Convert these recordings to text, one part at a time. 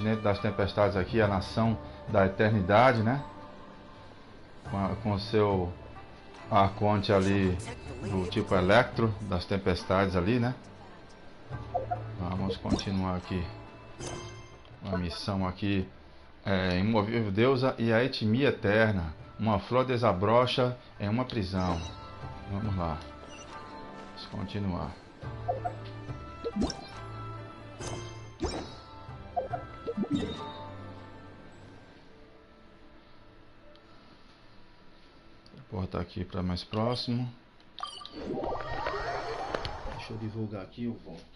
continente das tempestades aqui, a nação da eternidade, né? Com o seu arconte ali do tipo Electro, das tempestades ali, né? Vamos continuar aqui. Uma missão aqui. Imovível deusa e a etmia eterna. Uma flor desabrocha em uma prisão. Vamos lá. Vamos continuar. Vou botar aqui para mais próximo. Deixa eu divulgar aqui e eu volto.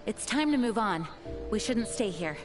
It's time to move on. We shouldn't stay here.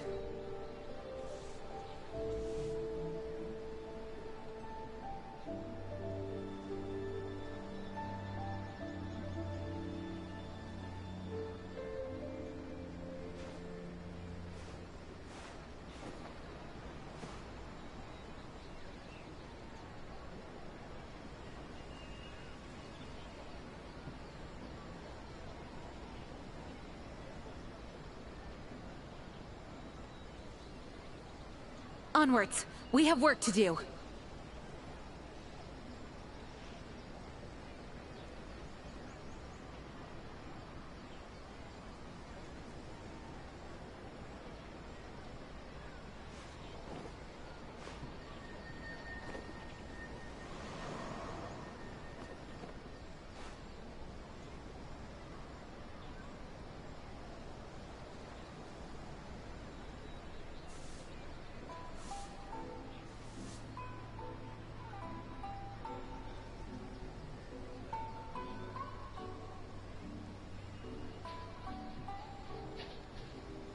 Onwards. We have work to do.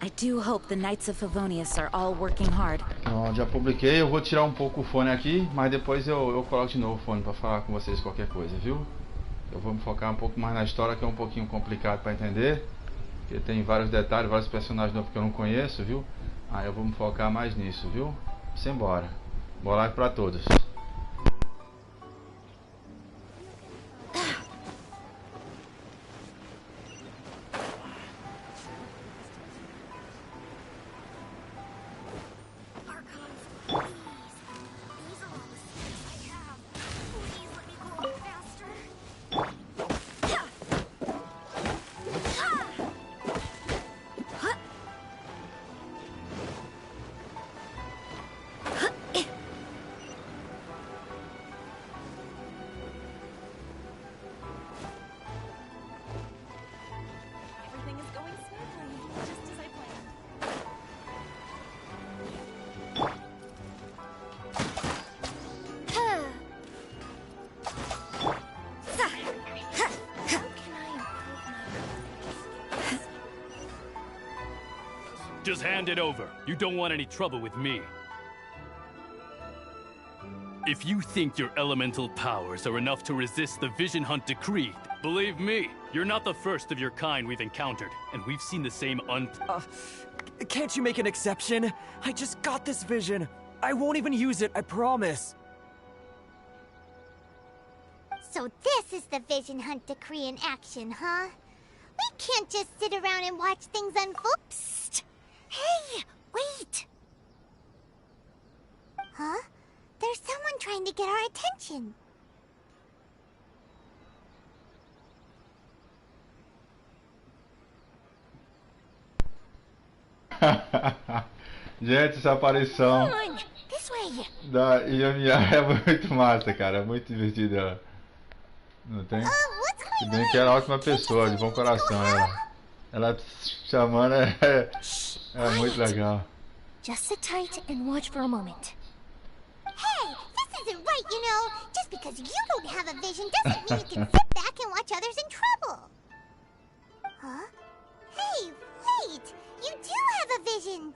I do hope the Knights of Favonius are all working hard. Ó, já publiquei, eu vou tirar um pouco o fone aqui, mas depois eu coloco de novo o fone para falar com vocês qualquer coisa, viu? Eu vou me focar um pouco mais na história, que é um pouquinho complicado para entender, porque tem vários detalhes, vários personagens novos que eu não conheço, viu? Aí eu vou me focar mais nisso, viu? Simbora. Boa live para todos. Just hand it over. You don't want any trouble with me. If you think your elemental powers are enough to resist the Vision Hunt decree, believe me, you're not the first of your kind we've encountered, and we've seen the same Can't you make an exception? I just got this vision. I won't even use it, I promise. So this is the Vision Hunt decree in action, huh? We can't just sit around and watch things unfold. Psst! Hey, wait! Huh? There's someone trying to get our attention. Gente, essa aparição Come on, this way. da Yamiya é muito massa, cara. É muito divertida ela. Não tem? What's Se going bem on? que ela é ótima Can't you pessoa, see de we bom need to go coração. help? Ela chamando é muito legal. Just sit tight and watch for a moment. Hey, this isn't right, you know. Just because you don't have a vision doesn't mean you can sit back and watch others in trouble. Huh? Hey, wait! You do have a vision!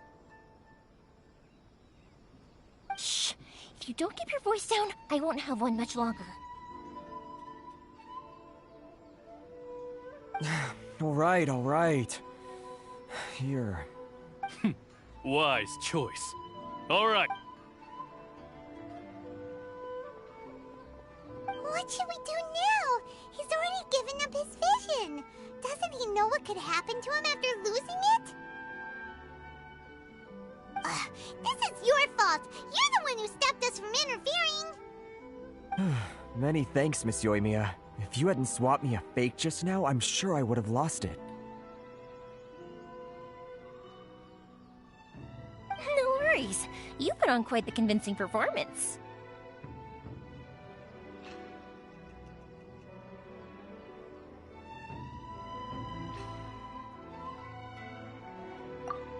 Shh! If you don't keep your voice down, I won't have one much longer. All right. Here. Wise choice. All right. What should we do now? He's already given up his vision. Doesn't he know what could happen to him after losing it? This is your fault. You're the one who stopped us from interfering. Many thanks, Miss Yoimiya. If you hadn't swapped me a fake just now, I'm sure I would have lost it. No worries. You put on quite the convincing performance.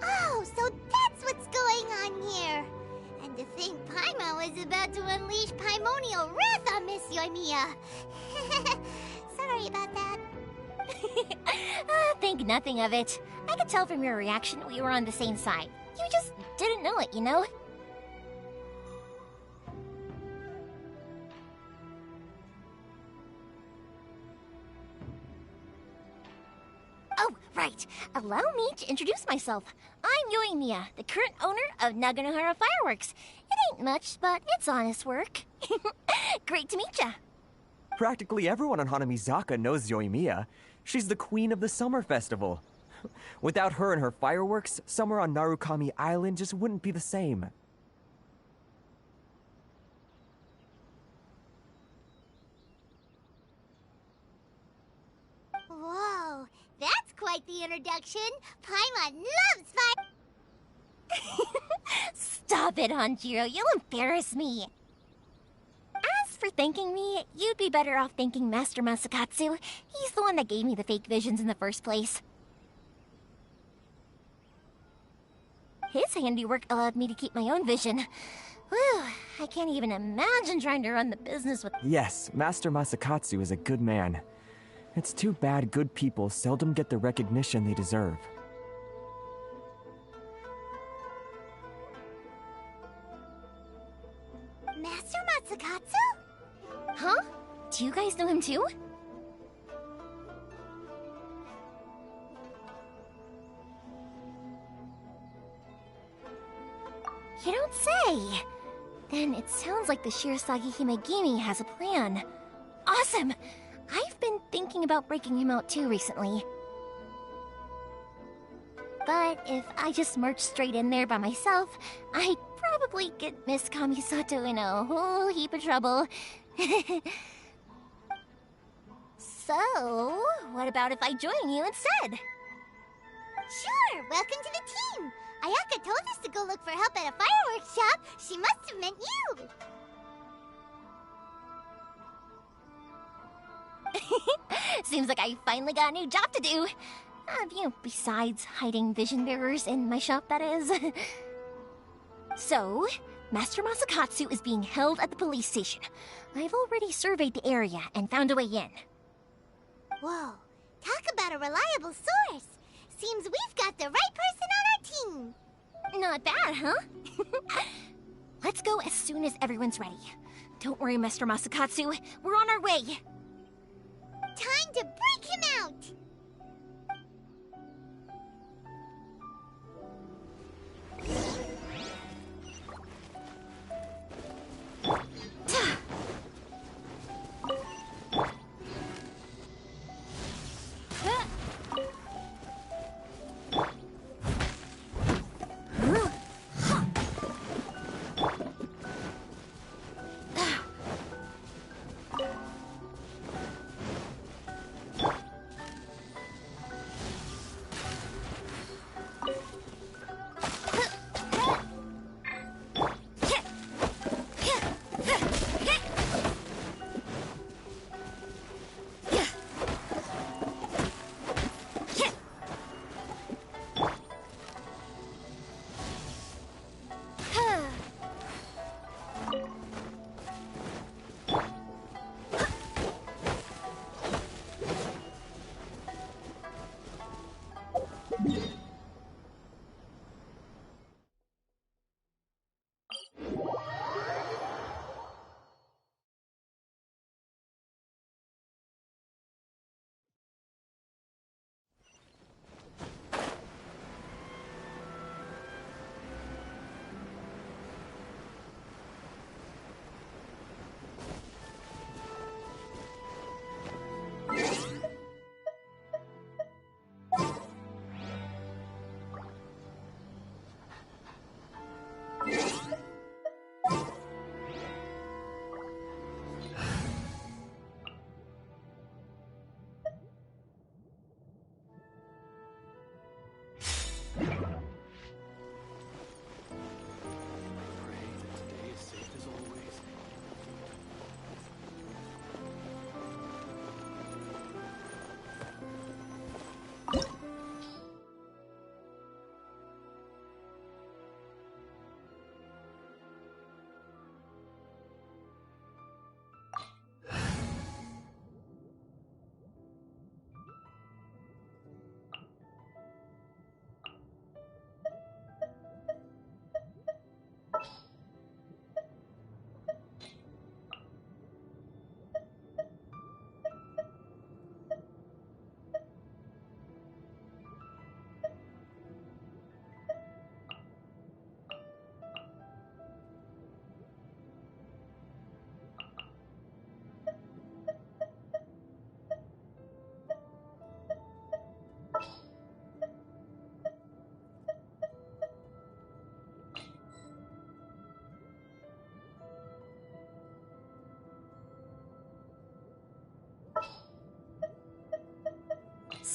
Oh, so that's what's going on here. And to think Paimon was about to unleash Paimonial wrath on Miss Yoimiya. Sorry about that. Think nothing of it. I could tell from your reaction we were on the same side. You just didn't know it, you know? Oh, right. Allow me to introduce myself. I'm Yoimiya, the current owner of Naganohara Fireworks. It ain't much, but it's honest work. Great to meet ya. Practically everyone on Hanamizaka knows Yoimiya. She's the queen of the summer festival. Without her and her fireworks, summer on Narukami Island just wouldn't be the same. Whoa, that's quite the introduction. Paimon loves fire. Stop it, Hanjiro. You'll embarrass me. As for thanking me, you'd be better off thanking Master Masakatsu. He's the one that gave me the fake visions in the first place. His handiwork allowed me to keep my own vision. Whew, I can't even imagine trying to run the business with... Yes, Master Masakatsu is a good man. It's too bad good people seldom get the recognition they deserve. Master Masakatsu? Huh? Do you guys know him too? You don't say! Then it sounds like the Shirasagi Himegimi has a plan. Awesome! I've been thinking about breaking him out too recently. But if I just marched straight in there by myself, I'd probably get Miss Kamisato in a whole heap of trouble. So, what about if I join you instead? Sure! Welcome to the team! Ayaka told us to go look for help at a fireworks shop. She must have meant you! Seems like I finally got a new job to do. Besides hiding vision bearers in my shop, that is. So, Master Masakatsu is being held at the police station. I've already surveyed the area and found a way in. Whoa, talk about a reliable source. Seems we've got the right person on our team. Not bad, huh? Let's go as soon as everyone's ready. Don't worry, Master Masakatsu. We're on our way. Time to break him out!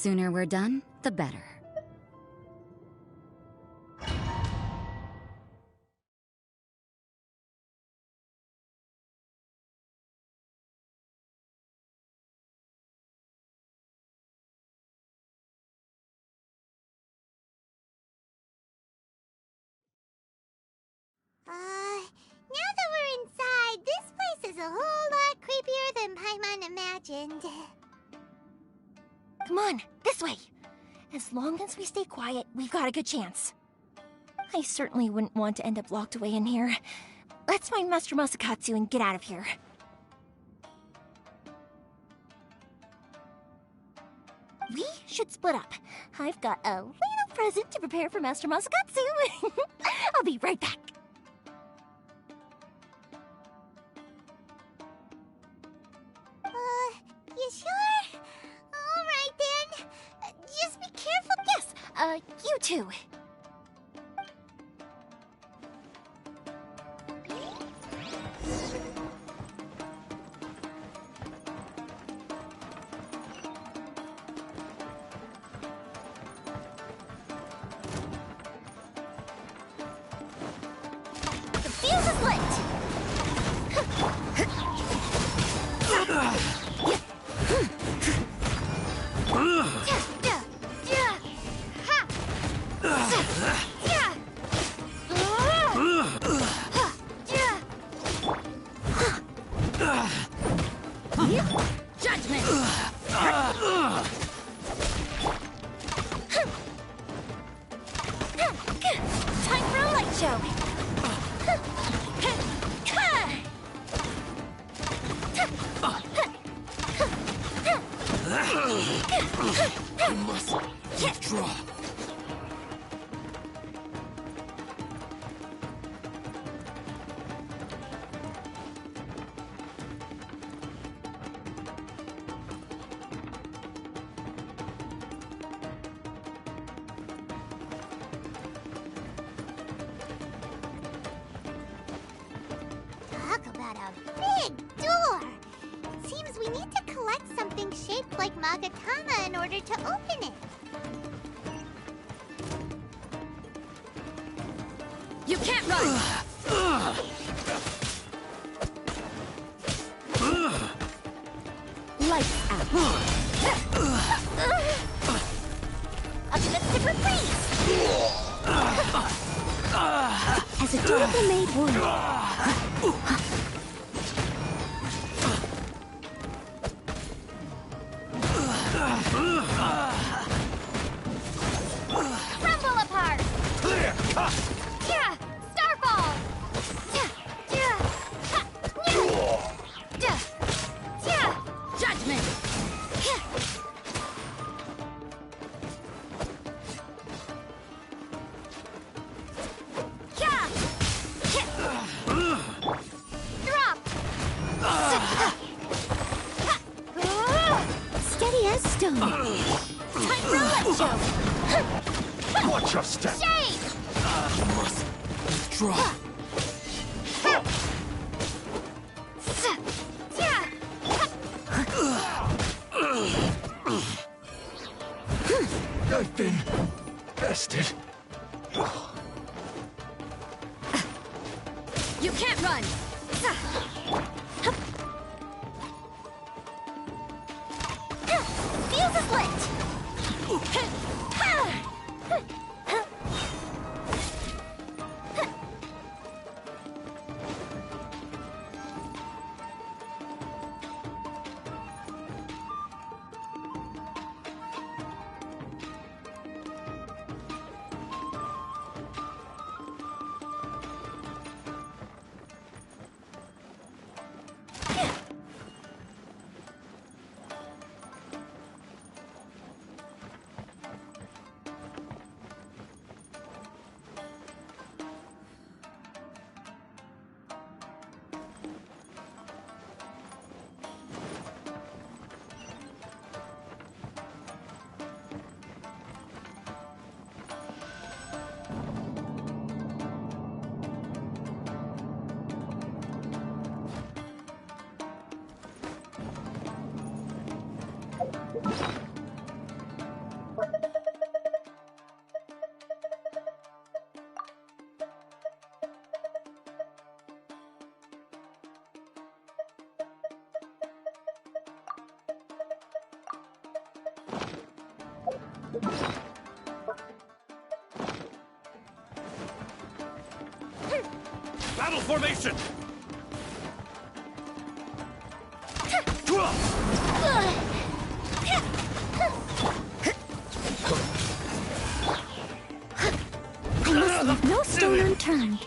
Sooner we're done, the better. Now that we're inside, this place is a whole lot creepier than Paimon imagined. Come on, this way. As long as we stay quiet, we've got a good chance. I certainly wouldn't want to end up locked away in here. Let's find Master Masakatsu and get out of here. We should split up. I've got a little present to prepare for Master Masakatsu. I'll be right back. You sure? All right then. Just be careful. Yes, you too. The fuse is lit. Judgment! Time for a light show. I must withdraw. Talk about a big door. Seems we need to collect something shaped like Magatama in order to open it. You can't run! Lights out. Optimistic freeze! As a durable made warrior. Crumble apart! Clear! Cut! Yeah! Starfall! Yeah! Ha! Yeah! Yeah! Judgment! Yeah! Drop! Steady as stone. Time for a light show! Watch your step! Shade! I must withdraw. Yeah! I've been bested. You can't run! Fuse is lit! Battle formation! I must leave no stone unturned.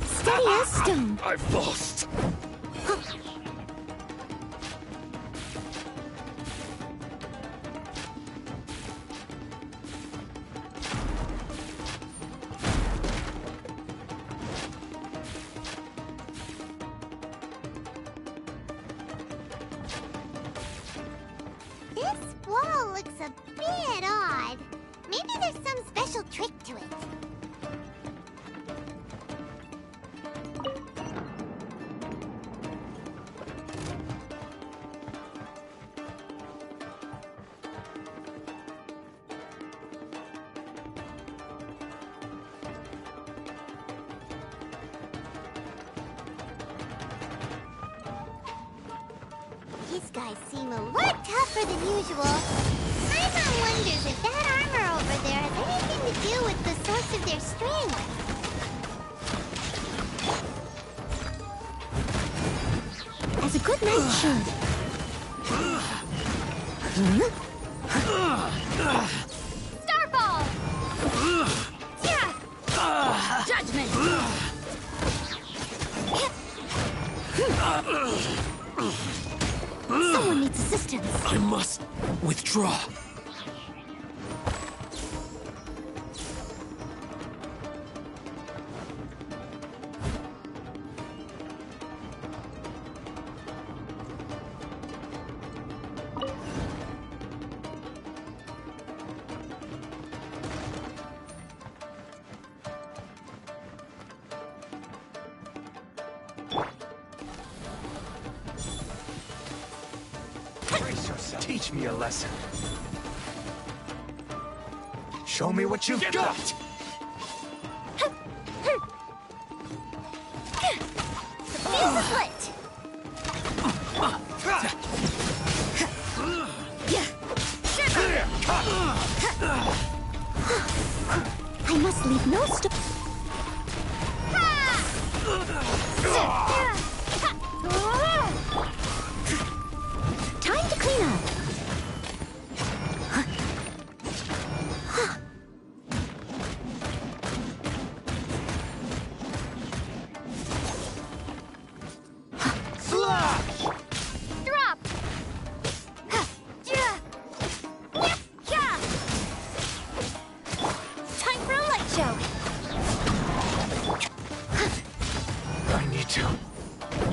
Steady as stone. I've lost! This wall looks a bit odd. Maybe there's some special trick to it. These guys seem a lot tougher than usual. Paimon wonders if that armor over there has anything to do with the source of their strength. As a good knight should. Starball! Judgment! Someone needs assistance. I must withdraw. Teach me a lesson. Show me what you've got. Feel the split. I must leave no stone. Time to clean up. Drop! Time for a light show! I need to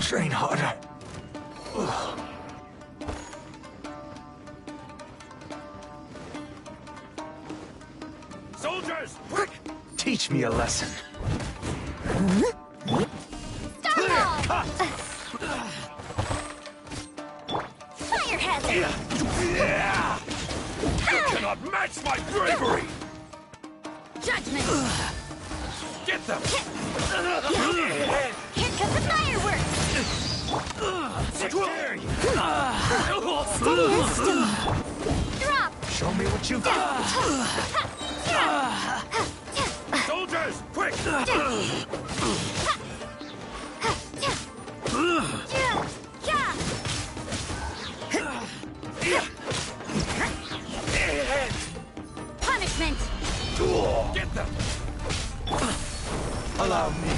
train harder. Soldiers, quick! Teach me a lesson. Starball! Fire hazard! You cannot match my bravery! Judgment! Get them! Here comes the fireworks! Dare you! Steady as stone! Drop! Show me what you've got. Soldiers, quick! Punishment! Get them! Allow me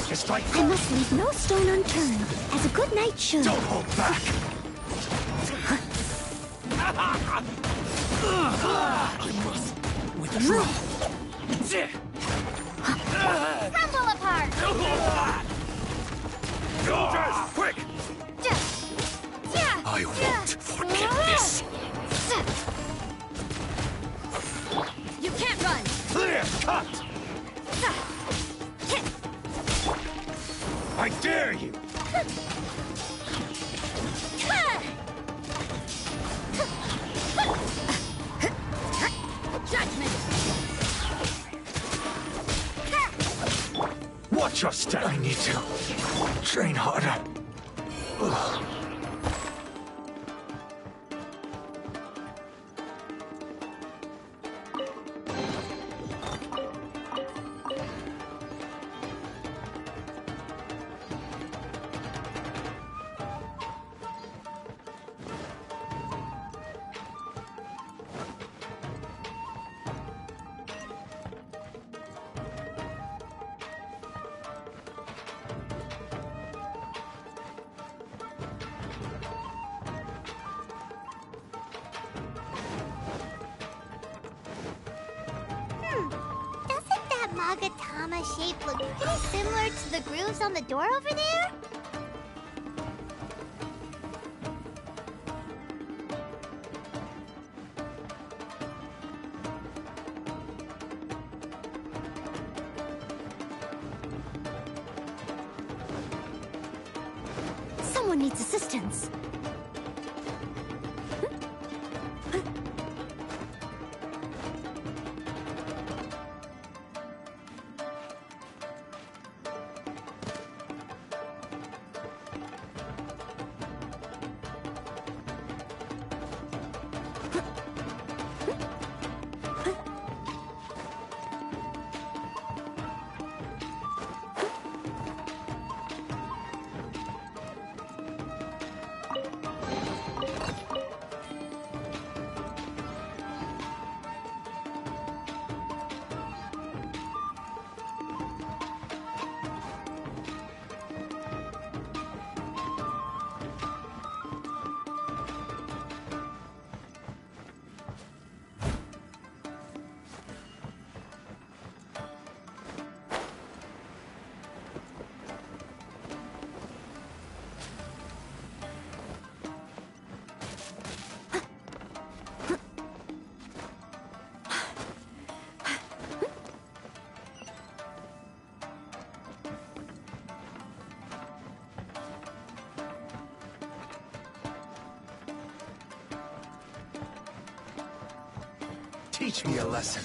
to strike. I must leave no stone unturned, as a good knight should. Don't hold back. I must withdraw. Crumble apart! Soldiers, quick! I won't forget this. You can't run! Clear cut. Watch your step. I need to train harder. Doesn't that Magatama shape look pretty similar to the grooves on the door over there? Someone needs assistance. Teach me a lesson.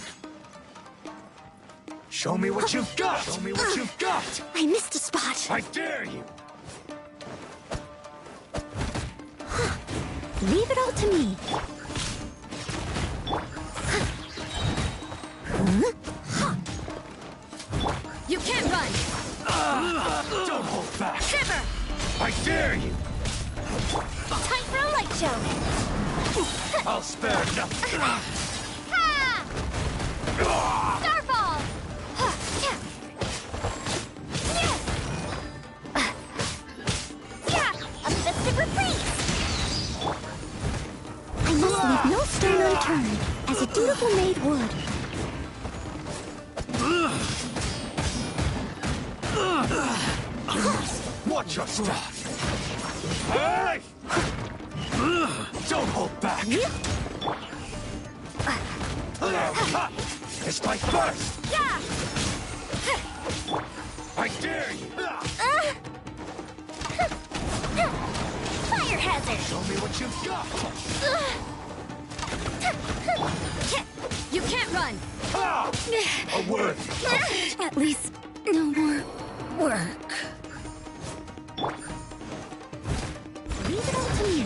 Show me what you've got! Show me what you've got! I missed a spot. I dare you! Leave it all to me. You can't run. Don't hold back! Shiver. I dare you! Time for a light show. I'll spare nothing! Starfall. A festive reprise! I must leave no stone unturned, as a dutiful maid would. Watch your step! Hey! Don't hold back! It's my first! Yeah. I dare you! Fire hazard. Show me what you've got! You can't run. A worthy At least no more work. Leave it all to me.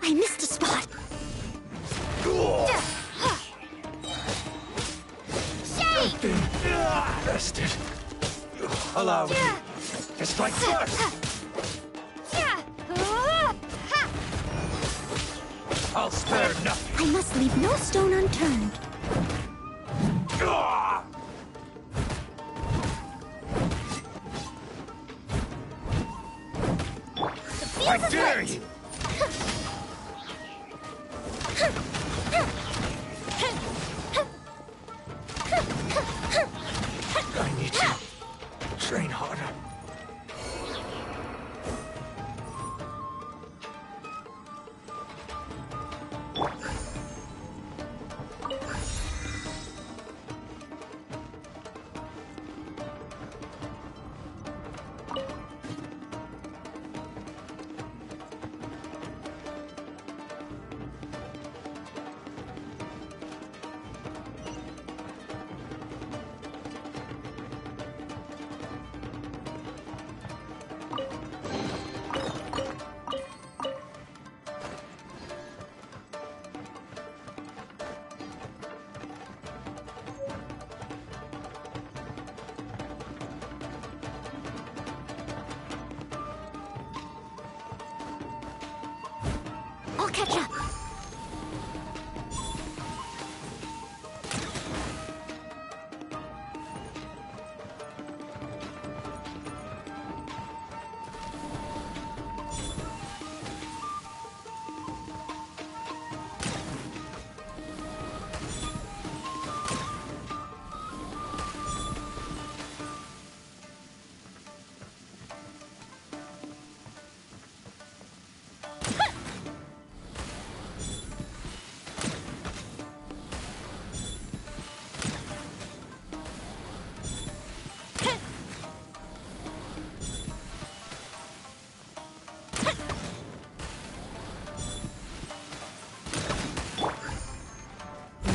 I missed a spot. Rested. Allow me to strike first! I'll spare nothing! I must leave no stone unturned. I dare you! I need to train harder. catch up.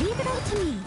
Leave it all to me.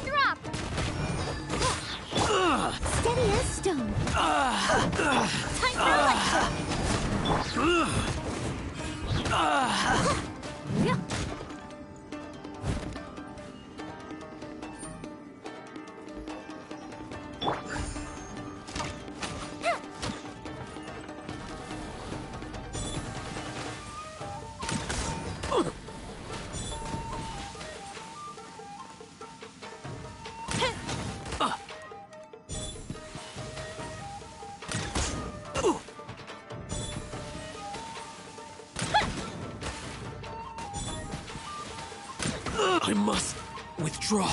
Drop! Steady as stone. Time for electric. I must withdraw.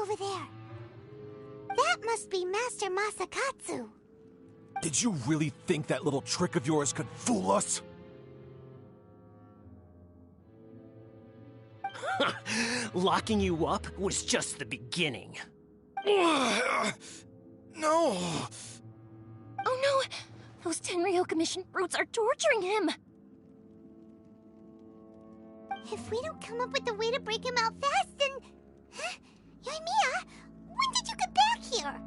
Look over there. That must be Master Masakatsu. Did you really think that little trick of yours could fool us? Locking you up was just the beginning. No! Oh no! Those Tenryo Commission brutes are torturing him! If we don't come up with a way to break him out fast, then... Huh? Yoimiya, when did you get back here?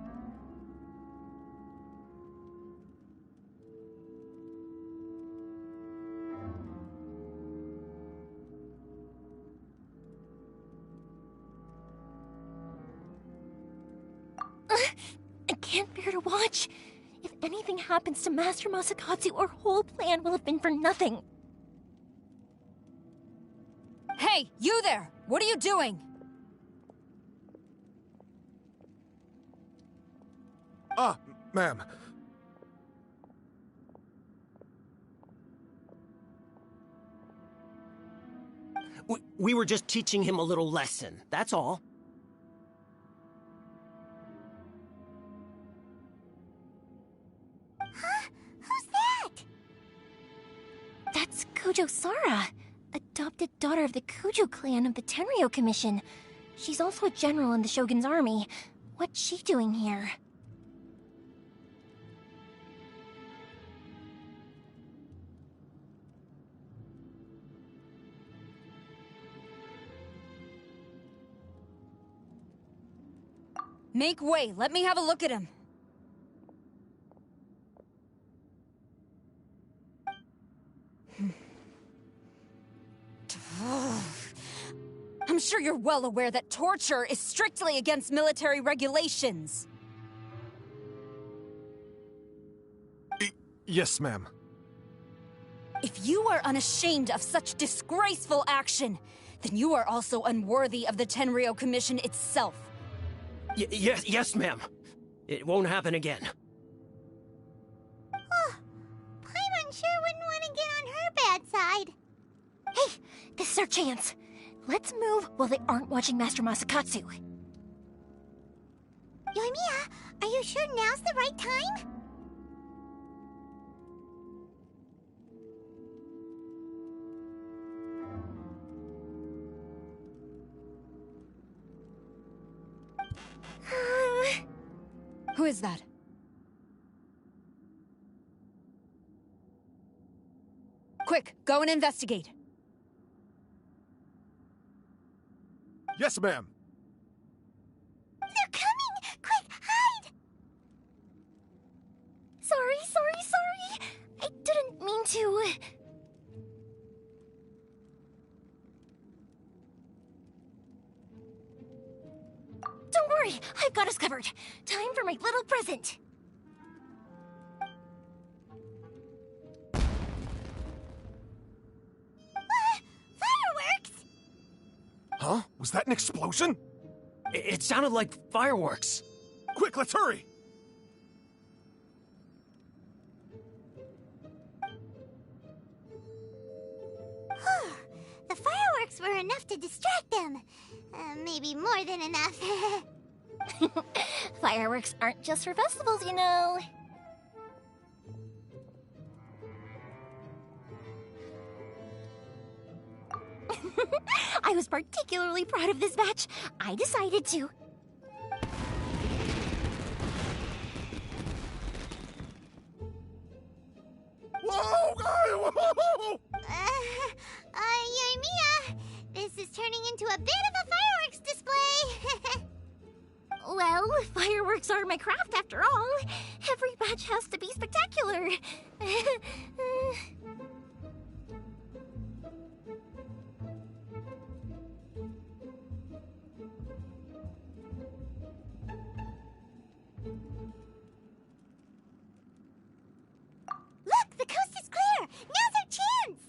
I can't bear to watch. If anything happens to Master Masakatsu, our whole plan will have been for nothing. Hey, you there! What are you doing? Ma'am. We were just teaching him a little lesson, that's all. Huh? Who's that? That's Kojo Sara, adopted daughter of the Kujo clan of the Tenryo Commission. She's also a general in the Shogun's army. What's she doing here? Make way, let me have a look at him. I'm sure you're well aware that torture is strictly against military regulations. Yes, ma'am. If you are unashamed of such disgraceful action, then you are also unworthy of the Tenryo Commission itself. Yes, ma'am. It won't happen again. Oh, Paimon sure wouldn't want to get on her bad side. Hey, this is our chance. Let's move while they aren't watching Master Masakatsu. Yoimiya, are you sure now's the right time? Who is that? Quick, go and investigate. Yes, ma'am. They're coming! Quick, hide! Sorry. I didn't mean to... Don't worry, I've got us covered. Time for my little present. Fireworks? Huh? Was that an explosion? It sounded like fireworks. Quick, let's hurry! The fireworks were enough to distract them. Maybe more than enough. Fireworks aren't just for festivals, you know. I was particularly proud of this batch. I decided to... Whoa! Yoimiya, this is turning into a bit of a fireworks display. Well, fireworks are my craft after all. Every batch has to be spectacular. Look, the coast is clear. Now's our chance.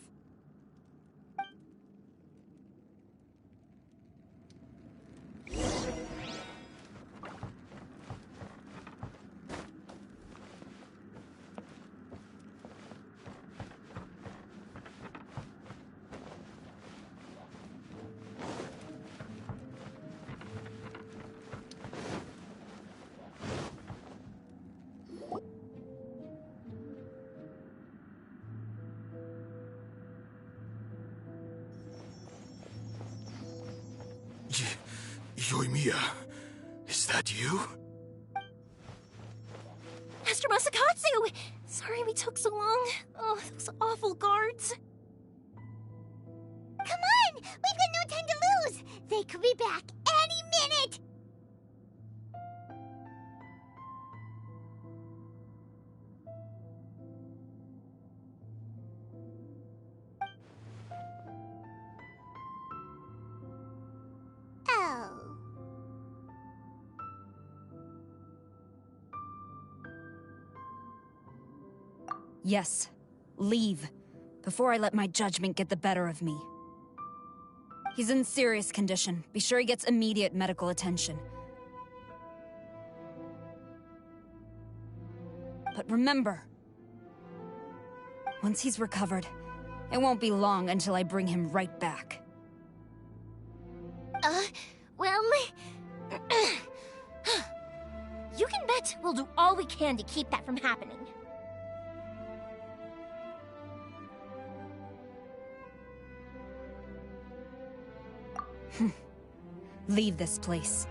Yoimiya, is that you? Master Masakatsu! Sorry we took so long. Oh, those awful guards. Come on! We've got no time to lose! They could be back any minute! Oh. Yes. Leave. Before I let my judgment get the better of me. He's in serious condition. Be sure he gets immediate medical attention. But remember, once he's recovered, it won't be long until I bring him right back. Well... you can bet we'll do all we can to keep that from happening. Leave this place.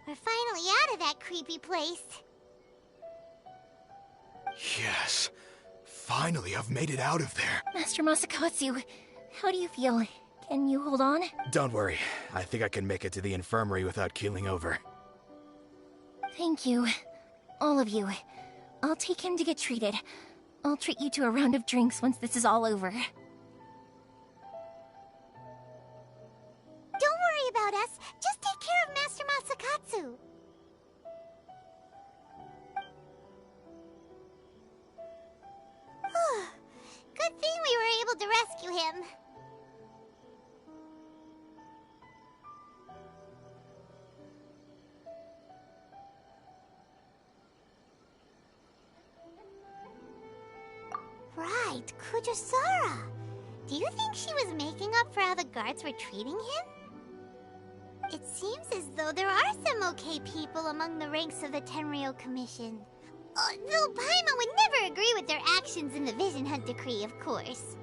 We're finally out of that creepy place. Yes. Finally, I've made it out of there. Master Masakatsu, how do you feel? Can you hold on? Don't worry. I think I can make it to the infirmary without keeling over. Thank you. All of you. I'll take him to get treated. I'll treat you to a round of drinks once this is all over. Don't worry about us. Just take care of Master Masakatsu. Good thing we were able to rescue him. Right, Kujusara. Do you think she was making up for how the guards were treating him? It seems as though there are some okay people among the ranks of the Tenryou Commission. Though Paimon would never agree with their actions in the Vision Hunt Decree, of course.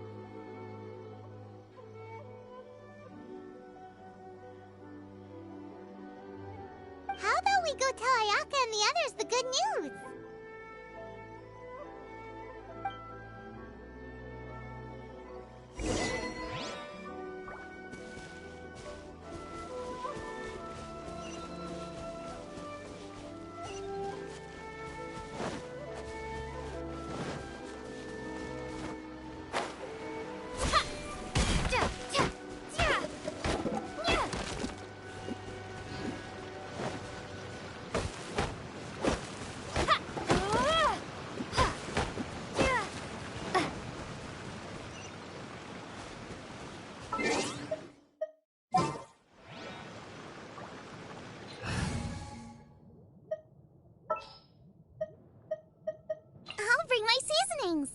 How about we go tell Ayaka and the others the good news? I'll bring my seasonings.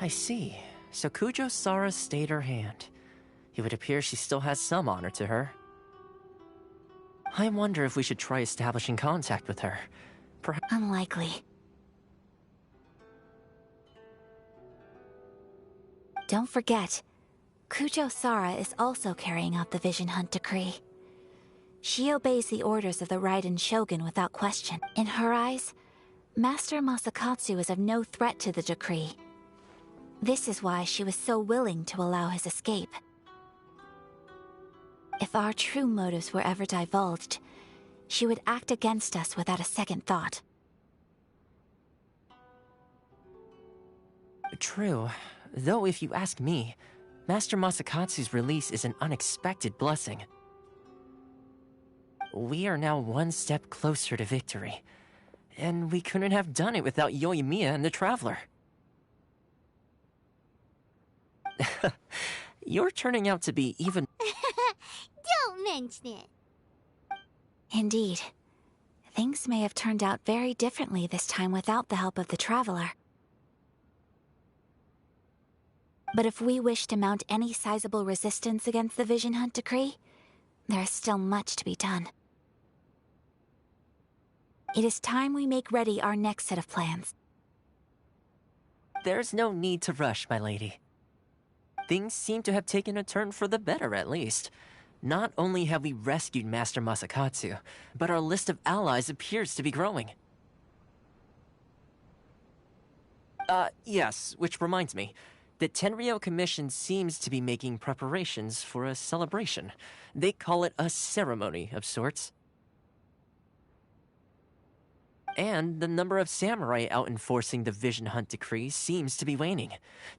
I see. So Kujo-Sara stayed her hand. It would appear she still has some honor to her. I wonder if we should try establishing contact with her. Perhaps... Unlikely. Don't forget, Kujo-Sara is also carrying out the Vision Hunt decree. She obeys the orders of the Raiden Shogun without question. In her eyes, Master Masakatsu is of no threat to the decree. This is why she was so willing to allow his escape. If our true motives were ever divulged, she would act against us without a second thought. True. Though if you ask me, Master Masakatsu's release is an unexpected blessing. We are now one step closer to victory. And we couldn't have done it without Yoimiya and the Traveler. You're turning out to be even... Don't mention it. Indeed. Things may have turned out very differently this time without the help of the Traveler. But if we wish to mount any sizable resistance against the Vision Hunt decree, there is still much to be done. It is time we make ready our next set of plans. There's no need to rush, my lady. Things seem to have taken a turn for the better, at least. Not only have we rescued Master Masakatsu, but our list of allies appears to be growing. Yes, which reminds me. The Tenryou Commission seems to be making preparations for a celebration. They call it a ceremony of sorts. And the number of samurai out enforcing the Vision Hunt decree seems to be waning.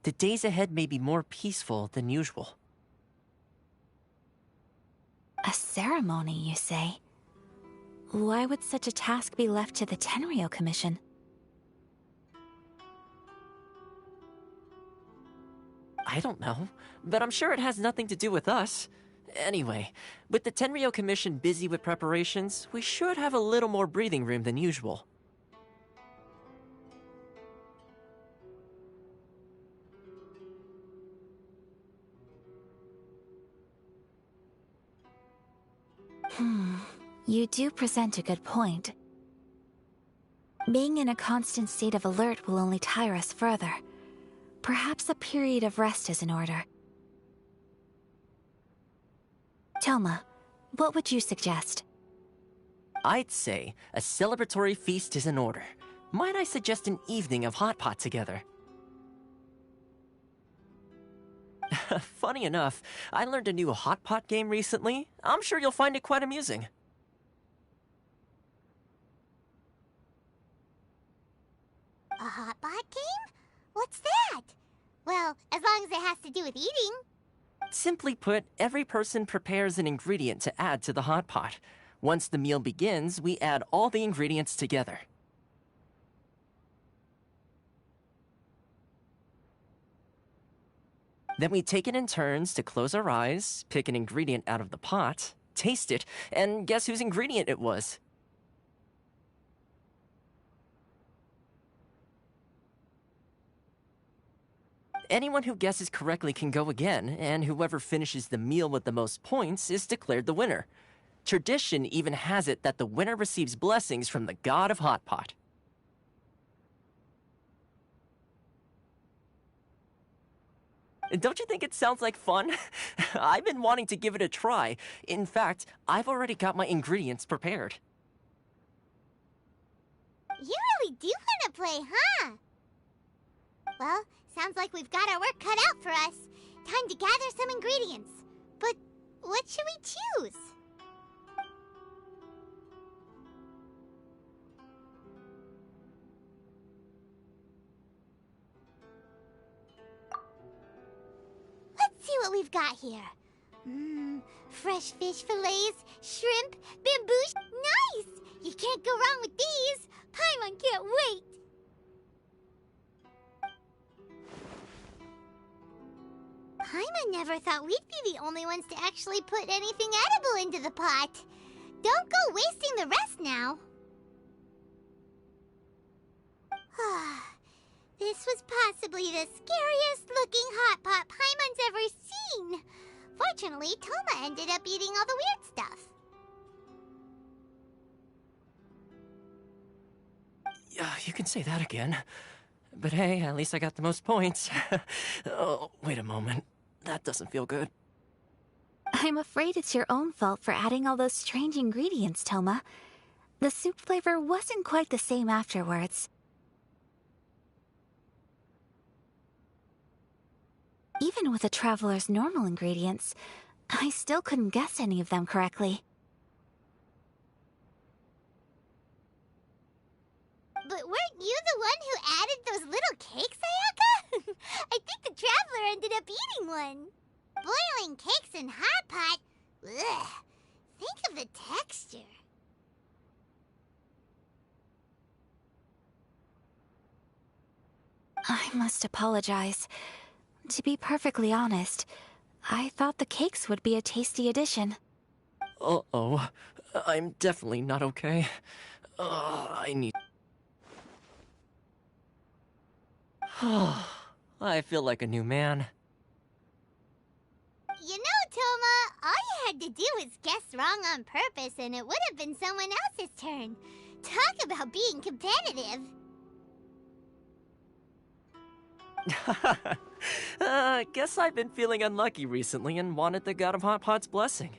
The days ahead may be more peaceful than usual. A ceremony, you say? Why would such a task be left to the Tenryou Commission? I don't know, but I'm sure it has nothing to do with us. Anyway, with the Tenryou Commission busy with preparations, we should have a little more breathing room than usual. You do present a good point. Being in a constant state of alert will only tire us further. Perhaps a period of rest is in order. Toma, what would you suggest? I'd say a celebratory feast is in order. Might I suggest an evening of hot pot together? Funny enough, I learned a new hot pot game recently. I'm sure you'll find it quite amusing. A hot pot game? What's that? Well, as long as it has to do with eating. Simply put, every person prepares an ingredient to add to the hot pot. Once the meal begins, we add all the ingredients together. Then we take it in turns to close our eyes, pick an ingredient out of the pot, taste it, and guess whose ingredient it was. Anyone who guesses correctly can go again, and whoever finishes the meal with the most points is declared the winner. Tradition even has it that the winner receives blessings from the god of Hot Pot. Don't you think it sounds like fun? I've been wanting to give it a try. In fact, I've already got my ingredients prepared. You really do want to play, huh? Well, sounds like we've got our work cut out for us. Time to gather some ingredients. But what should we choose? Let's see what we've got here. Fresh fish fillets, shrimp, bamboo. Nice! You can't go wrong with these. Paimon can't wait. Paimon never thought we'd be the only ones to actually put anything edible into the pot. Don't go wasting the rest now. This was possibly the scariest looking hot pot Paimon's ever seen. Fortunately, Toma ended up eating all the weird stuff. Yeah, you can say that again. But hey, at least I got the most points. Oh, wait a moment. That doesn't feel good. I'm afraid it's your own fault for adding all those strange ingredients, Toma. The soup flavor wasn't quite the same afterwards. Even with a traveler's normal ingredients, I still couldn't guess any of them correctly. But weren't you the one who added those little cakes, Ayaka? I think the traveler ended up eating one. Boiling cakes in hot pot? Ugh. Think of the texture. I must apologize. To be perfectly honest, I thought the cakes would be a tasty addition. Uh-oh. I'm definitely not okay. I need... I feel like a new man. You know, Toma, all you had to do was guess wrong on purpose and it would have been someone else's turn. Talk about being competitive. Guess I've been feeling unlucky recently and wanted the God of Hot Pot's blessing.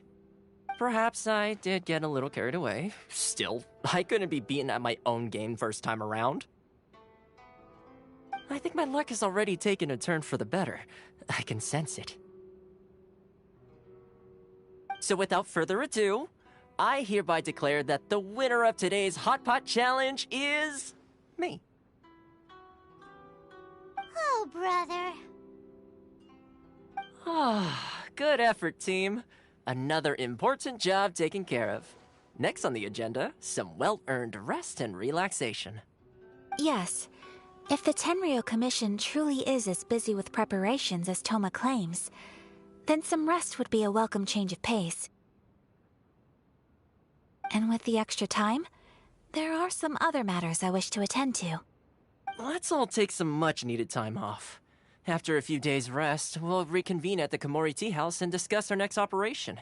Perhaps I did get a little carried away. Still, I couldn't be beaten at my own game first time around. I think my luck has already taken a turn for the better. I can sense it. So without further ado, I hereby declare that the winner of today's Hot Pot Challenge is... me. Oh, brother. Good effort, team. Another important job taken care of. Next on the agenda, some well-earned rest and relaxation. Yes. If the Tenryo Commission truly is as busy with preparations as Toma claims, then some rest would be a welcome change of pace. And with the extra time, there are some other matters I wish to attend to. Let's all take some much-needed time off. After a few days' rest, we'll reconvene at the Komori Tea House and discuss our next operation.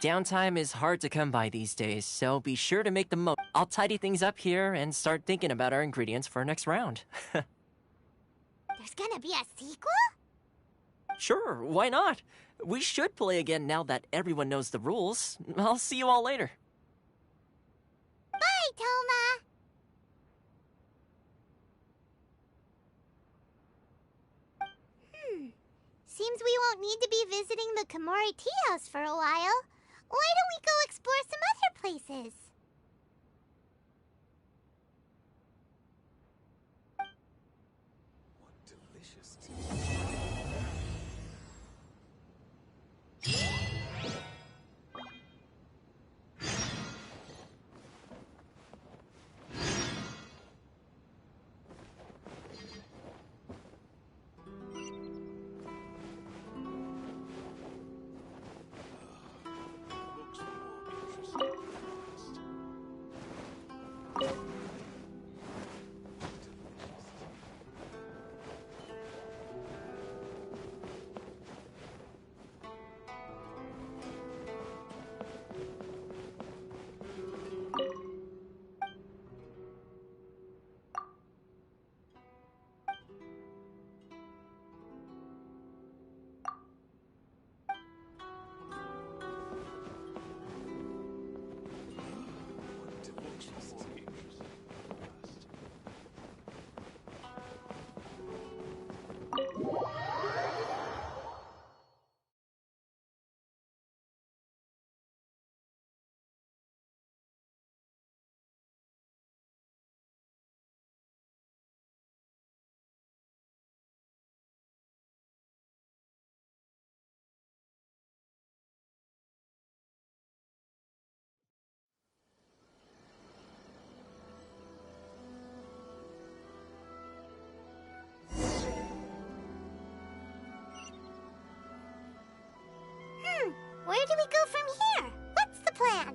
Downtime is hard to come by these days, so be sure to make the most. I'll tidy things up here and start thinking about our ingredients for our next round. There's gonna be a sequel? Sure, why not? We should play again now that everyone knows the rules. I'll see you all later. Bye, Toma! Seems we won't need to be visiting the Komori Tea House for a while. Why don't we go explore some other places? What delicious tea. Where do we go from here? What's the plan?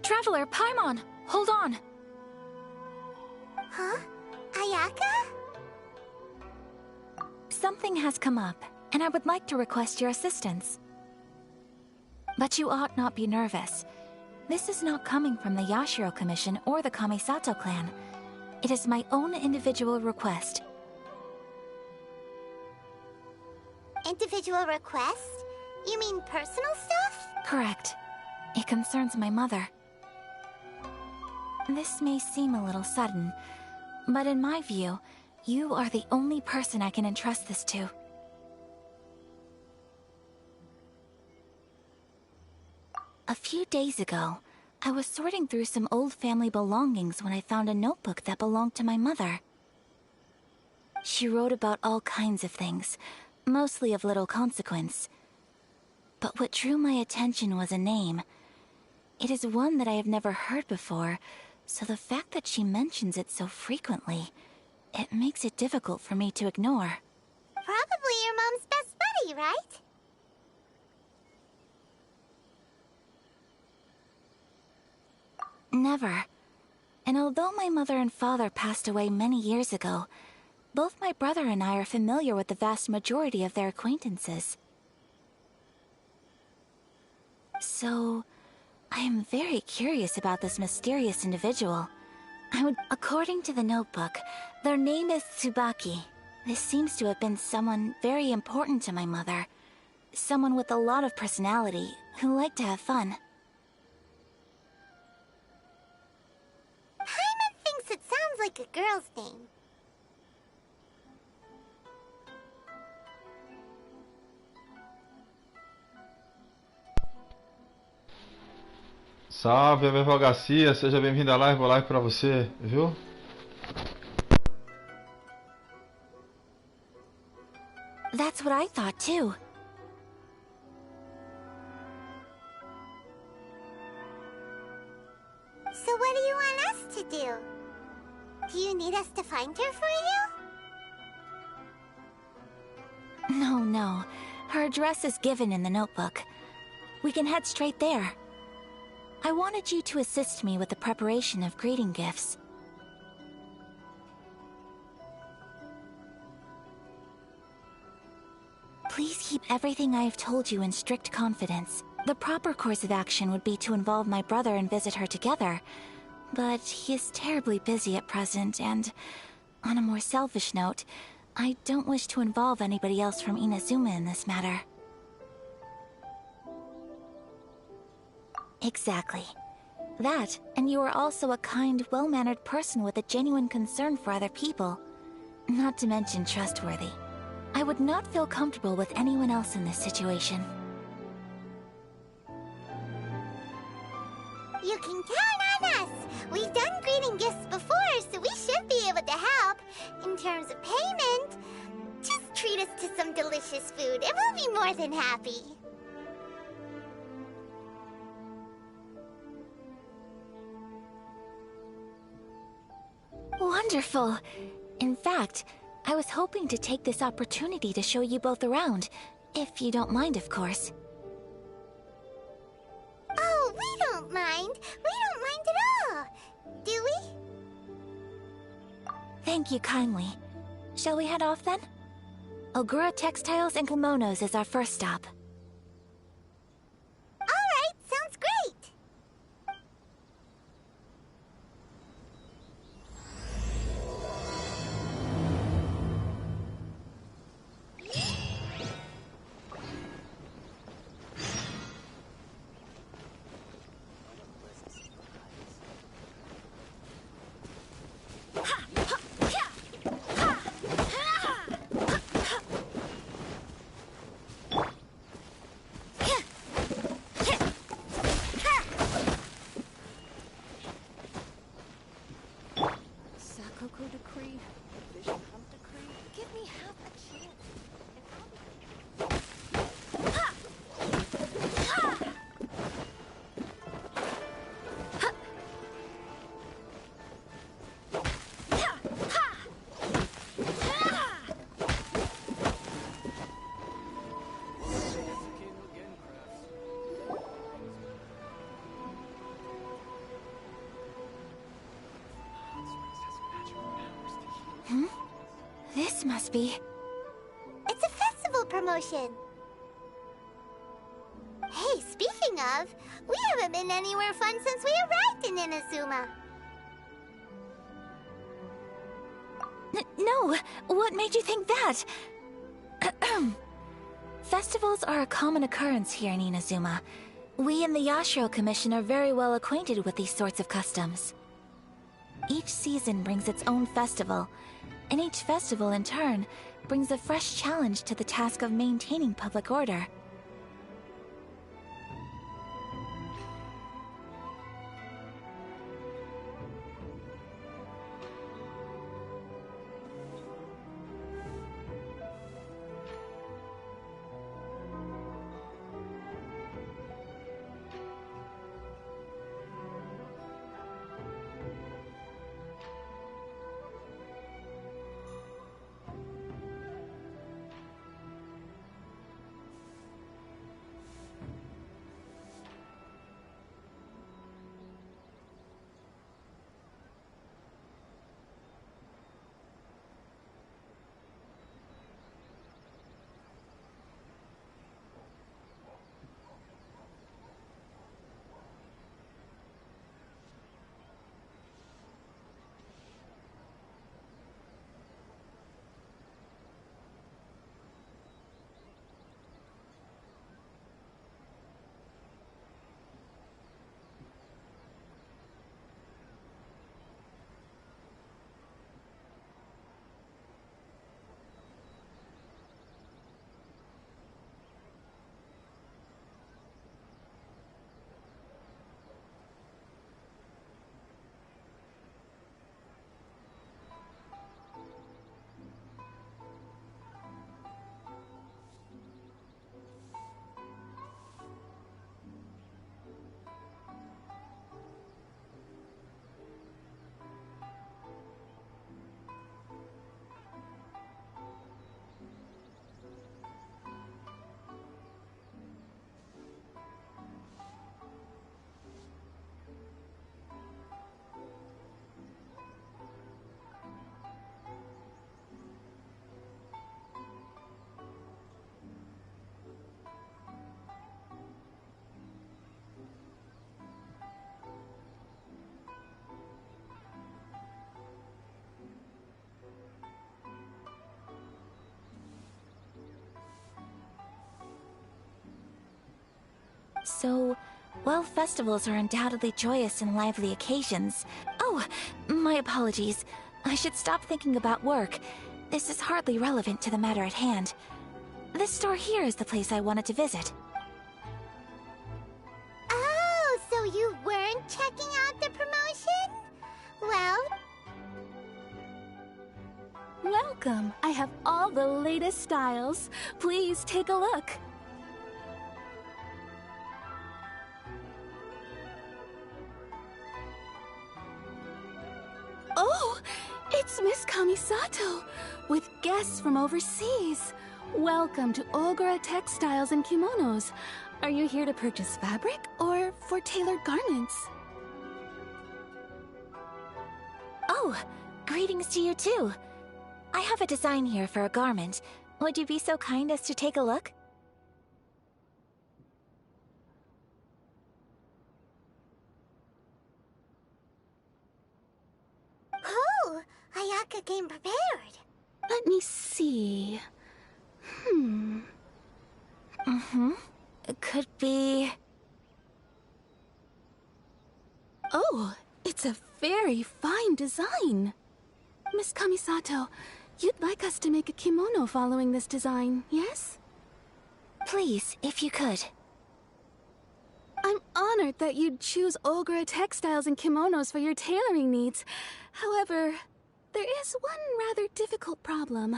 Traveler, Paimon! Hold on! Huh? Ayaka? Something has come up, and I would like to request your assistance. But you ought not be nervous. This is not coming from the Yashiro Commission or the Kamisato clan. It is my own individual request. Individual request? You mean personal stuff? Correct. It concerns my mother. This may seem a little sudden, but in my view, you are the only person I can entrust this to. A few days ago, I was sorting through some old family belongings when I found a notebook that belonged to my mother. She wrote about all kinds of things, mostly of little consequence. But what drew my attention was a name. It is one that I have never heard before, so the fact that she mentions it so frequently, it makes it difficult for me to ignore. Probably your mom's best buddy, right? Never. And although my mother and father passed away many years ago, both my brother and I are familiar with the vast majority of their acquaintances. So, I am very curious about this mysterious individual. According to the notebook, their name is Tsubaki. This seems to have been someone very important to my mother. Someone with a lot of personality, who liked to have fun. Paimon thinks it sounds like a girl's name. Salve, Emerval Garcia, seja bem-vindo à live, boa live pra você, viu? That's what I thought too. So what do you want us to do? Do you need us to find her for you? No. Her address is given in the notebook. We can head straight there. I wanted you to assist me with the preparation of greeting gifts. Please keep everything I have told you in strict confidence. The proper course of action would be to involve my brother and visit her together. But he is terribly busy at present, and on a more selfish note, I don't wish to involve anybody else from Inazuma in this matter. Exactly. That, and you are also a kind, well-mannered person with a genuine concern for other people. Not to mention trustworthy. I would not feel comfortable with anyone else in this situation. You can count on us! We've done greeting gifts before, so we should be able to help. In terms of payment, just treat us to some delicious food and we'll be more than happy. Wonderful! In fact, I was hoping to take this opportunity to show you both around. If you don't mind, of course. Oh, we don't mind. We don't mind at all. Do we? Thank you kindly. Shall we head off then? Ogura Textiles and Kimonos is our first stop. All right, sounds great. This must be... It's a festival promotion. Hey, speaking of, we haven't been anywhere fun since we arrived in Inazuma. No! What made you think that? Festivals are a common occurrence here in Inazuma. We in the Yashiro Commission are very well acquainted with these sorts of customs. Each season brings its own festival, and each festival in turn brings a fresh challenge to the task of maintaining public order. So, while festivals are undoubtedly joyous and lively occasions... Oh, my apologies. I should stop thinking about work. This is hardly relevant to the matter at hand. This store here is the place I wanted to visit. Oh, so you weren't checking out the promotion? Well... Welcome. I have all the latest styles. Please take a look. Oh, it's Miss Kamisato, with guests from overseas. Welcome to Ogura Textiles and Kimonos. Are you here to purchase fabric or for tailored garments? Oh, greetings to you too. I have a design here for a garment. Would you be so kind as to take a look? Oh, Ayaka came prepared. Let me see. It could be... Oh, it's a very fine design. Miss Kamisato, you'd like us to make a kimono following this design, yes? Please, if you could. I'm honored that you'd choose Ogura Textiles and Kimonos for your tailoring needs. However, there is one rather difficult problem.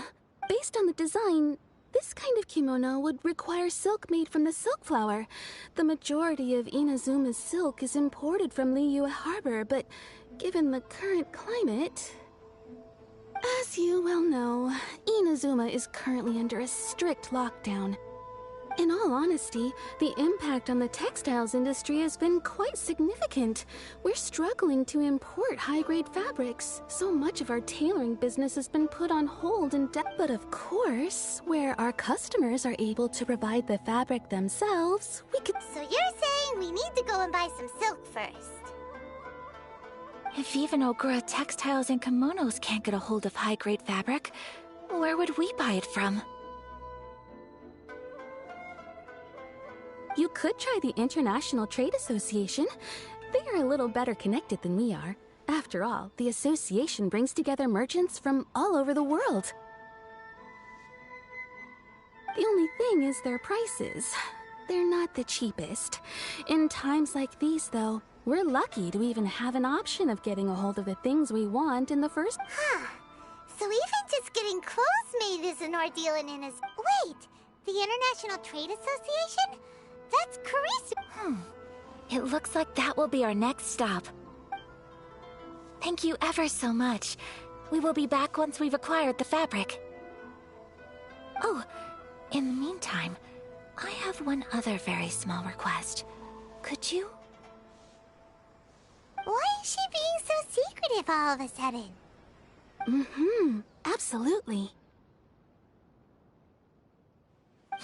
Based on the design, this kind of kimono would require silk made from the silk flower. The majority of Inazuma's silk is imported from Liyue Harbor, but given the current climate... As you well know, Inazuma is currently under a strict lockdown. In all honesty, the impact on the textiles industry has been quite significant. We're struggling to import high-grade fabrics. So much of our tailoring business has been put on hold and but of course, where our customers are able to provide the fabric themselves, we could... So you're saying we need to go and buy some silk first? If even Ogura Textiles and Kimonos can't get a hold of high-grade fabric, where would we buy it from? You could try the International Trade Association. They are a little better connected than we are. After all, the association brings together merchants from all over the world. The only thing is their prices. They're not the cheapest. In times like these, though, we're lucky to even have an option of getting a hold of the things we want in the first... Huh. So even just getting clothes made is an ordeal in Inaz... Wait! The International Trade Association? That's Carisu. It looks like that will be our next stop. Thank you ever so much. We will be back once we've acquired the fabric. Oh, in the meantime, I have one other very small request. Could you? Why is she being so secretive all of a sudden? Absolutely.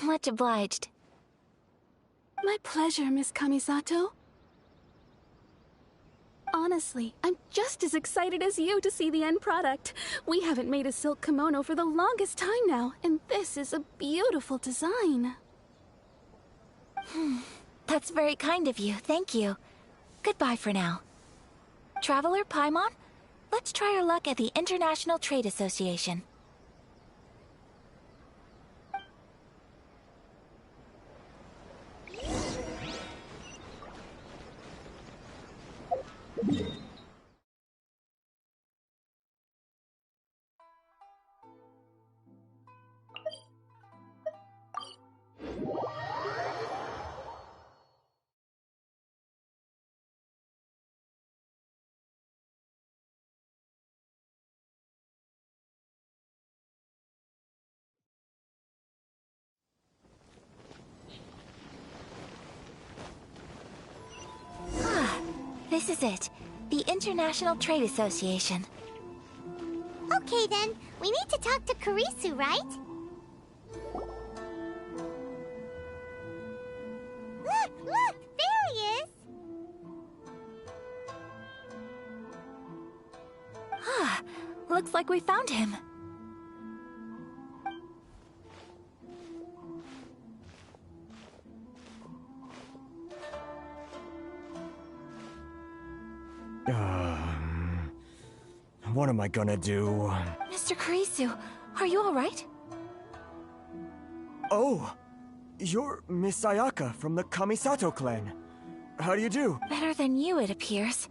Much obliged. My pleasure, Miss Kamisato. Honestly, I'm just as excited as you to see the end product. We haven't made a silk kimono for the longest time now, and this is a beautiful design. That's very kind of you, thank you. Goodbye for now. Traveler Paimon, let's try our luck at the International Trade Association. This is it. The International Trade Association. Okay then, we need to talk to Carisu, right? Look! There he is! Looks like we found him. What am I gonna do? Mr. Carisu, are you alright? Oh! You're Miss Sayaka from the Kamisato clan. How do you do? Better than you, it appears.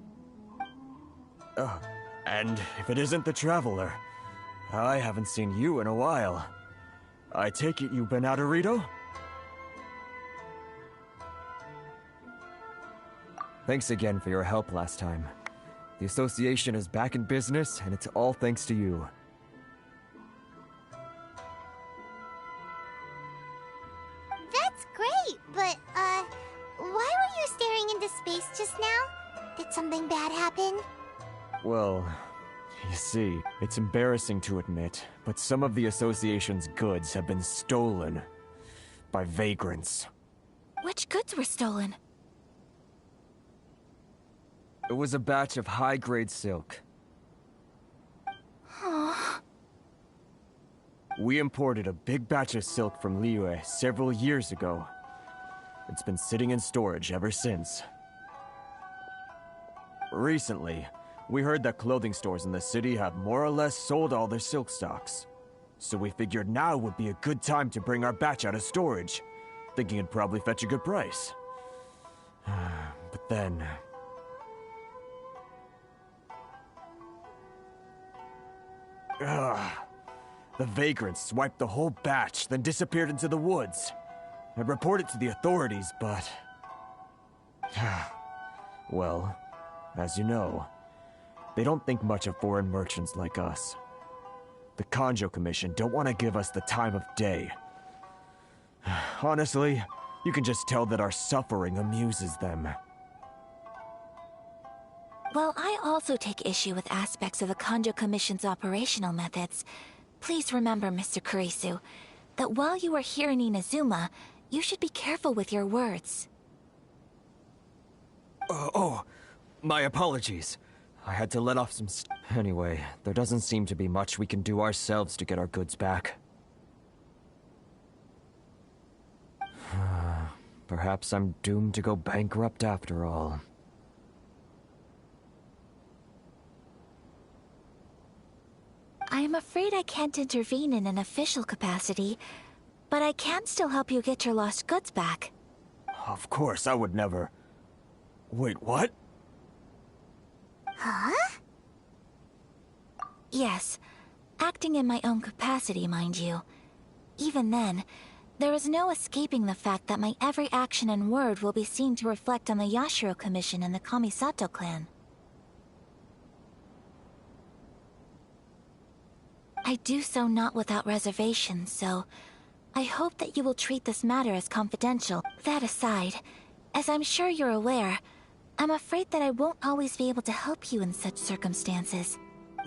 And if it isn't the Traveler, I haven't seen you in a while. I take it you've been out of Rito? Thanks again for your help last time. The association is back in business, and it's all thanks to you. That's great, but, why were you staring into space just now? Did something bad happen? Well, you see, it's embarrassing to admit, but some of the association's goods have been stolen by vagrants. Which goods were stolen? It was a batch of high-grade silk. We imported a big batch of silk from Liyue several years ago. It's been sitting in storage ever since. Recently, we heard that clothing stores in the city have more or less sold all their silk stocks. So we figured now would be a good time to bring our batch out of storage, thinking it'd probably fetch a good price. But then... the vagrants swiped the whole batch, then disappeared into the woods. I reported to the authorities, but... well, as you know, they don't think much of foreign merchants like us. The Kanjo Commission don't want to give us the time of day. Honestly, you can just tell that our suffering amuses them. While I also take issue with aspects of the Kanjo Commission's operational methods, please remember, Mr. Kurisu, that while you are here in Inazuma, you should be careful with your words. My apologies. I had to let off some Anyway, there doesn't seem to be much we can do ourselves to get our goods back. Perhaps I'm doomed to go bankrupt after all. I am afraid I can't intervene in an official capacity, but I can still help you get your lost goods back. Of course, I would never... Wait, what? Huh? Yes, acting in my own capacity, mind you. Even then, there is no escaping the fact that my every action and word will be seen to reflect on the Yashiro Commission and the Kamisato clan. I do so not without reservation, so I hope that you will treat this matter as confidential. That aside, as I'm sure you're aware, I'm afraid that I won't always be able to help you in such circumstances.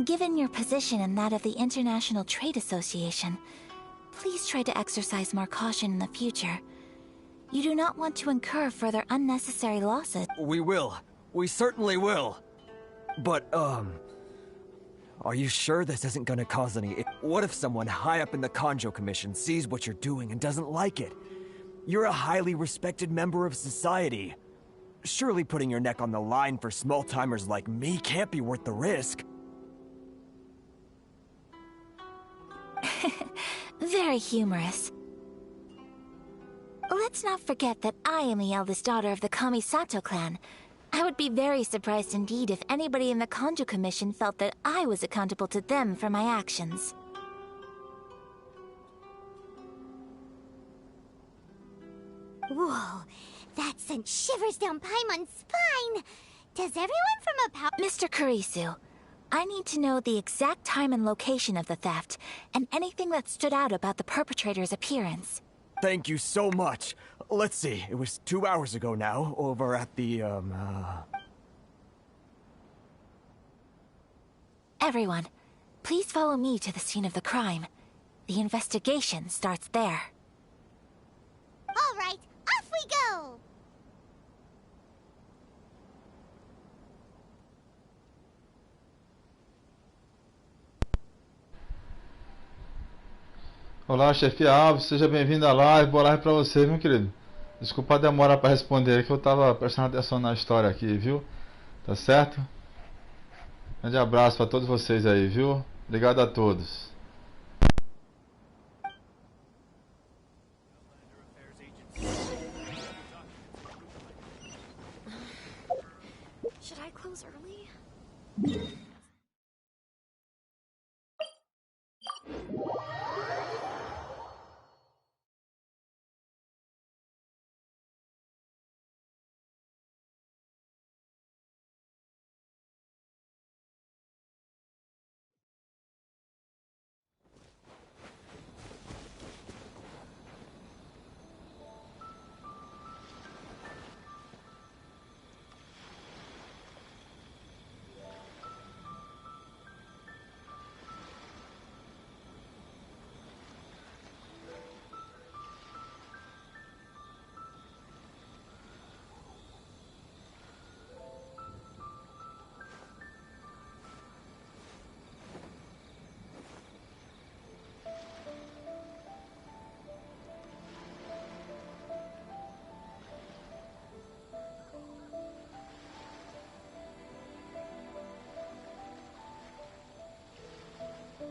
Given your position and that of the International Trade Association, please try to exercise more caution in the future. You do not want to incur further unnecessary losses. We will. We certainly will. But, are you sure this isn't gonna cause any... What if someone high up in the Kanjo Commission sees what you're doing and doesn't like it? You're a highly respected member of society. Surely putting your neck on the line for small-timers like me can't be worth the risk. Very humorous. Let's not forget that I am the eldest daughter of the Kamisato clan. I would be very surprised indeed if anybody in the Kanjo Commission felt that I was accountable to them for my actions. Whoa, that sent shivers down Paimon's spine! Does everyone from a power... Mr. Kurisu, I need to know the exact time and location of the theft, and anything that stood out about the perpetrator's appearance. Thank you so much. Let's see, it was 2 hours ago now, over at the, Everyone, please follow me to the scene of the crime. The investigation starts there. All right, off we go! Olá, chefe Alves, seja bem-vindo à live. Boa live pra você, meu querido. Desculpa a demora pra responder, que eu tava prestando atenção na história aqui, viu? Tá certo? Grande abraço pra todos vocês aí, viu? Obrigado a todos. Should I close early?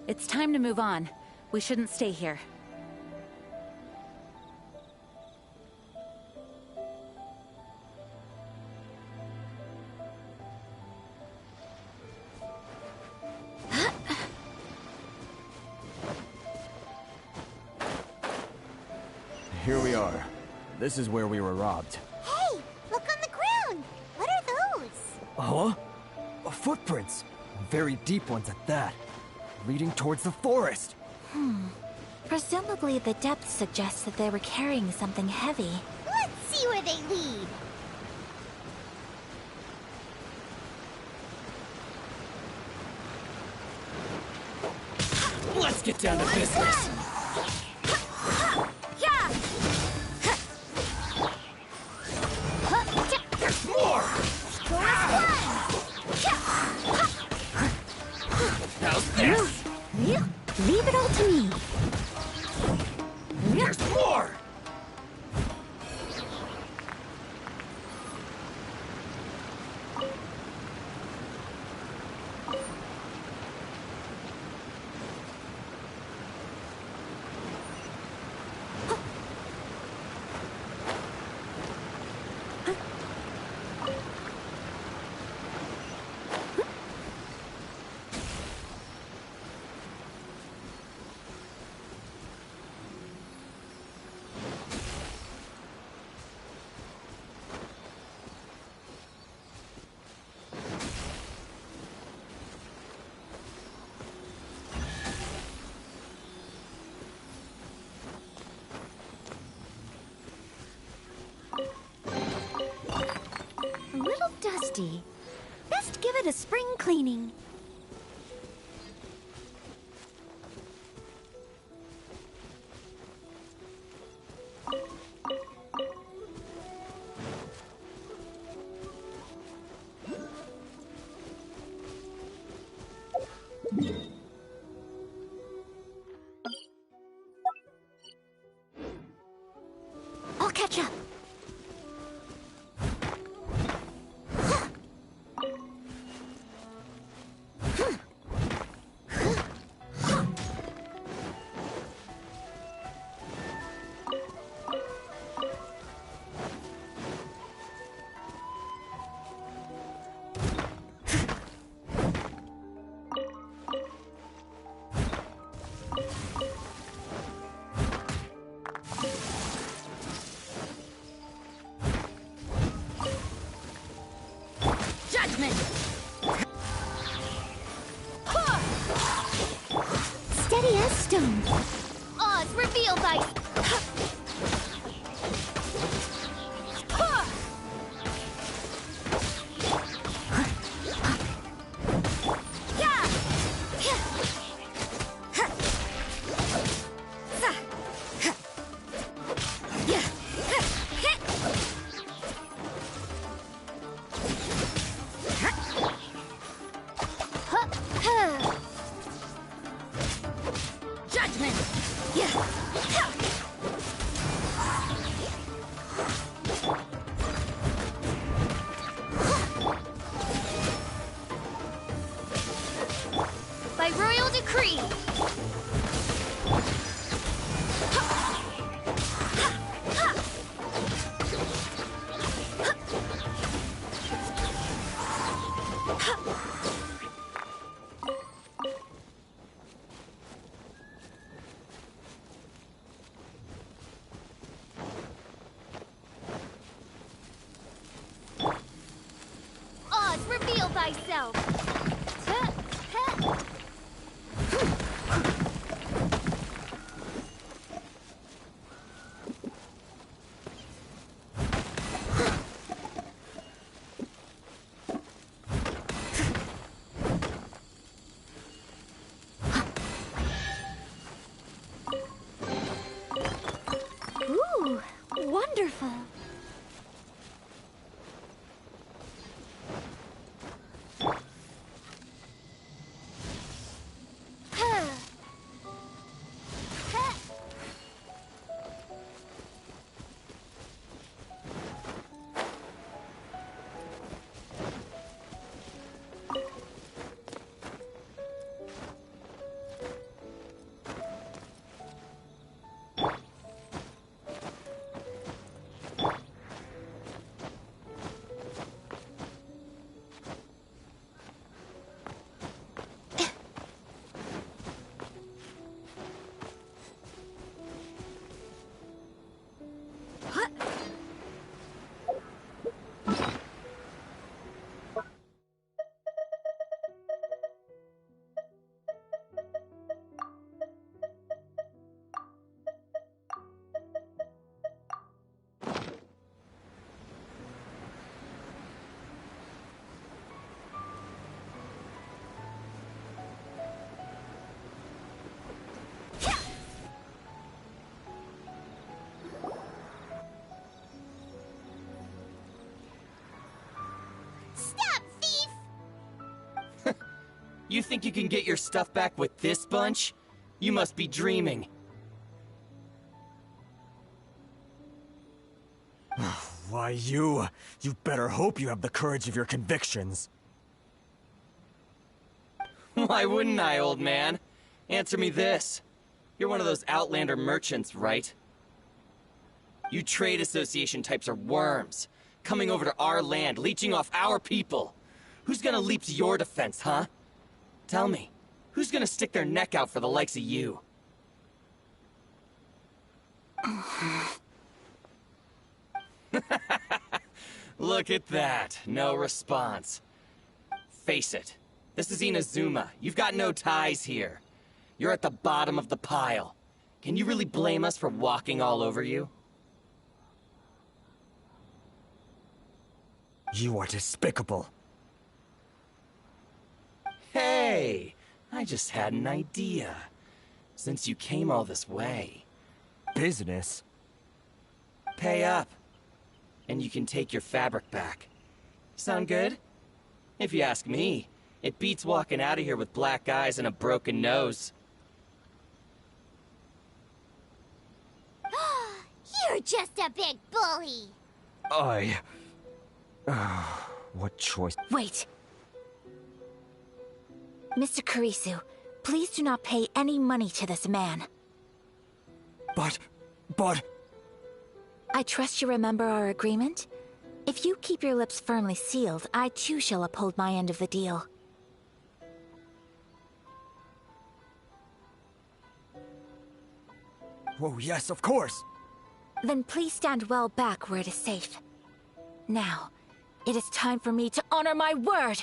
It's time to move on. We shouldn't stay here. Here we are. This is where we were robbed. Hey, look on the ground! What are those? Huh? Footprints. Very deep ones at that. Leading towards the forest. Presumably the depth suggests that they were carrying something heavy. Let's see where they lead. Let's get down to business. There's more! How's this? Leave it all to me. There's more! A little dusty. Best give it a spring cleaning. I'll catch up. Judgment! Steady as stone. Odds reveal thy... Judgment! By royal decree! Odds reveal thyself! Ooh, wonderful! You think you can get your stuff back with this bunch? You must be dreaming. Why, you better hope you have the courage of your convictions. Why wouldn't I, old man? Answer me this. You're one of those Outlander merchants, right? You trade association types are worms, coming over to our land, leeching off our people. Who's gonna leap to your defense, huh? Tell me, who's gonna stick their neck out for the likes of you? Look at that, no response. Face it, this is Inazuma. You've got no ties here. You're at the bottom of the pile. Can you really blame us for walking all over you? You are despicable. Hey, I just had an idea. Since you came all this way. Business? Pay up. And you can take your fabric back. Sound good? If you ask me, it beats walking out of here with black eyes and a broken nose. You're just a big bully. What choice? Wait! Mr. Kurisu, please do not pay any money to this man. But... I trust you remember our agreement? If you keep your lips firmly sealed, I too shall uphold my end of the deal. Oh, yes, of course! Then please stand well back where it is safe. Now, it is time for me to honor my word!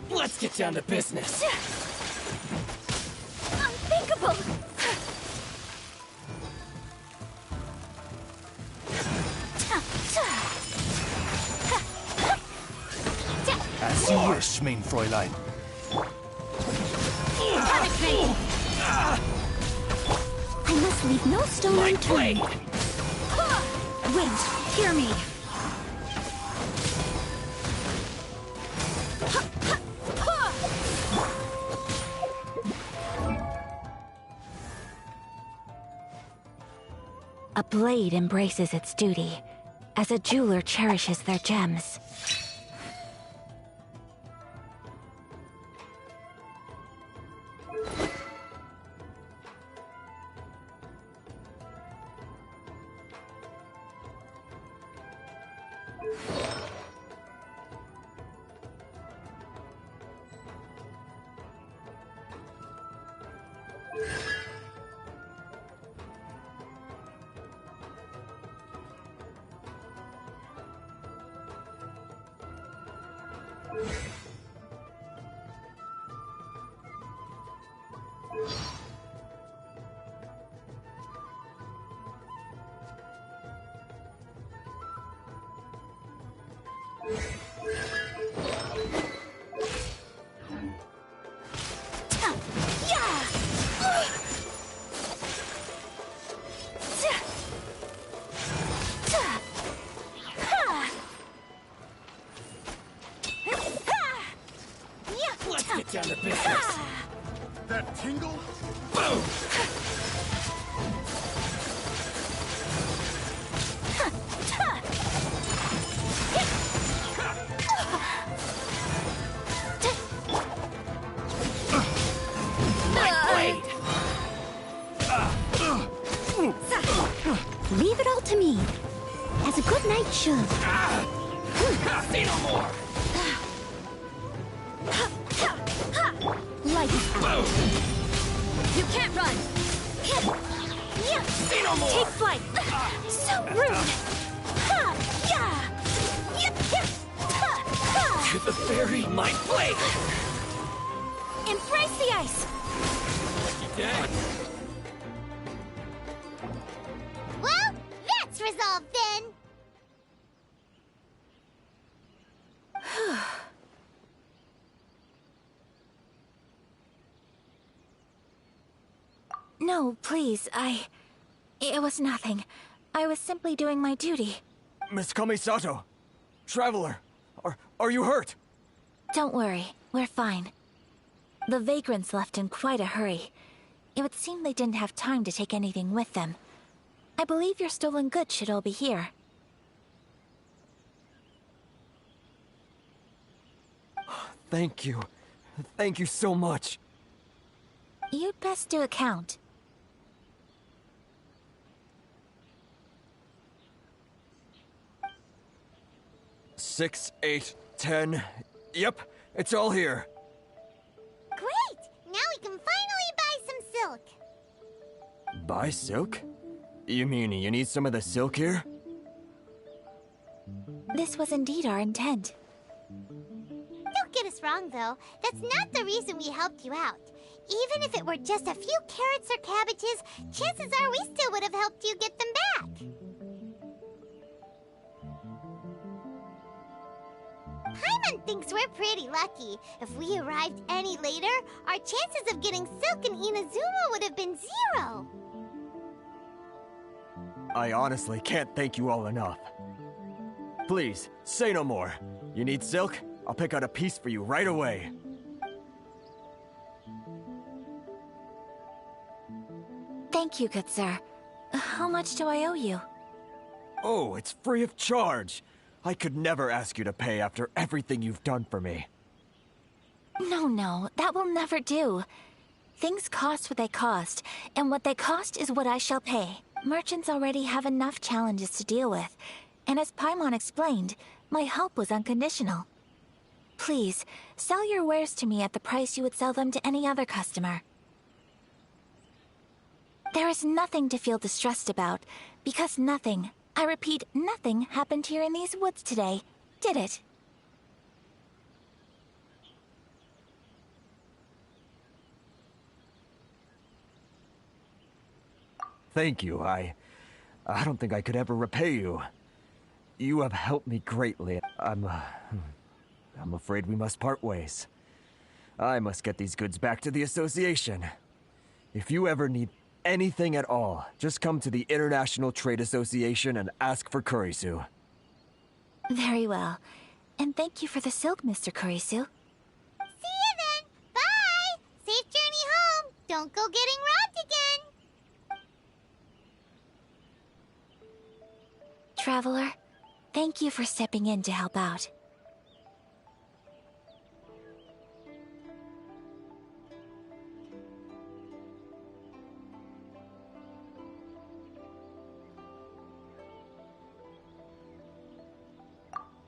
Let's get down to business. Unthinkable! As you wish, mein Fräulein. Punish me! I must leave no stone unturned. Wait, hear me. A blade embraces its duty, as a jeweler cherishes their gems. Let's get down to business. That tingle? Boom! Leave it all to me, as a good knight should. Say no more! Light is out. You can't run. Say no more! Take flight. So rude! To the very my blade! Embrace the ice! You dead? Well, that's resolved then! No, please, it was nothing. I was simply doing my duty. Miss Kamisato! Traveler! Are you hurt? Don't worry, we're fine. The vagrants left in quite a hurry. It would seem they didn't have time to take anything with them. I believe your stolen goods should all be here. Thank you. Thank you so much. You'd best do a count. 6, 8, 10. Yep, it's all here. Great! Now we can finally buy some silk. Buy silk? You mean you need some of the silk here? This was indeed our intent. Don't get us wrong, though. That's not the reason we helped you out. Even if it were just a few carrots or cabbages, chances are we still would have helped you get them back. Paimon thinks we're pretty lucky. If we arrived any later, our chances of getting silk in Inazuma would have been 0. I honestly can't thank you all enough. Please, say no more. You need silk? I'll pick out a piece for you right away. Thank you, good sir. How much do I owe you? Oh, it's free of charge. I could never ask you to pay after everything you've done for me. No, that will never do. Things cost what they cost, and what they cost is what I shall pay. Merchants already have enough challenges to deal with, and as Paimon explained, my help was unconditional. Please, sell your wares to me at the price you would sell them to any other customer. There is nothing to feel distressed about, because nothing, I repeat, nothing happened here in these woods today, did it? Thank you. I don't think I could ever repay you. You have helped me greatly. I'm afraid we must part ways. I must get these goods back to the association. If you ever need anything at all, just come to the International Trade Association and ask for Kurisu. Very well. And thank you for the silk, Mr. Kurisu. See you then! Bye! Safe journey home! Don't go getting robbed again! Traveler, thank you for stepping in to help out.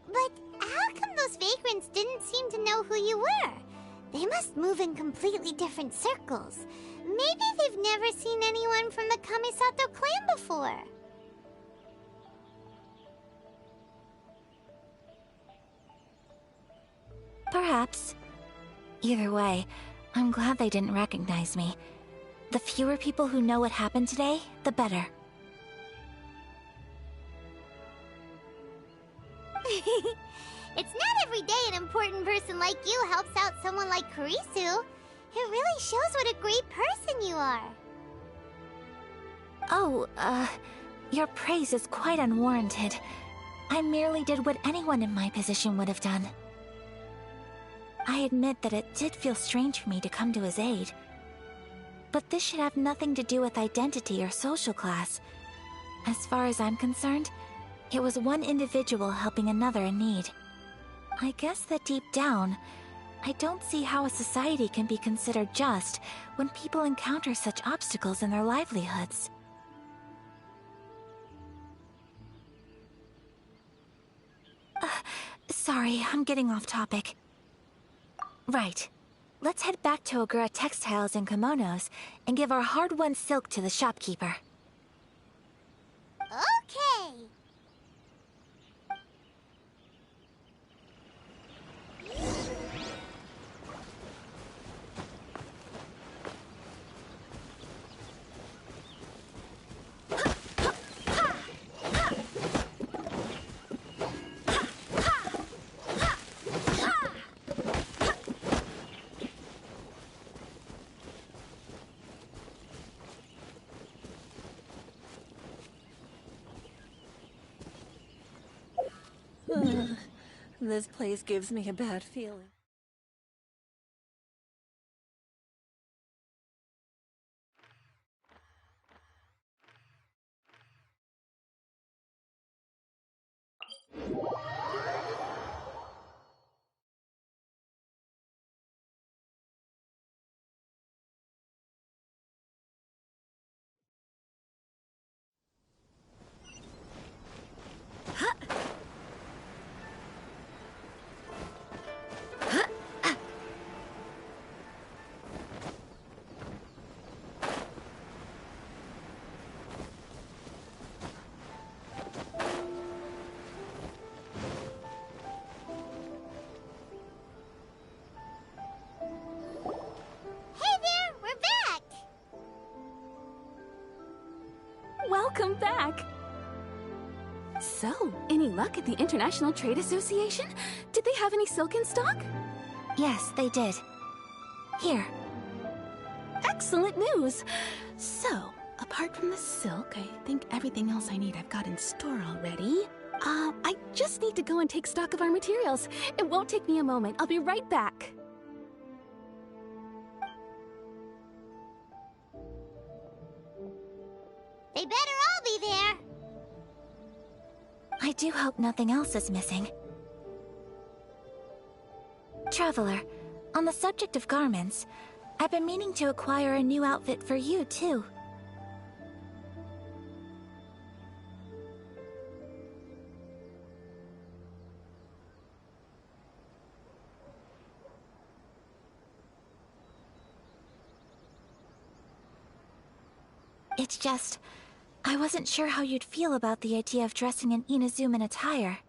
But how come those vagrants didn't seem to know who you were? They must move in completely different circles. Maybe they've never seen anyone from the Kamisato clan before. Perhaps. Either way, I'm glad they didn't recognize me. The fewer people who know what happened today, the better. It's not every day an important person like you helps out someone like Kurisu. It really shows what a great person you are. Oh, your praise is quite unwarranted. I merely did what anyone in my position would have done. I admit that it did feel strange for me to come to his aid. But this should have nothing to do with identity or social class. As far as I'm concerned, it was one individual helping another in need. I guess that deep down, I don't see how a society can be considered just when people encounter such obstacles in their livelihoods. Sorry, I'm getting off topic. Right. Let's head back to Ogura Textiles and Kimonos and give our hard-won silk to the shopkeeper. Okay. This place gives me a bad feeling. Welcome back! So, any luck at the International Trade Association? Did they have any silk in stock? Yes, they did. Here. Excellent news! So, apart from the silk, I think everything else I need I've got in store already. I just need to go and take stock of our materials. It won't take me a moment. I'll be right back. They better all be there. I do hope nothing else is missing. Traveler, on the subject of garments, I've been meaning to acquire a new outfit for you, too. It's just, I wasn't sure how you'd feel about the idea of dressing in Inazuman attire.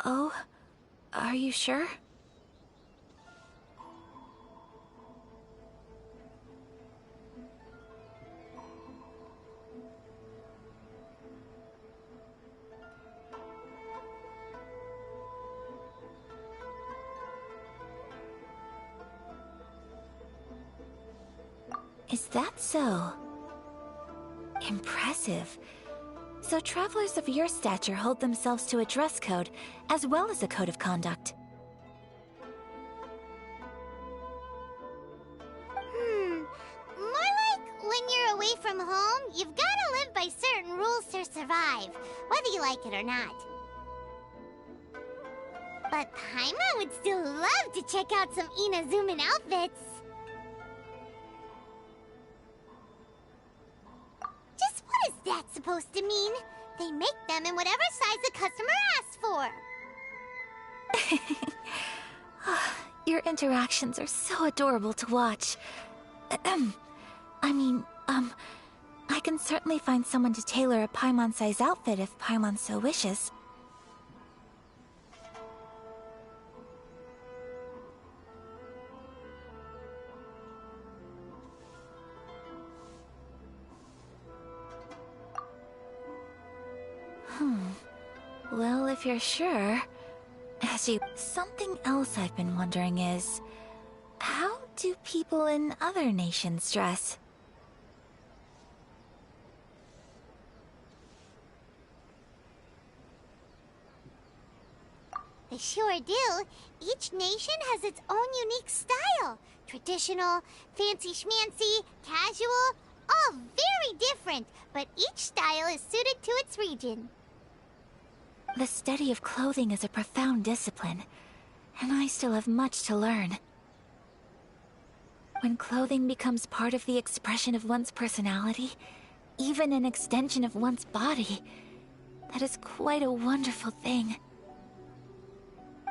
Oh, are you sure? Is that so? Impressive. So travelers of your stature hold themselves to a dress code, as well as a code of conduct. More like when you're away from home, you've gotta live by certain rules to survive, whether you like it or not. But Paimon would still love to check out some Inazuman outfits. Just what is that supposed to mean? They make them in whatever size the customer asks for. Your interactions are so adorable to watch. I can certainly find someone to tailor a Paimon-size outfit if Paimon so wishes. Well, if you're sure... Something else I've been wondering is... how do people in other nations dress? They sure do. Each nation has its own unique style. Traditional, fancy schmancy, casual, all very different, but each style is suited to its region. The study of clothing is a profound discipline, and I still have much to learn. When clothing becomes part of the expression of one's personality, even an extension of one's body, that is quite a wonderful thing.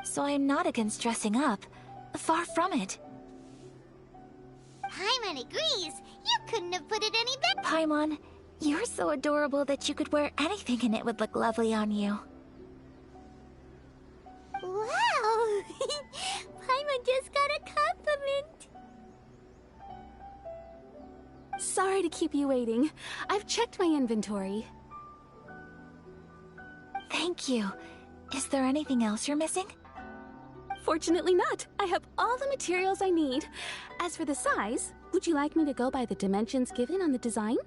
So I am not against dressing up. Far from it. Paimon agrees. You couldn't have put it any better. Paimon, you're so adorable that you could wear anything and it would look lovely on you. Wow! Paimon just got a compliment. Sorry to keep you waiting. I've checked my inventory. Thank you. Is there anything else you're missing? Fortunately not. I have all the materials I need. As for the size, would you like me to go by the dimensions given on the design?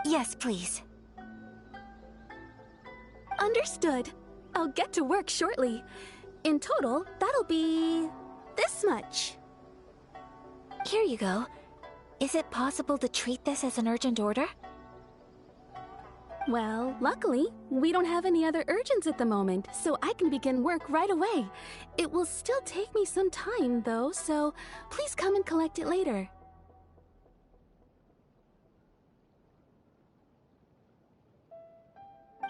Yes, please. Understood. I'll get to work shortly. In total, that'll be this much. Here you go. Is it possible to treat this as an urgent order? Well, luckily, we don't have any other urgents at the moment, so I can begin work right away. It will still take me some time, though, so please come and collect it later.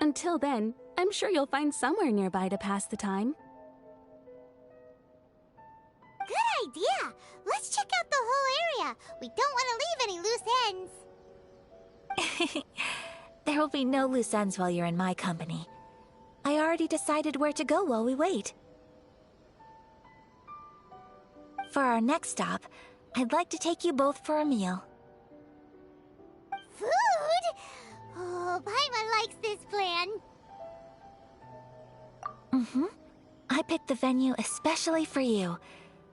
Until then, I'm sure you'll find somewhere nearby to pass the time. Good idea! Let's check out the whole area. We don't want to leave any loose ends. There will be no loose ends while you're in my company. I already decided where to go while we wait. For our next stop, I'd like to take you both for a meal. Food? Oh, Paimon likes this plan. I picked the venue especially for you.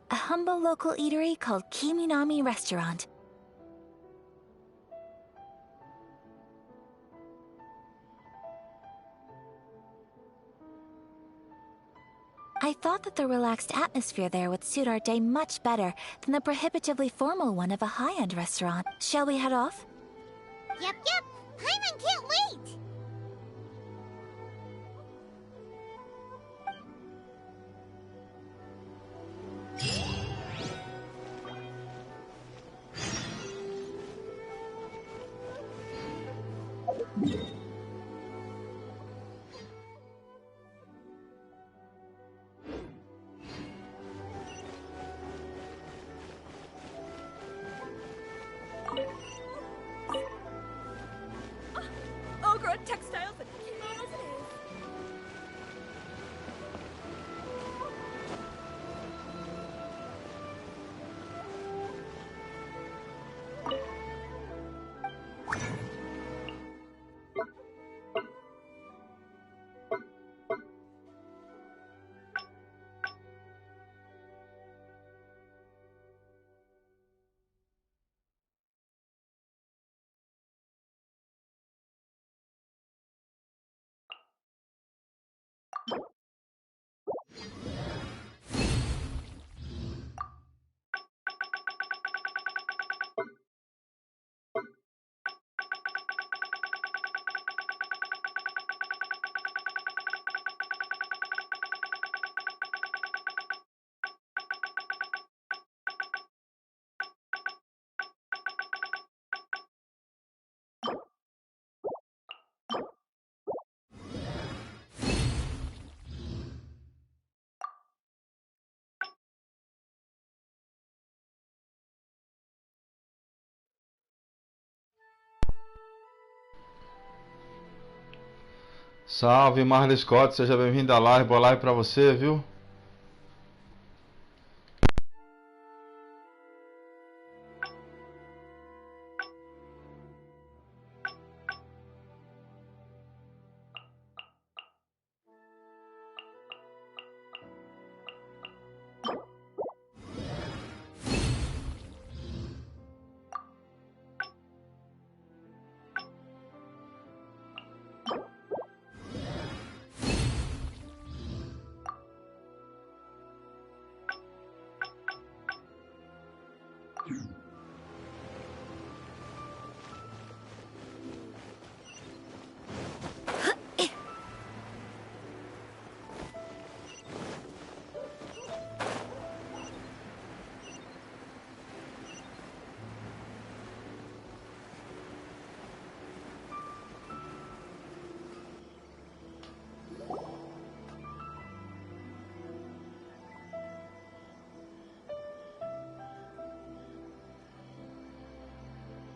A humble local eatery called Kiminami Restaurant. I thought that the relaxed atmosphere there would suit our day much better than the prohibitively formal one of a high-end restaurant. Shall we head off? Yep. Paimon can't wait! Ogre textiles and kimonos it is. Salve, Marley Scott, seja bem-vindo à live, boa live pra você, viu?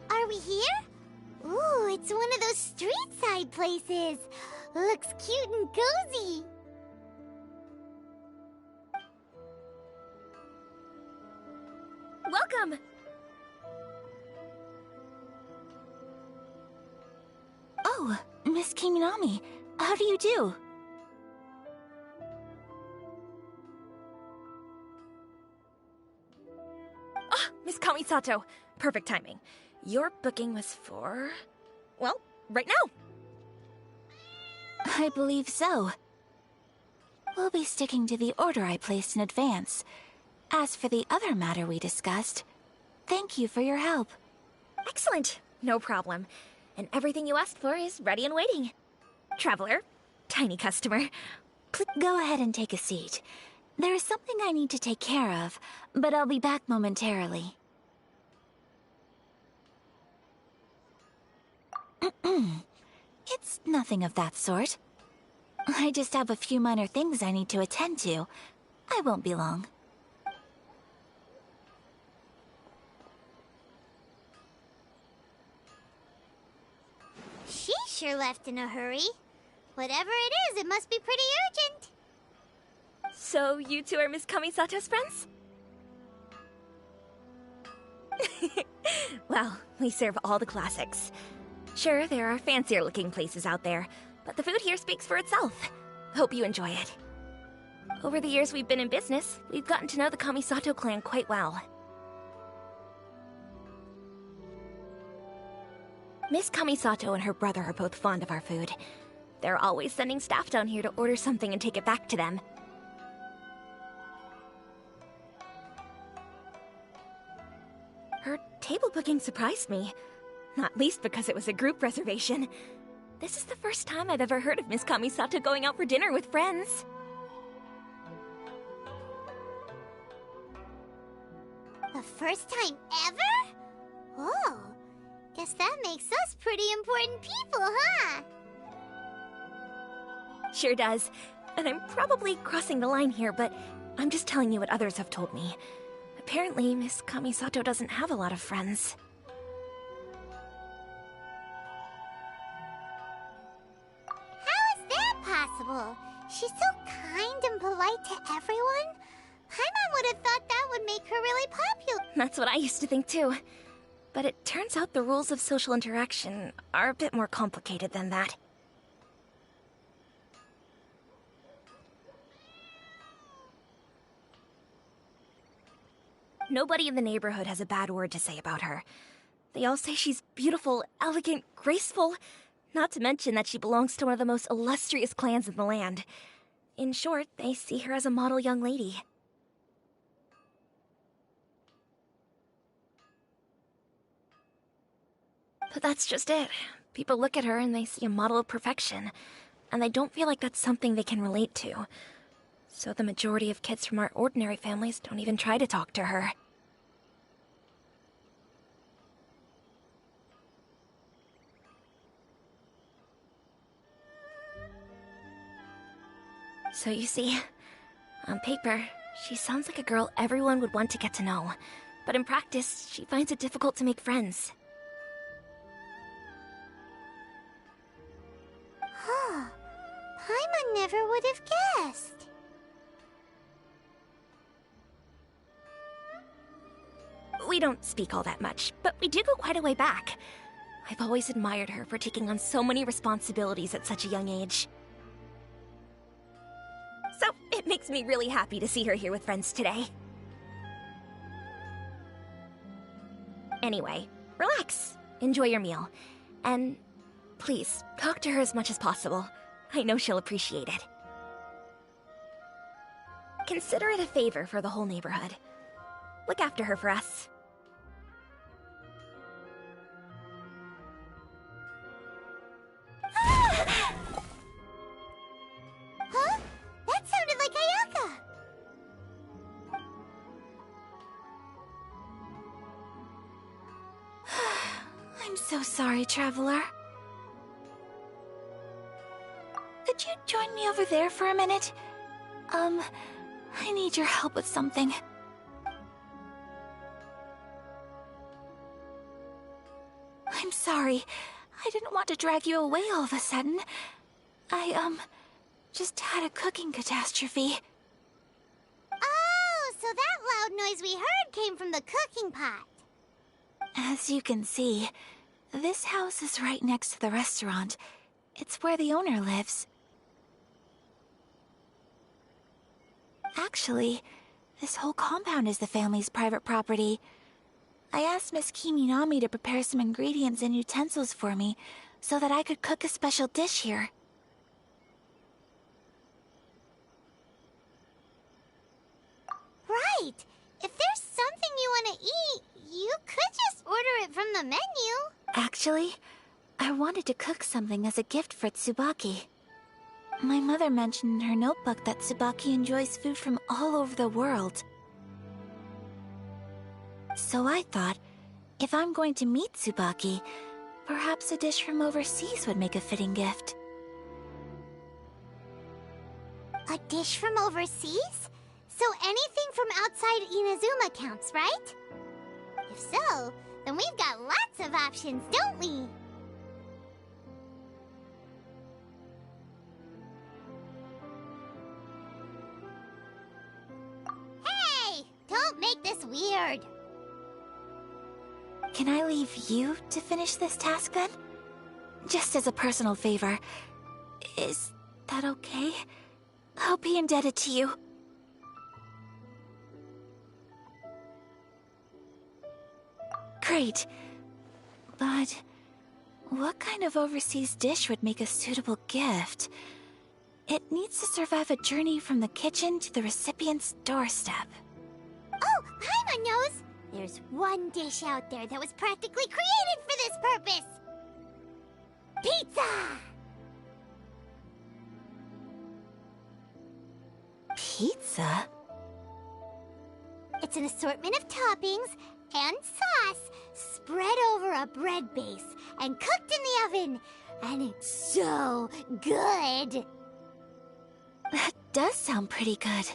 Are we here? Ooh, it's one of those street side places. Looks cute and cozy. Oh, Miss Kiminami, how do you do? Ah, Miss Kamisato. Perfect timing. Your booking was for... well, right now. I believe so. We'll be sticking to the order I placed in advance. As for the other matter we discussed, thank you for your help. Excellent. No problem. And everything you asked for is ready and waiting. Traveler, tiny customer. Please go ahead and take a seat. There is something I need to take care of, but I'll be back momentarily. It's nothing of that sort. I just have a few minor things I need to attend to. I won't be long. She sure left in a hurry. Whatever it is, it must be pretty urgent. So you two are Miss Kamisato's friends? Well, we serve all the classics. Sure, there are fancier looking places out there, but the food here speaks for itself. Hope you enjoy it. Over the years we've been in business, we've gotten to know the Kamisato clan quite well. Miss Kamisato and her brother are both fond of our food. They're always sending staff down here to order something and take it back to them. Her table booking surprised me. Not least because it was a group reservation. This is the first time I've ever heard of Miss Kamisato going out for dinner with friends. The first time ever? Oh, guess that makes us pretty important people, huh? Sure does. And I'm probably crossing the line here, but I'm just telling you what others have told me. Apparently, Miss Kamisato doesn't have a lot of friends. Possible. She's so kind and polite to everyone. Paimon would have thought that would make her really popular. That's what I used to think too. But it turns out the rules of social interaction are a bit more complicated than that. Nobody in the neighborhood has a bad word to say about her. They all say she's beautiful, elegant, graceful. Not to mention that she belongs to one of the most illustrious clans in the land. In short, they see her as a model young lady. But that's just it. People look at her and they see a model of perfection, and they don't feel like that's something they can relate to. So the majority of kids from our ordinary families don't even try to talk to her. So you see, on paper, she sounds like a girl everyone would want to get to know. But in practice, she finds it difficult to make friends. Huh. Paimon never would have guessed. We don't speak all that much, but we do go quite a way back. I've always admired her for taking on so many responsibilities at such a young age. So, it makes me really happy to see her here with friends today. Anyway, relax. Enjoy your meal. And please, talk to her as much as possible. I know she'll appreciate it. Consider it a favor for the whole neighborhood. Look after her for us. Huh? That sounded like Ayaka! I'm so sorry, Traveler. Could you join me over there for a minute? I need your help with something. I'm sorry. I didn't want to drag you away all of a sudden. I, just had a cooking catastrophe. Oh, so that loud noise we heard came from the cooking pot. As you can see, this house is right next to the restaurant. It's where the owner lives. Actually, this whole compound is the family's private property. I asked Miss Kiminami to prepare some ingredients and utensils for me so that I could cook a special dish here. Right! If there's something you want to eat, you could just order it from the menu. Actually, I wanted to cook something as a gift for Tsubaki. My mother mentioned in her notebook that Tsubaki enjoys food from all over the world. So I thought, if I'm going to meet Tsubaki, perhaps a dish from overseas would make a fitting gift. A dish from overseas? So anything from outside Inazuma counts, right? If so, then we've got lots of options, don't we? Hey! Don't make this weird! Can I leave you to finish this task then? Just as a personal favor. Is that okay? I'll be indebted to you. Great. But what kind of overseas dish would make a suitable gift? It needs to survive a journey from the kitchen to the recipient's doorstep. Oh, Paimon knows! There's one dish out there that was practically created for this purpose! Pizza! Pizza? It's an assortment of toppings and sauce spread over a bread base and cooked in the oven. And it's so good! That does sound pretty good.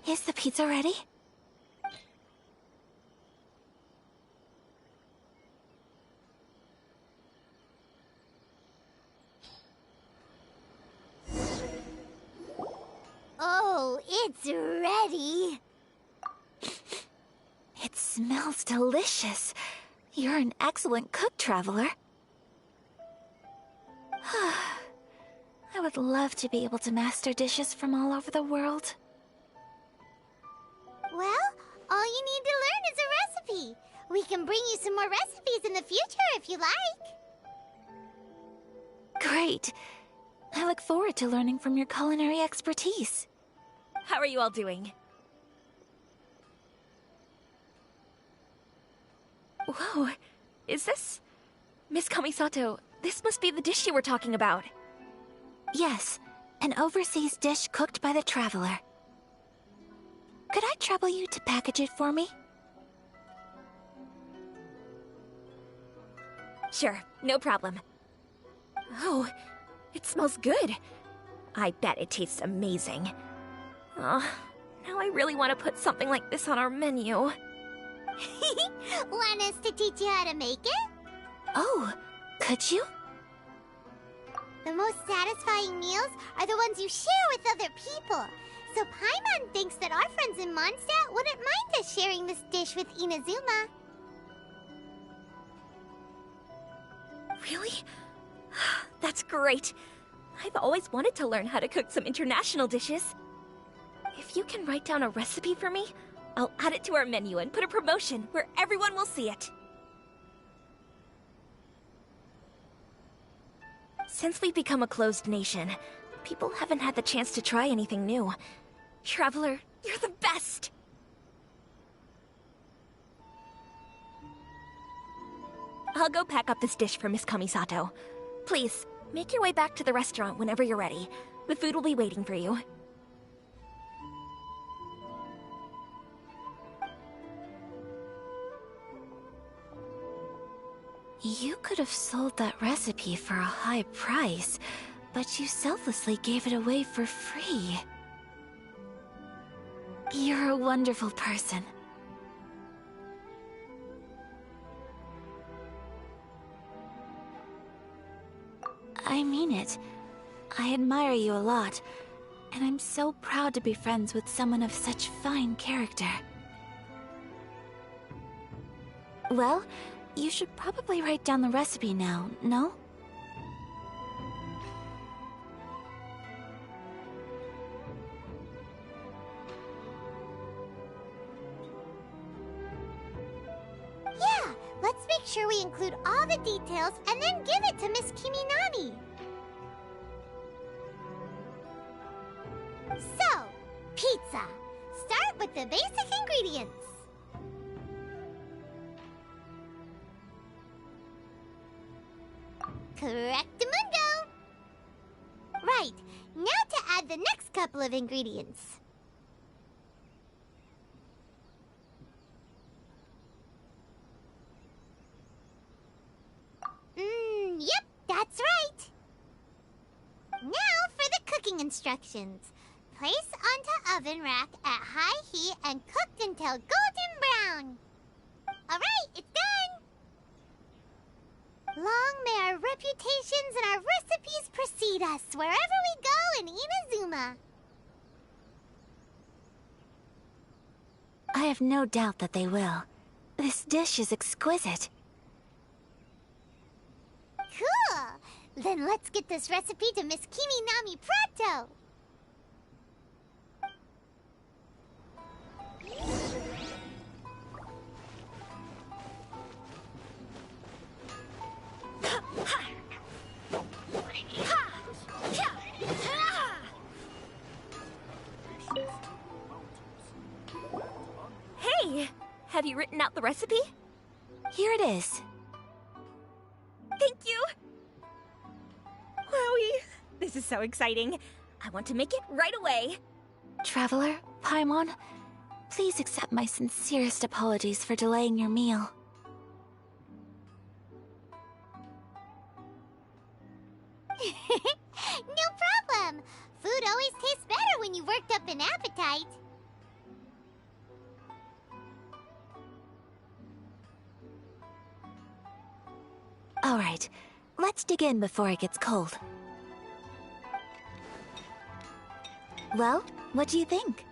Is the pizza ready? Oh, it's ready! It smells delicious. You're an excellent cook, Traveler. I would love to be able to master dishes from all over the world. Well, all you need to learn is a recipe. We can bring you some more recipes in the future if you like. Great. I look forward to learning from your culinary expertise. How are you all doing? Whoa, is this... Miss Kamisato, this must be the dish you were talking about. Yes, an overseas dish cooked by the Traveler. Could I trouble you to package it for me? Sure, no problem. Oh, it smells good. I bet it tastes amazing. Oh, now I really want to put something like this on our menu. Want us to teach you how to make it? Oh, could you? The most satisfying meals are the ones you share with other people. So Paimon thinks that our friends in Mondstadt wouldn't mind us sharing this dish with Inazuma. Really? That's great. I've always wanted to learn how to cook some international dishes. If you can write down a recipe for me, I'll add it to our menu and put a promotion where everyone will see it. Since we've become a closed nation, people haven't had the chance to try anything new. Traveler, you're the best! I'll go pack up this dish for Miss Kamisato. Please, make your way back to the restaurant whenever you're ready. The food will be waiting for you. You could have sold that recipe for a high price, but you selflessly gave it away for free. You're a wonderful person. I mean it. I admire you a lot, and I'm so proud to be friends with someone of such fine character. Well, you should probably write down the recipe now, no? Yeah, let's make sure we include all the details and then give it to Miss Kiminami. So, pizza. Start with the basic ingredients. Correctamundo! Right, now to add the next couple of ingredients. Yep, that's right. Now for the cooking instructions. Place onto oven rack at high heat and cooked until golden brown. Alright, it's done! Long may our reputations and our recipes precede us wherever we go in Inazuma. I have no doubt that they will. This dish is exquisite. Cool! Then let's get this recipe to Miss Kiminami pronto! Hey! Have you written out the recipe? Here it is. Thank you! Wowie! This is so exciting. I want to make it right away. Traveler, Paimon, please accept my sincerest apologies for delaying your meal. No problem! Food always tastes better when you've worked up an appetite. All right, let's dig in before it gets cold. Well, what do you think?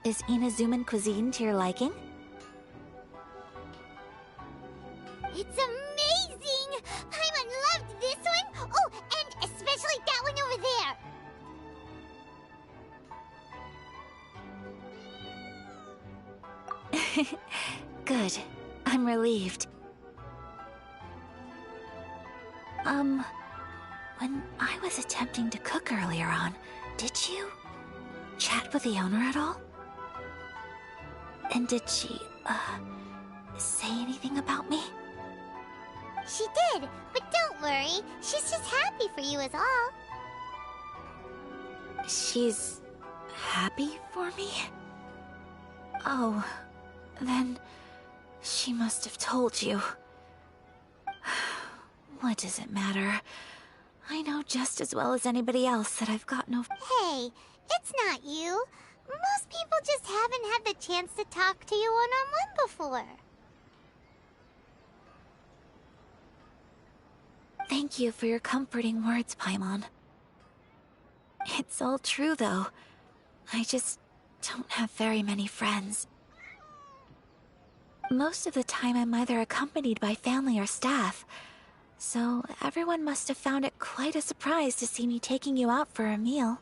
Is Inazuman cuisine to your liking? It's amazing! Paimon loved this one! Oh, and especially that one over there! Good. I'm relieved. When I was attempting to cook earlier on, did you chat with the owner at all? And did she, say anything about me? She did, but don't worry. She's just happy for you is all. She's happy for me? Oh, then she must have told you. What does it matter? I know just as well as anybody else that I've got no... Hey, it's not you. Most people just haven't had the chance to talk to you one-on-one before. Thank you for your comforting words, Paimon. It's all true, though. I just don't have very many friends. Most of the time I'm either accompanied by family or staff, so everyone must have found it quite a surprise to see me taking you out for a meal.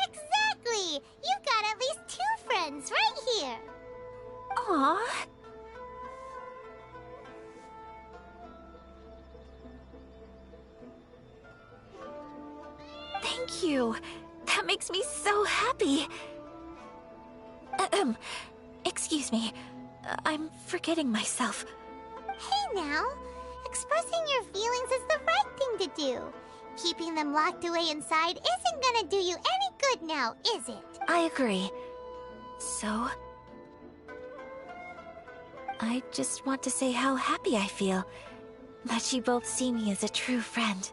Exactly! You've got at least 2 friends right here. Aww. Thank you. That makes me so happy. Excuse me. I'm forgetting myself. Hey now, expressing your feelings is the right thing to do. Keeping them locked away inside isn't gonna do you any good now, is it? I agree. So, I just want to say how happy I feel that you both see me as a true friend.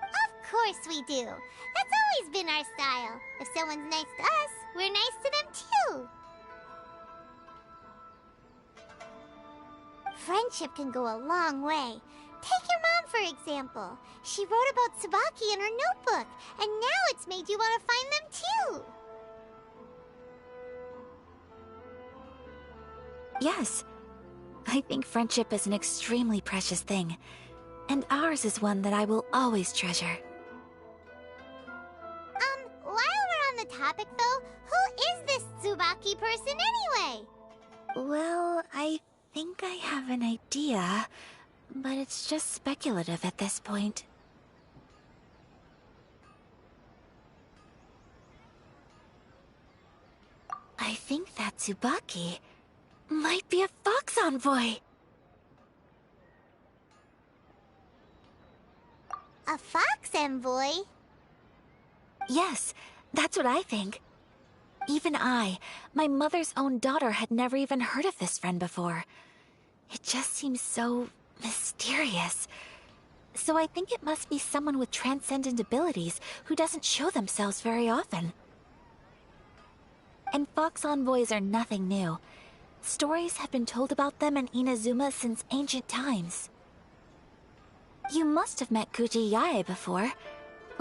Of course we do. That's always been our style. If someone's nice to us, we're nice to them too. Friendship can go a long way. Take your mom, for example. She wrote about Tsubaki in her notebook, and now it's made you want to find them too. Yes. I think friendship is an extremely precious thing, and ours is one that I will always treasure. While we're on the topic though, who is this Tsubaki person anyway? Well, I think I have an idea, but it's just speculative at this point. I think that Tsubaki might be a fox envoy. A fox envoy? Yes, that's what I think. Even I, my mother's own daughter, had never even heard of this friend before. It just seems so mysterious. So I think it must be someone with transcendent abilities who doesn't show themselves very often. And fox envoys are nothing new. Stories have been told about them in Inazuma since ancient times. You must have met Kuji Yae before.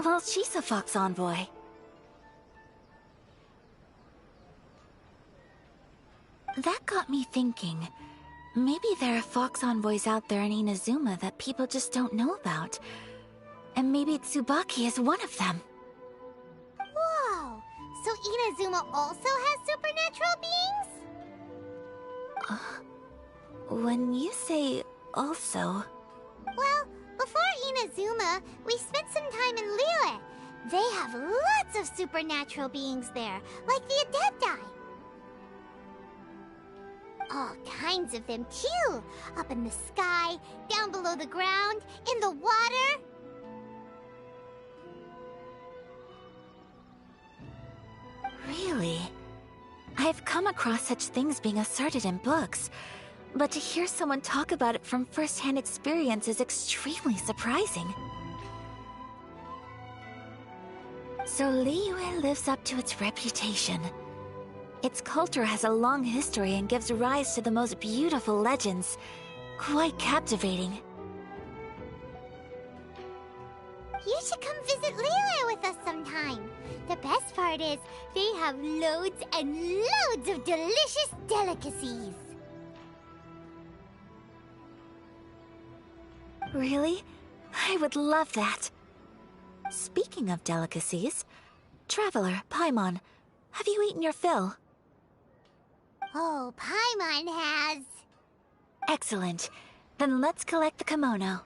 Well, she's a fox envoy. That got me thinking. Maybe there are fox envoys out there in Inazuma that people just don't know about. And maybe Tsubaki is one of them. Whoa! So Inazuma also has supernatural beings? When you say also... Well, before Inazuma, we spent some time in Liyue. They have lots of supernatural beings there, like the Adepti. All kinds of them too. Up in the sky, down below the ground, in the water. Really? I've come across such things being asserted in books, but to hear someone talk about it from first-hand experience is extremely surprising. So Liyue lives up to its reputation. Its culture has a long history and gives rise to the most beautiful legends. Quite captivating. You should come visit Liyue with us sometime. The best part is, they have loads and loads of delicious delicacies. Really? I would love that. Speaking of delicacies, Traveler, Paimon, have you eaten your fill? Oh, Paimon has. Excellent. Then let's collect the kimono.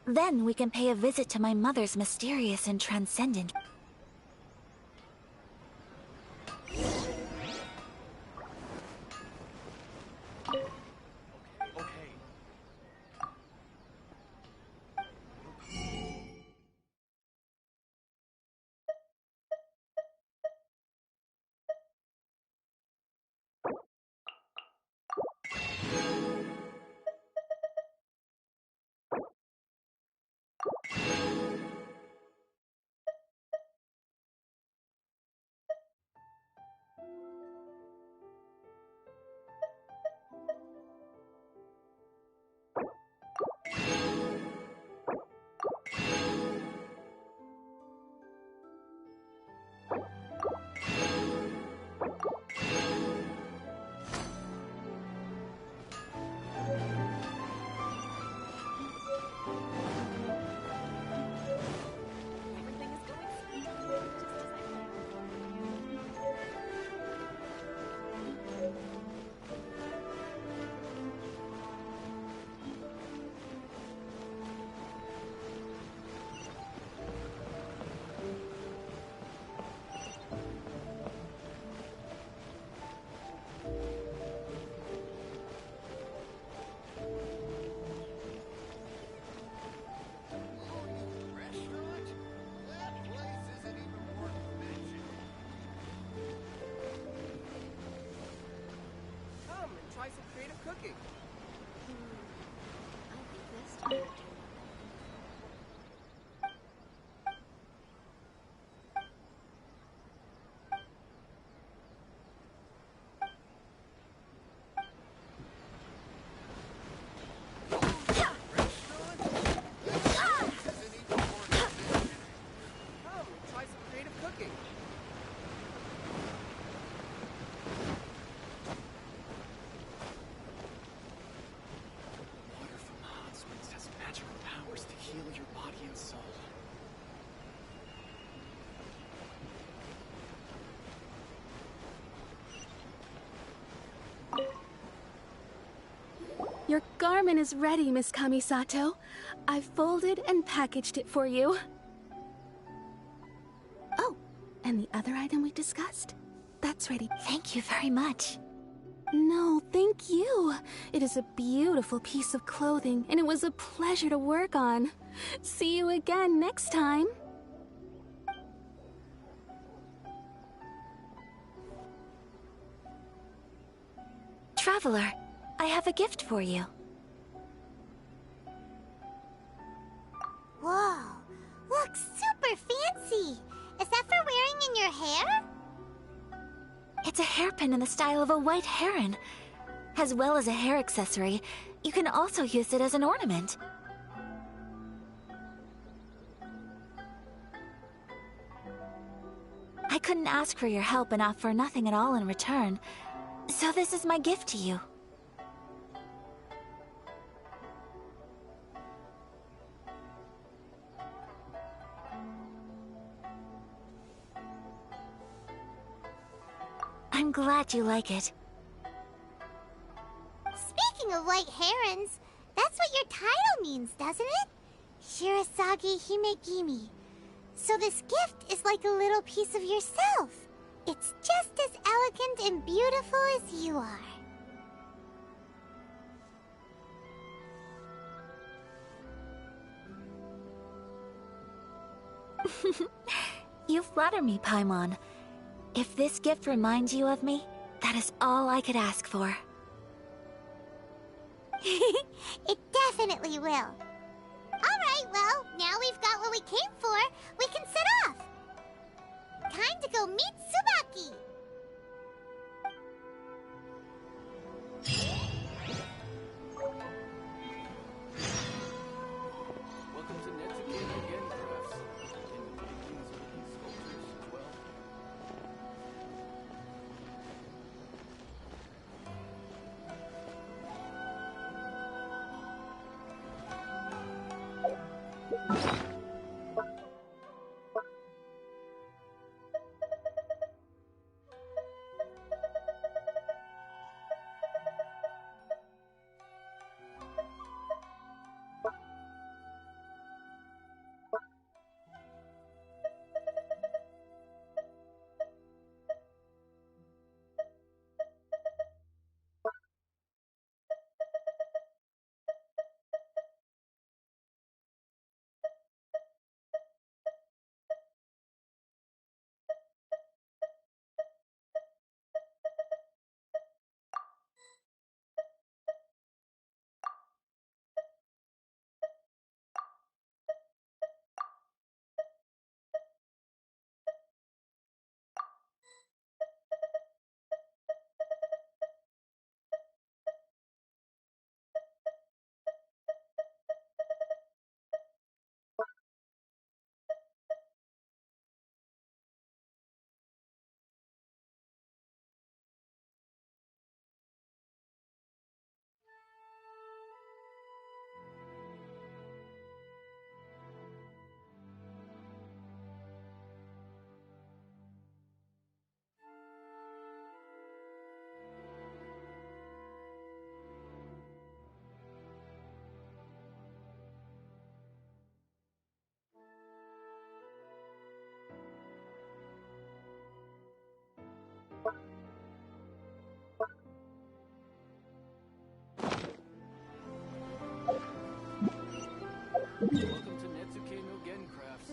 Then we can pay a visit to my mother's mysterious and transcendent... try some creative cooking. I think this time would do. Your garment is ready, Miss Kamisato. I've folded and packaged it for you. Oh, and the other item we discussed? That's ready. Thank you very much. No, thank you. It is a beautiful piece of clothing, and it was a pleasure to work on. See you again next time. Traveler, I have a gift for you. Whoa, looks super fancy. Is that for wearing in your hair? It's a hairpin in the style of a white heron. As well as a hair accessory, you can also use it as an ornament. I couldn't ask for your help and offer nothing at all in return, so this is my gift to you. I'm glad you like it. Speaking of white herons, that's what your title means, doesn't it? Shirasagi Himegimi. So this gift is like a little piece of yourself. It's just as elegant and beautiful as you are. You flatter me, Paimon. If this gift reminds you of me, that is all I could ask for. It definitely will. Alright, well, now we've got what we came for. We can set off. Time to go meet Tsubaki. Welcome to Netsuke again, Crafts. Can you make these sculptures as well? Welcome to Netsuke no Gen, Crafts.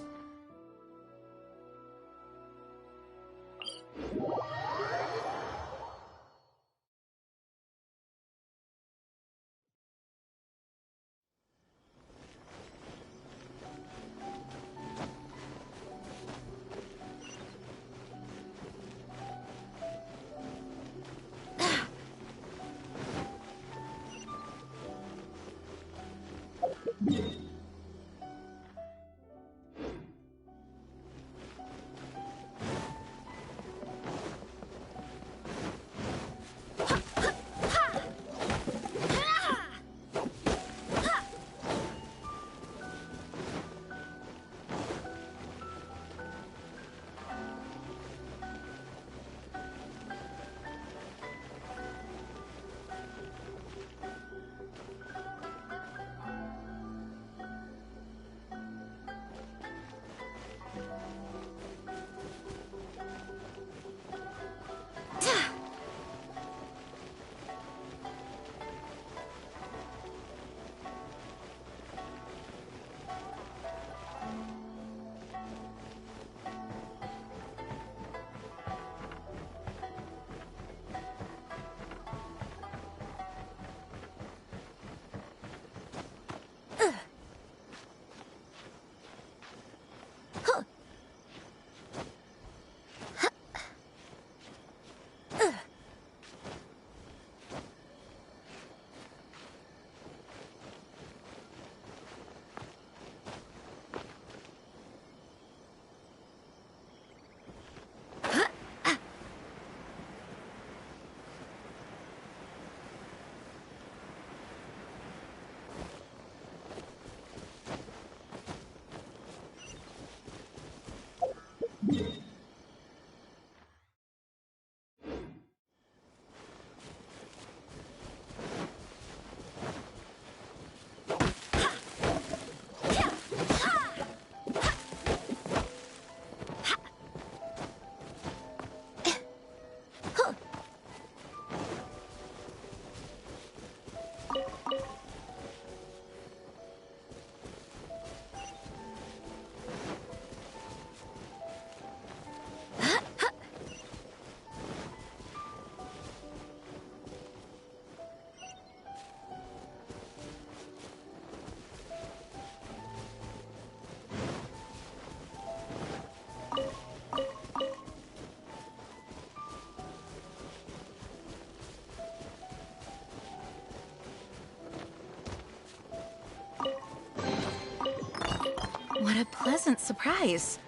that surprise?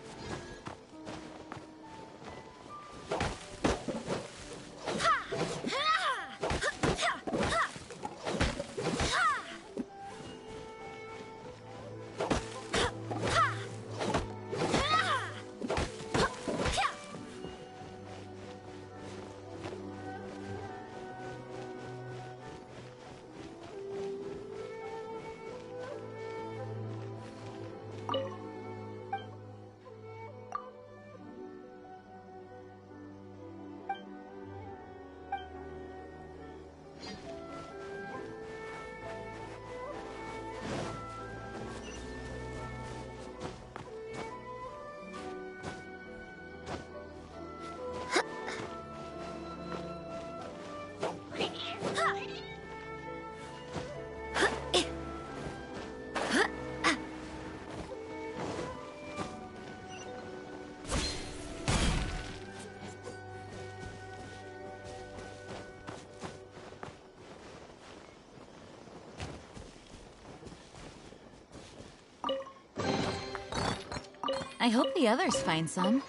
I hope the others find some.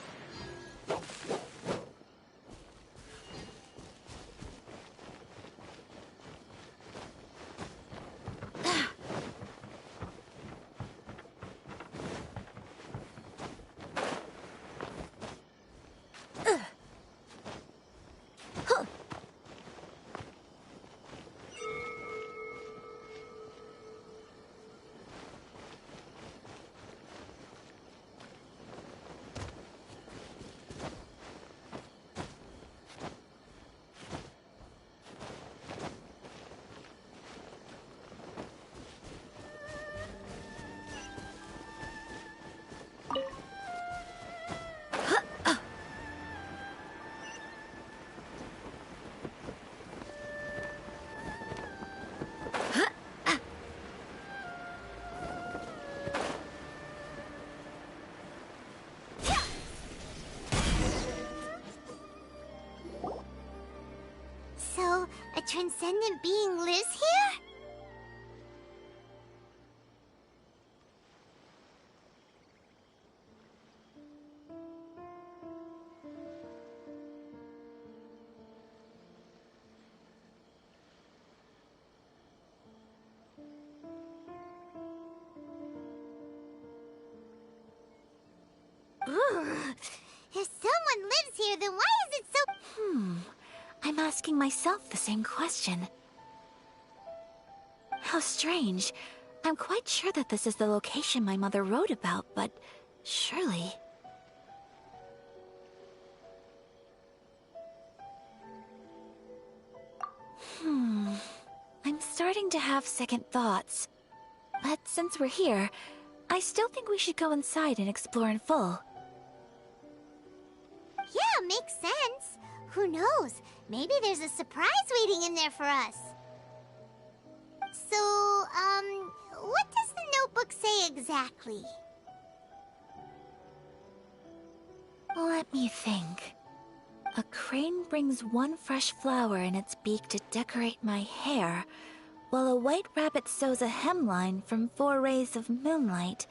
So, a transcendent being lives here? Ooh. If someone lives here, then why is it so... I'm asking myself the same question. How strange. I'm quite sure that this is the location my mother wrote about, but surely... I'm starting to have second thoughts. But since we're here, I still think we should go inside and explore in full. Yeah, makes sense. Who knows? Maybe there's a surprise waiting in there for us. So, what does the notebook say exactly? Let me think. A crane brings one fresh flower in its beak to decorate my hair, while a white rabbit sews a hemline from 4 rays of moonlight.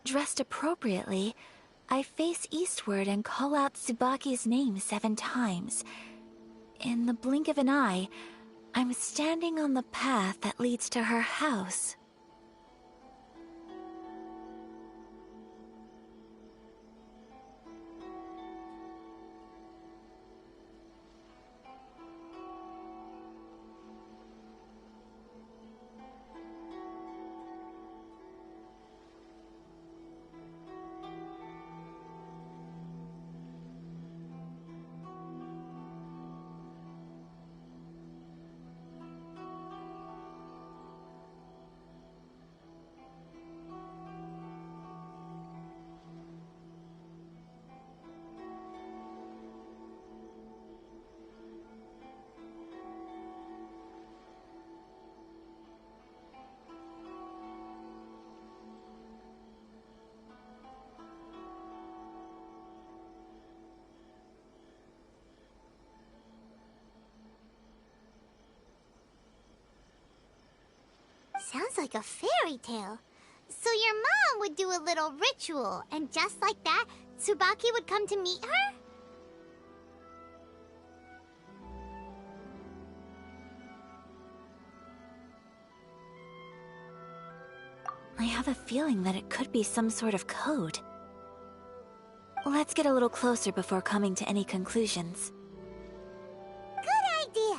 Dressed appropriately, I face eastward and call out Tsubaki's name 7 times. In the blink of an eye, I'm standing on the path that leads to her house. Sounds like a fairy tale. So your mom would do a little ritual, and just like that, Tsubaki would come to meet her? I have a feeling that it could be some sort of code. Let's get a little closer before coming to any conclusions. Good idea.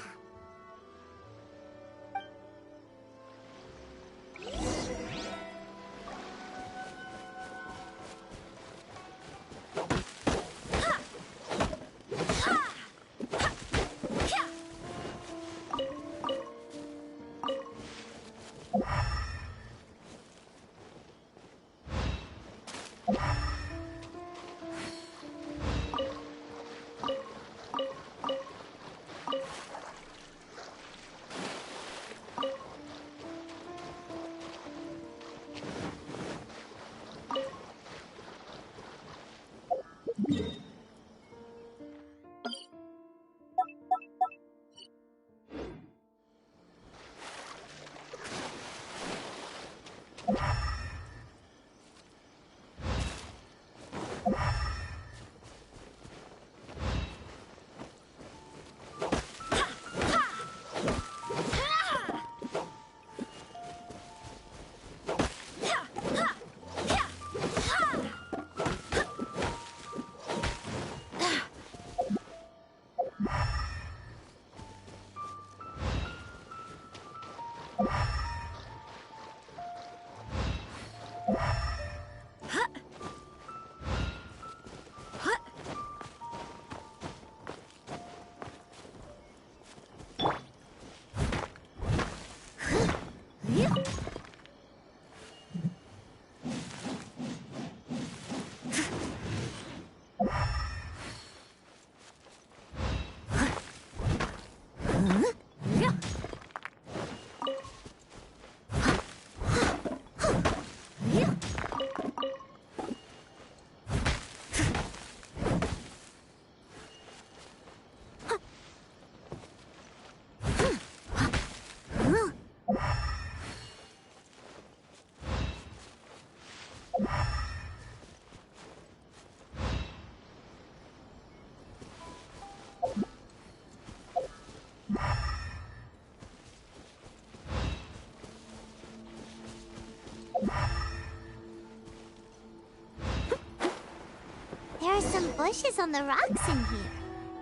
There are some bushes on the rocks in here.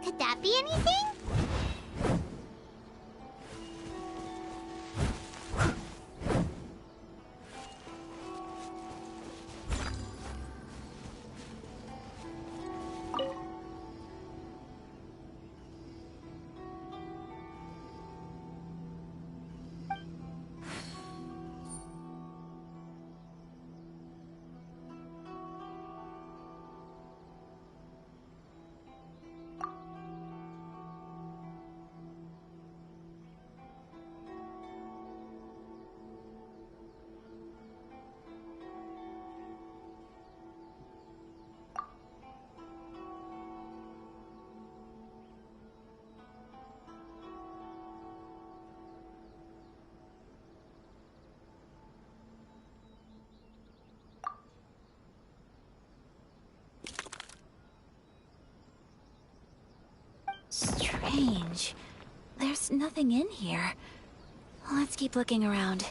Could that be anything? Strange. There's nothing in here. Let's keep looking around.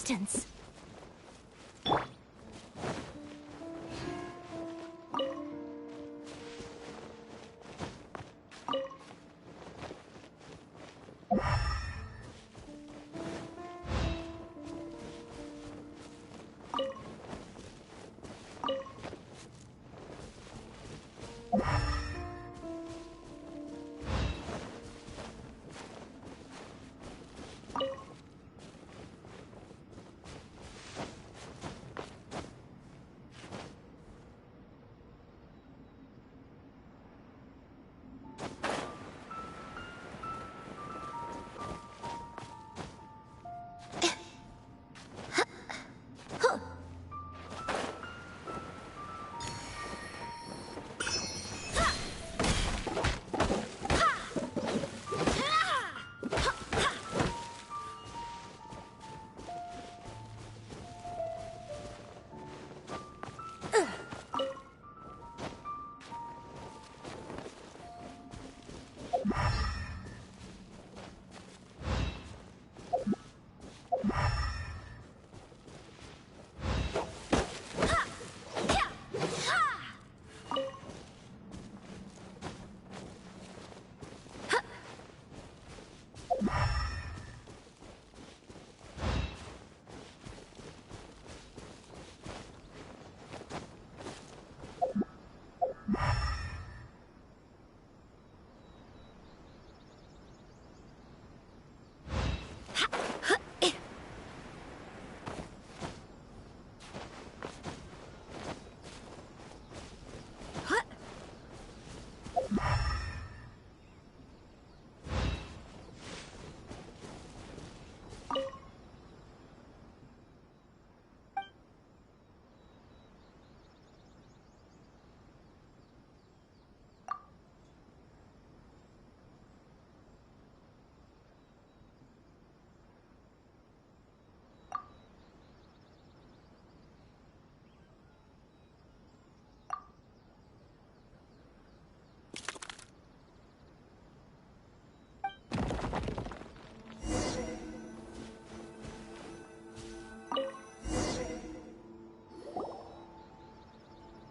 distance.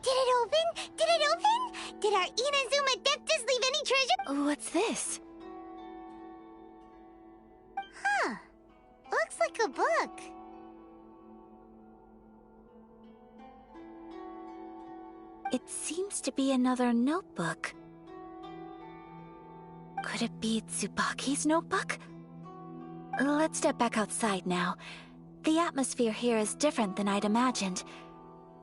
Did it open? Did our Inazuma Deptus leave any treasure? What's this? Huh. Looks like a book. It seems to be another notebook. Could it be Tsubaki's notebook? Let's step back outside now. The atmosphere here is different than I'd imagined.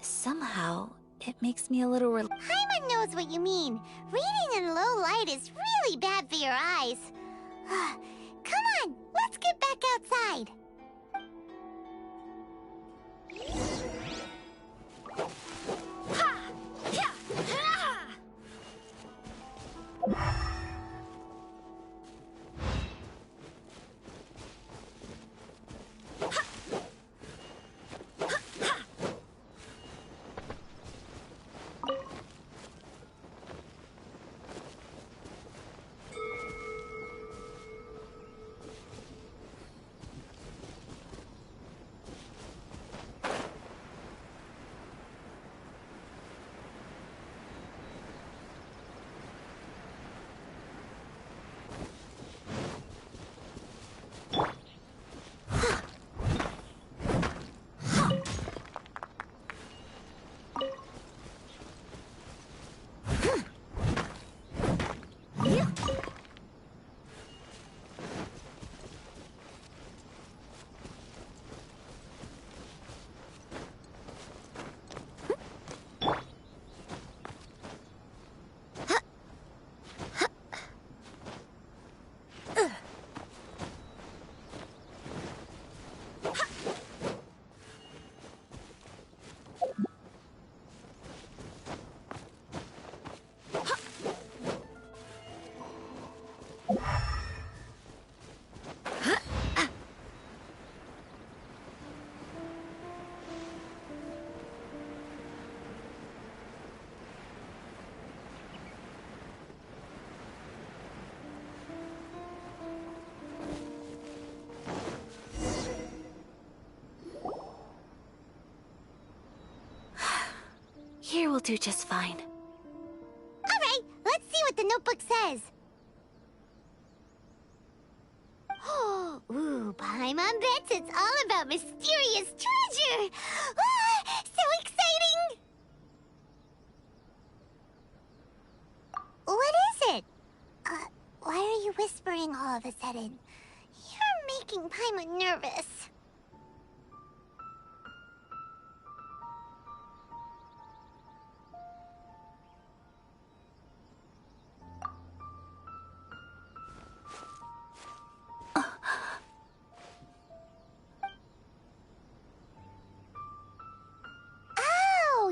Somehow, it makes me a little Paimon knows what you mean. Reading in low light is really bad for your eyes. Come on, let's get back outside. Here will do just fine. Alright, let's see what the notebook says. Ooh, Paimon bets it's all about mysterious treasure! Ah, so exciting! What is it? Why are you whispering all of a sudden? You're making Paimon nervous.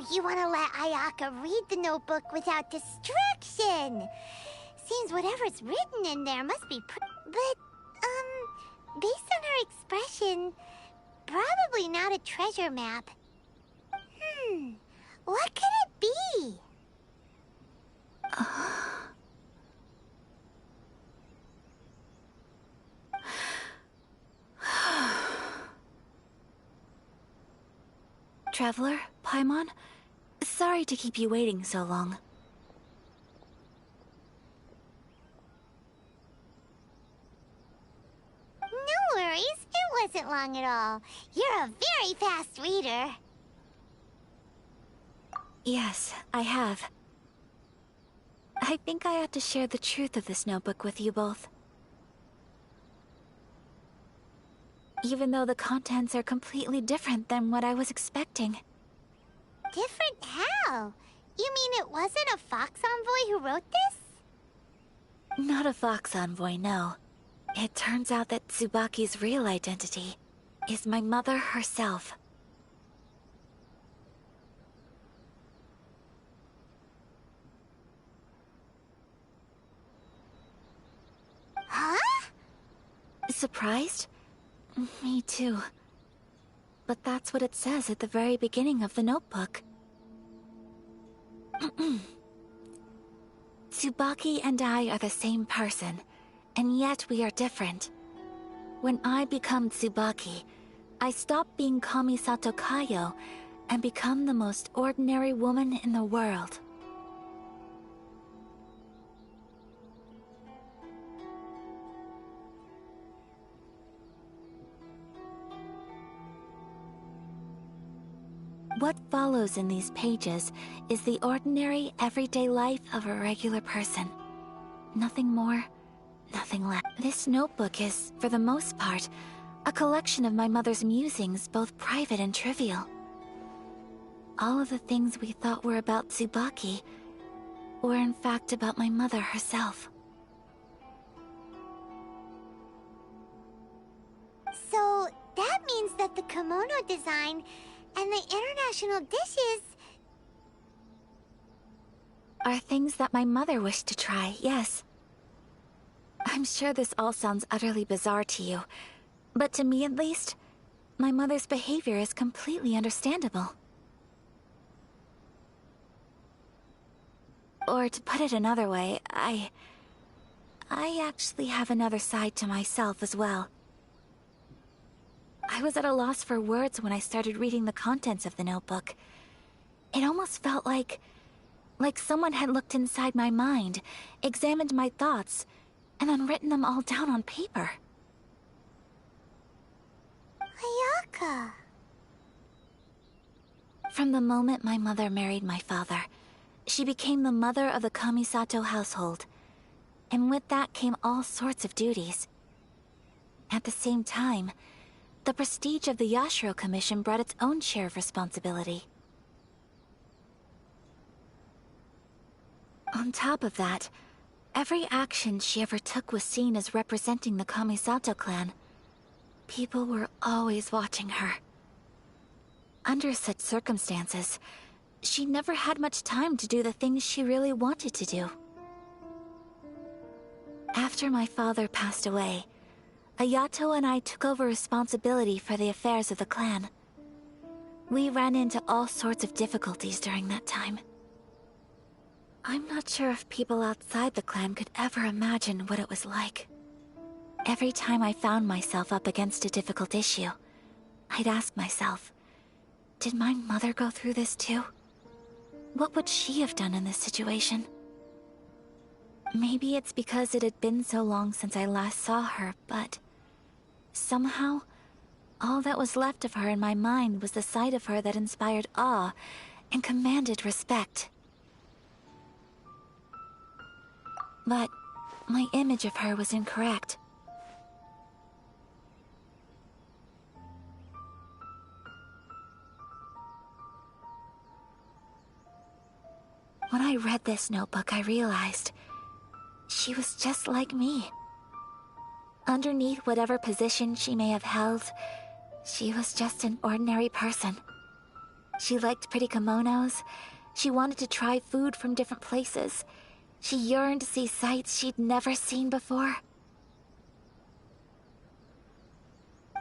You want to let Ayaka read the notebook without distraction. Seems whatever's written in there must be but, based on her expression, probably not a treasure map. What could it be? Traveler, Paimon? Sorry to keep you waiting so long. No worries, it wasn't long at all. You're a very fast reader. Yes, I have. I think I ought to share the truth of this notebook with you both. Even though the contents are completely different than what I was expecting. Different how? You mean it wasn't a Fox Envoy who wrote this? Not a Fox Envoy, no. It turns out that Tsubaki's real identity is my mother herself. Huh? Surprised? Me too. But that's what it says at the very beginning of the notebook. Tsubaki and I are the same person, and yet we are different. When I become Tsubaki, I stop being Kamisato Kayo and become the most ordinary woman in the world. What follows in these pages is the ordinary, everyday life of a regular person. Nothing more, nothing less. This notebook is, for the most part, a collection of my mother's musings, both private and trivial. All of the things we thought were about Tsubaki were in fact about my mother herself. So, that means that the kimono design and the international dishes are things that my mother wished to try, yes. I'm sure this all sounds utterly bizarre to you, but to me at least, my mother's behavior is completely understandable. Or to put it another way, I actually have another side to myself as well. I was at a loss for words when I started reading the contents of the notebook. It almost felt like someone had looked inside my mind, examined my thoughts, and then written them all down on paper. Ayaka. From the moment my mother married my father, she became the mother of the Kamisato household. And with that came all sorts of duties. At the same time, the prestige of the Yashiro Commission brought its own share of responsibility. On top of that, every action she ever took was seen as representing the Kamisato clan. People were always watching her. Under such circumstances, she never had much time to do the things she really wanted to do. After my father passed away, Ayato and I took over responsibility for the affairs of the clan. We ran into all sorts of difficulties during that time. I'm not sure if people outside the clan could ever imagine what it was like. Every time I found myself up against a difficult issue, I'd ask myself, did my mother go through this too? What would she have done in this situation? Maybe it's because it had been so long since I last saw her, but somehow, all that was left of her in my mind was the side of her that inspired awe and commanded respect. But my image of her was incorrect. When I read this notebook, I realized she was just like me. Underneath whatever position she may have held, she was just an ordinary person. She liked pretty kimonos. She wanted to try food from different places. She yearned to see sights she'd never seen before.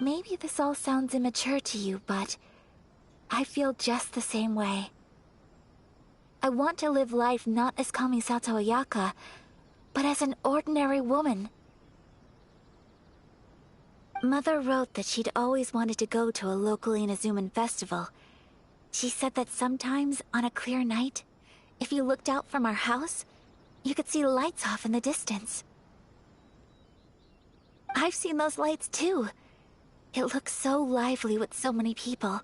Maybe this all sounds immature to you, but I feel just the same way. I want to live life not as Kamisato Ayaka, but as an ordinary woman. Mother wrote that she'd always wanted to go to a local Inazuman festival. She said that sometimes, on a clear night, if you looked out from our house, you could see lights off in the distance. I've seen those lights too. It looks so lively with so many people.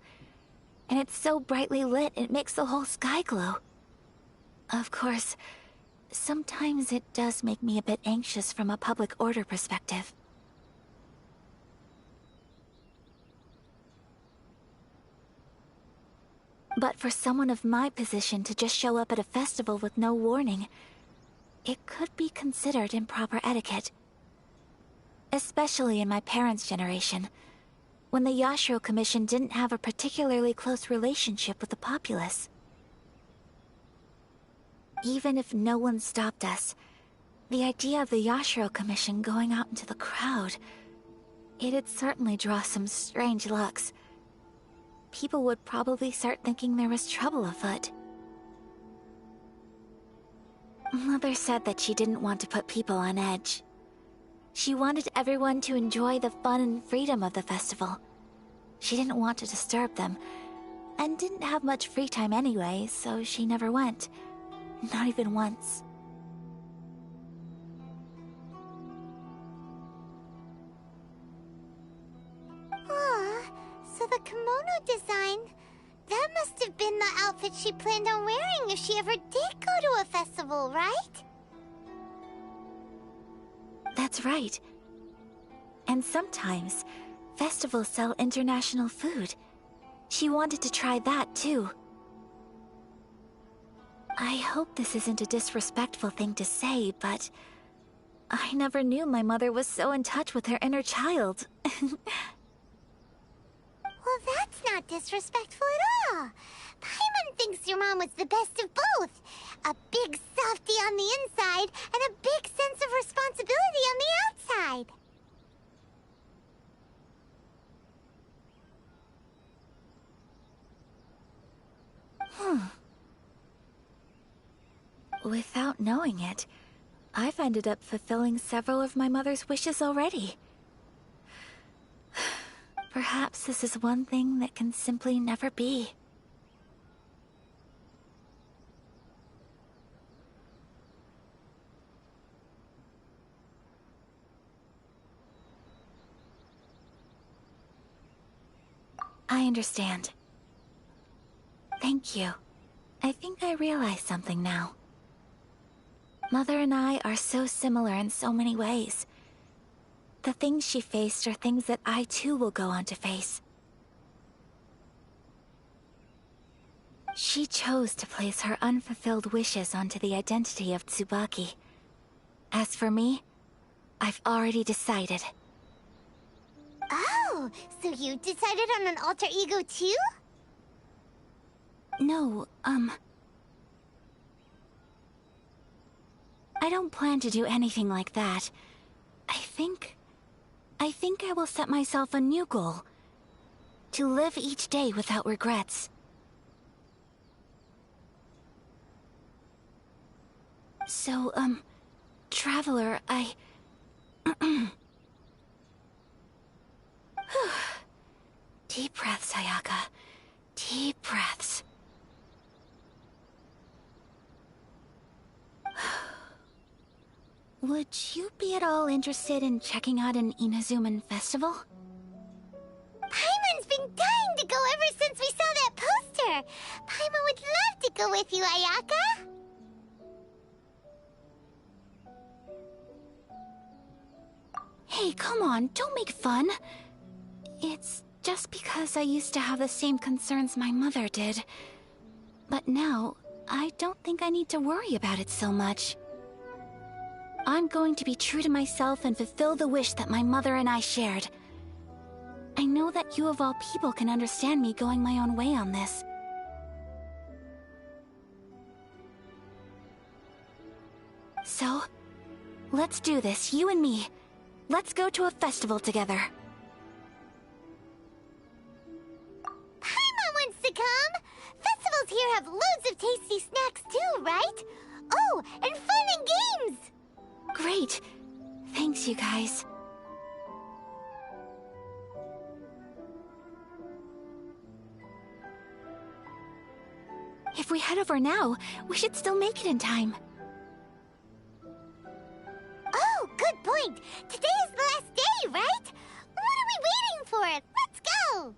And it's so brightly lit, it makes the whole sky glow. Of course, sometimes it does make me a bit anxious from a public order perspective. But for someone of my position to just show up at a festival with no warning, it could be considered improper etiquette. Especially in my parents' generation, when the Yashiro Commission didn't have a particularly close relationship with the populace. Even if no one stopped us, the idea of the Yashiro Commission going out into the crowd, it'd certainly draw some strange looks. People would probably start thinking there was trouble afoot. Mother said that she didn't want to put people on edge. She wanted everyone to enjoy the fun and freedom of the festival. She didn't want to disturb them, and didn't have much free time anyway, so she never went. Not even once. So the kimono design, that must have been the outfit she planned on wearing if she ever did go to a festival, right? That's right. And sometimes, festivals sell international food. She wanted to try that too. I hope this isn't a disrespectful thing to say, but I never knew my mother was so in touch with her inner child. Well, that's not disrespectful at all. Paimon thinks your mom was the best of both. A big softie on the inside and a big sense of responsibility on the outside. Without knowing it, I've ended up fulfilling several of my mother's wishes already. Perhaps this is one thing that can simply never be. I understand. Thank you. I think I realize something now. Mother and I are so similar in so many ways. The things she faced are things that I too will go on to face. She chose to place her unfulfilled wishes onto the identity of Tsubaki. As for me, I've already decided. Oh, so you decided on an alter ego too? No, I don't plan to do anything like that. I think I will set myself a new goal. To live each day without regrets. So, Traveler, Deep breaths, Ayaka. Deep breaths. would you be at all interested in checking out an Inazuman festival? Paimon's been dying to go ever since we saw that poster. Paimon would love to go with you, Ayaka. Hey, come on, don't make fun. It's just because I used to have the same concerns my mother did. But now, I don't think I need to worry about it so much. I'm going to be true to myself and fulfill the wish that my mother and I shared. I know that you of all people can understand me going my own way on this. So, let's do this, you and me. Let's go to a festival together. Paimon wants to come! Festivals here have loads of tasty snacks too, right? Oh, and fun and games! Great. Thanks, you guys. If we head over now, we should still make it in time. Oh, good point! Today is the last day, right? What are we waiting for? Let's go!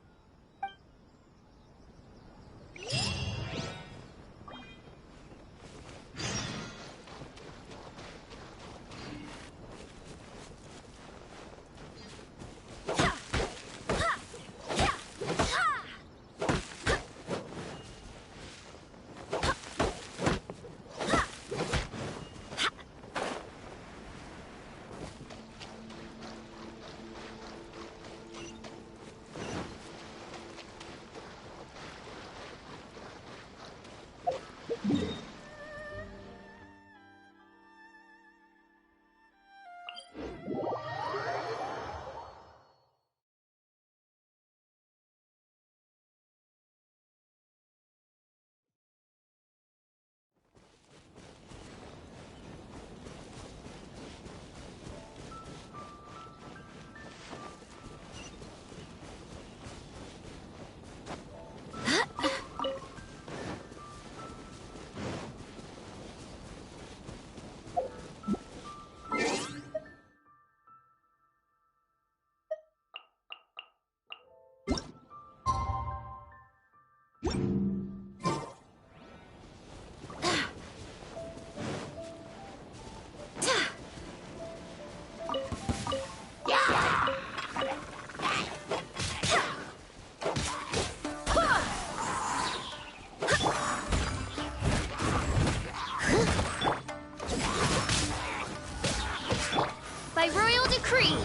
By royal decree.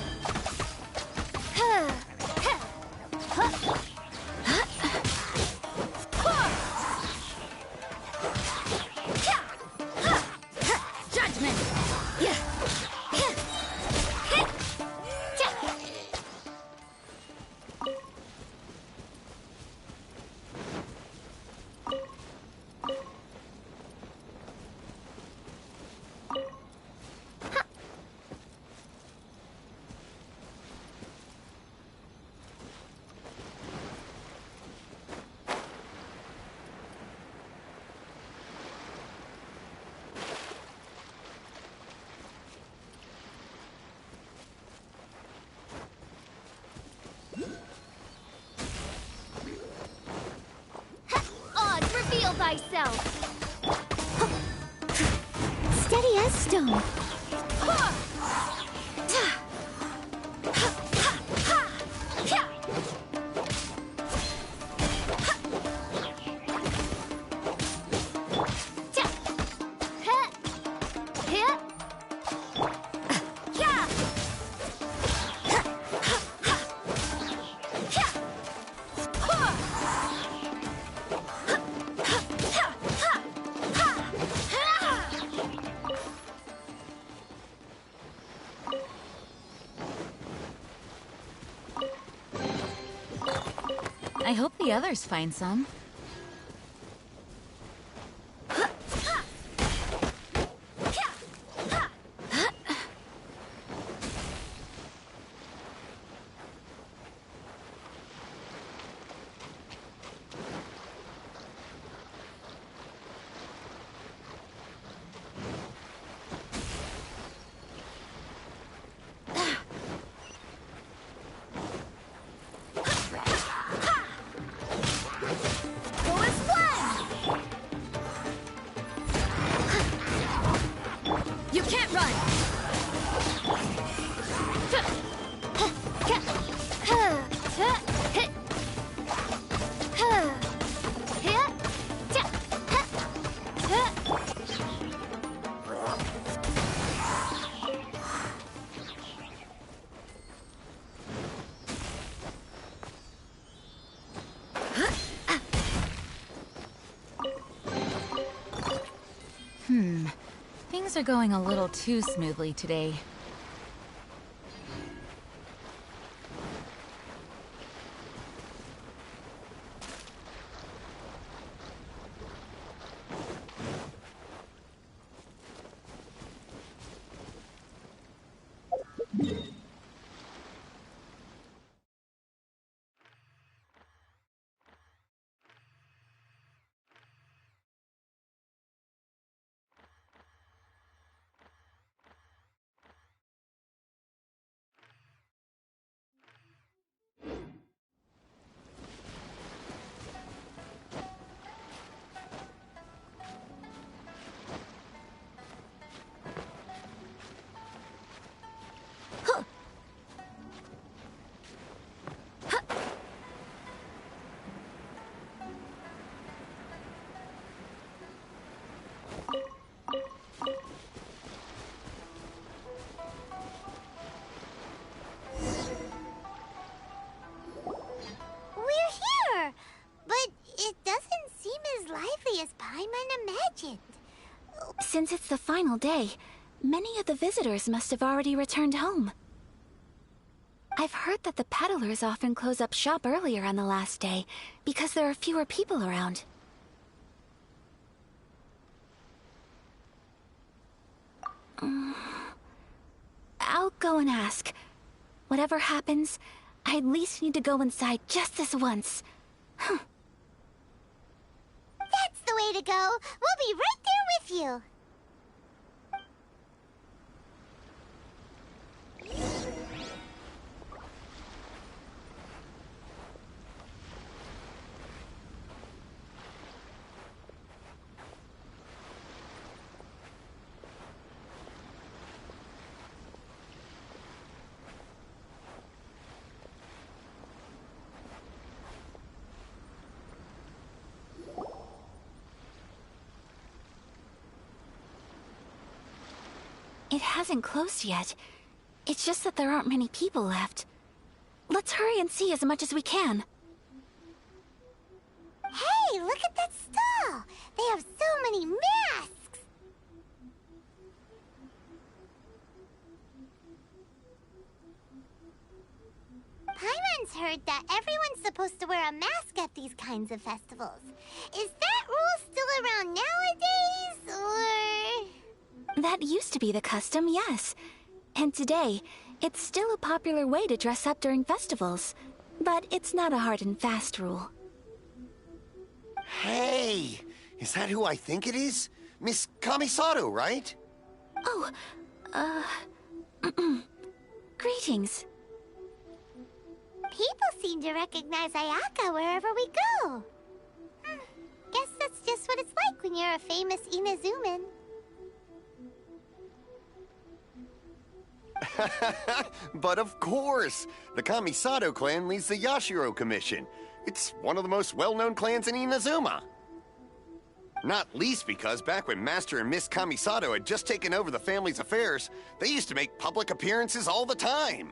Judgment. Reveal thyself. Steady as stone. I hope the others find some. Things are going a little too smoothly today. Since it's the final day, many of the visitors must have already returned home. I've heard that the peddlers often close up shop earlier on the last day because there are fewer people around. I'll go and ask. Whatever happens, I at least need to go inside just this once. That's the way to go. We'll be right there with you. It hasn't closed yet. It's just that there aren't many people left. Let's hurry and see as much as we can. Hey, look at that stall! They have so many masks! Paimon's heard that everyone's supposed to wear a mask at these kinds of festivals. Is that rule still around nowadays, or...? That used to be the custom, yes. And today, it's still a popular way to dress up during festivals. But it's not a hard and fast rule. Hey! Is that who I think it is? Miss Kamisato, right? Oh, greetings. People seem to recognize Ayaka wherever we go. Guess that's just what it's like when you're a famous Inazuman. But of course! The Kamisato clan leads the Yashiro Commission. It's one of the most well-known clans in Inazuma. Not least because back when Master and Miss Kamisato had just taken over the family's affairs, they used to make public appearances all the time.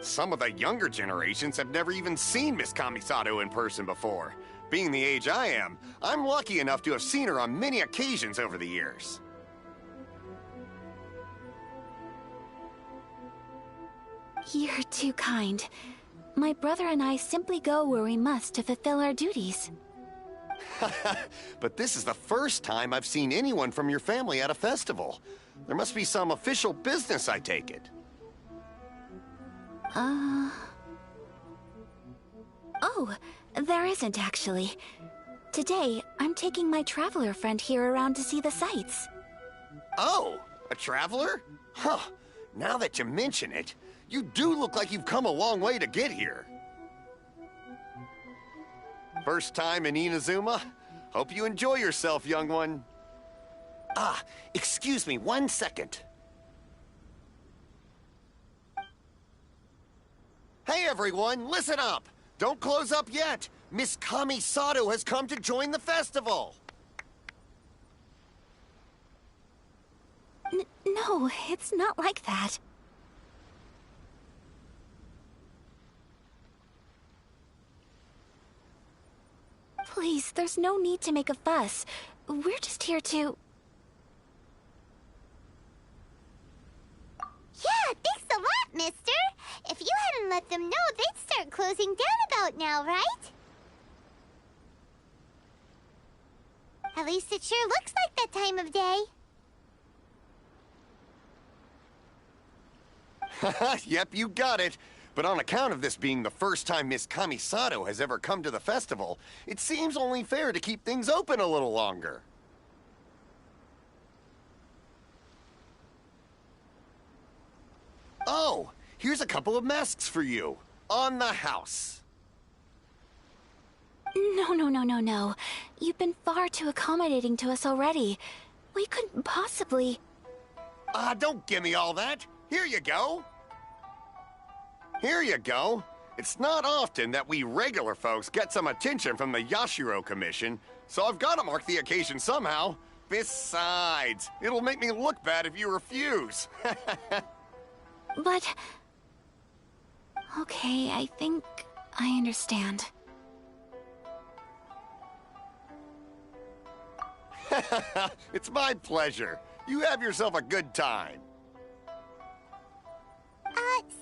Some of the younger generations have never even seen Miss Kamisato in person before. Being the age I am, I'm lucky enough to have seen her on many occasions over the years. You're too kind. My brother and I simply go where we must to fulfill our duties. But this is the first time I've seen anyone from your family at a festival. There must be some official business, I take it. Oh, there isn't actually. Today, I'm taking my traveler friend here around to see the sights. Oh, a traveler? Huh. Now that you mention it, you do look like you've come a long way to get here. First time in Inazuma? Hope you enjoy yourself, young one. Ah, excuse me 1 second. Hey everyone, listen up! Don't close up yet! Miss Kamisato has come to join the festival! No, it's not like that. there's no need to make a fuss. We're just here to... Yeah, thanks a lot, mister. If you hadn't let them know, they'd start closing down about now, right? At least it sure looks like that time of day. Yep, you got it. But on account of this being the first time Miss Kamisato has ever come to the festival, it seems only fair to keep things open a little longer. Oh, here's a couple of masks for you. On the house. No. You've been far too accommodating to us already. We couldn't possibly... Don't give me all that. Here you go. Here you go. It's not often that we regular folks get some attention from the Yashiro Commission, so I've got to mark the occasion somehow. Besides, it'll make me look bad if you refuse. But... Okay, I think I understand. It's my pleasure. You have yourself a good time.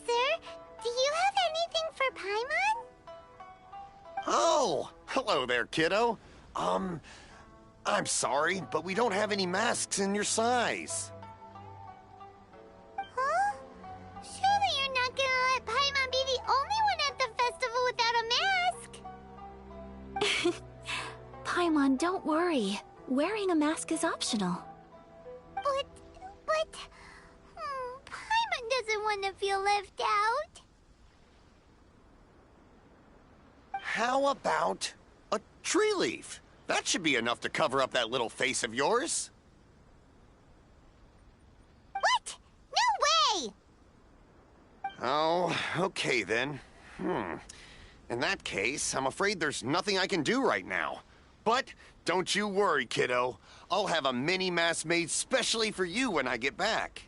Sir, do you have anything for Paimon? Oh, hello there, kiddo. I'm sorry, but we don't have any masks in your size. Huh? Surely you're not gonna let Paimon be the only one at the festival without a mask? Paimon, don't worry. Wearing a mask is optional. But... Paimon doesn't want to feel left out. How about a tree leaf? That should be enough to cover up that little face of yours. What? No way! Oh, okay then. In that case, I'm afraid there's nothing I can do right now. But don't you worry, kiddo. I'll have a mini mask made specially for you when I get back.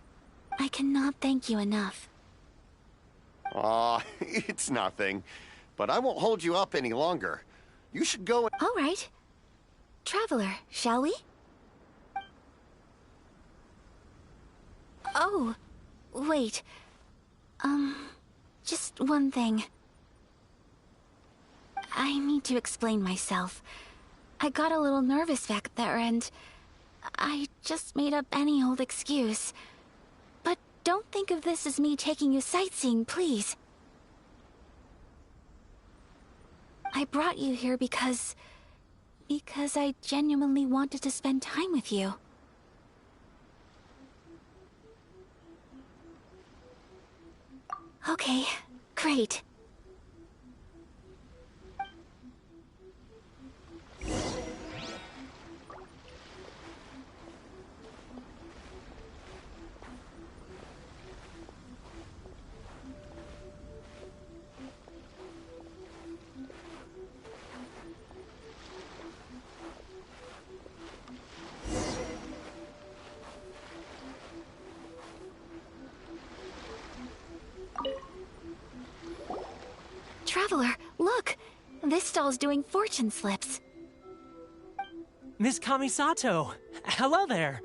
I cannot thank you enough. Aw, it's nothing. But I won't hold you up any longer. You should go and... All right. Traveler, shall we? Oh, wait. Just one thing. I need to explain myself. I got a little nervous back there and I just made up any old excuse. But don't think of this as me taking you sightseeing, please. I brought you here because I genuinely wanted to spend time with you. Okay, great. Traveler, look! This stall's doing fortune slips. Miss Kamisato! Hello there!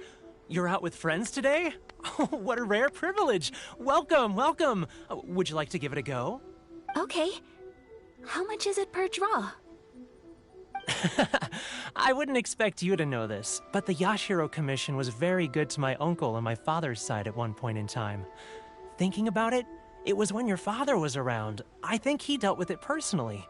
You're out with friends today? Oh, what a rare privilege! Welcome, welcome! Would you like to give it a go? Okay. How much is it per draw? I wouldn't expect you to know this, but the Yashiro Commission was very good to my uncle on my father's side at one point in time. Thinking about it, it was when your father was around. I think he dealt with it personally.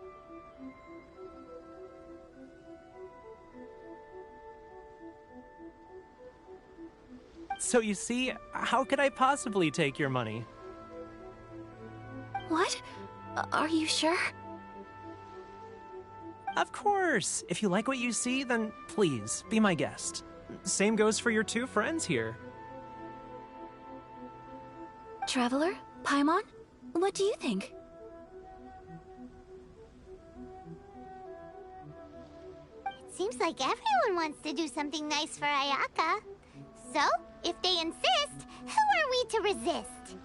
So you see, how could I possibly take your money? What? Are you sure? Of course! If you like what you see, then please, be my guest. Same goes for your two friends here. Traveler? Paimon? What do you think? It seems like everyone wants to do something nice for Ayaka. So, if they insist, who are we to resist?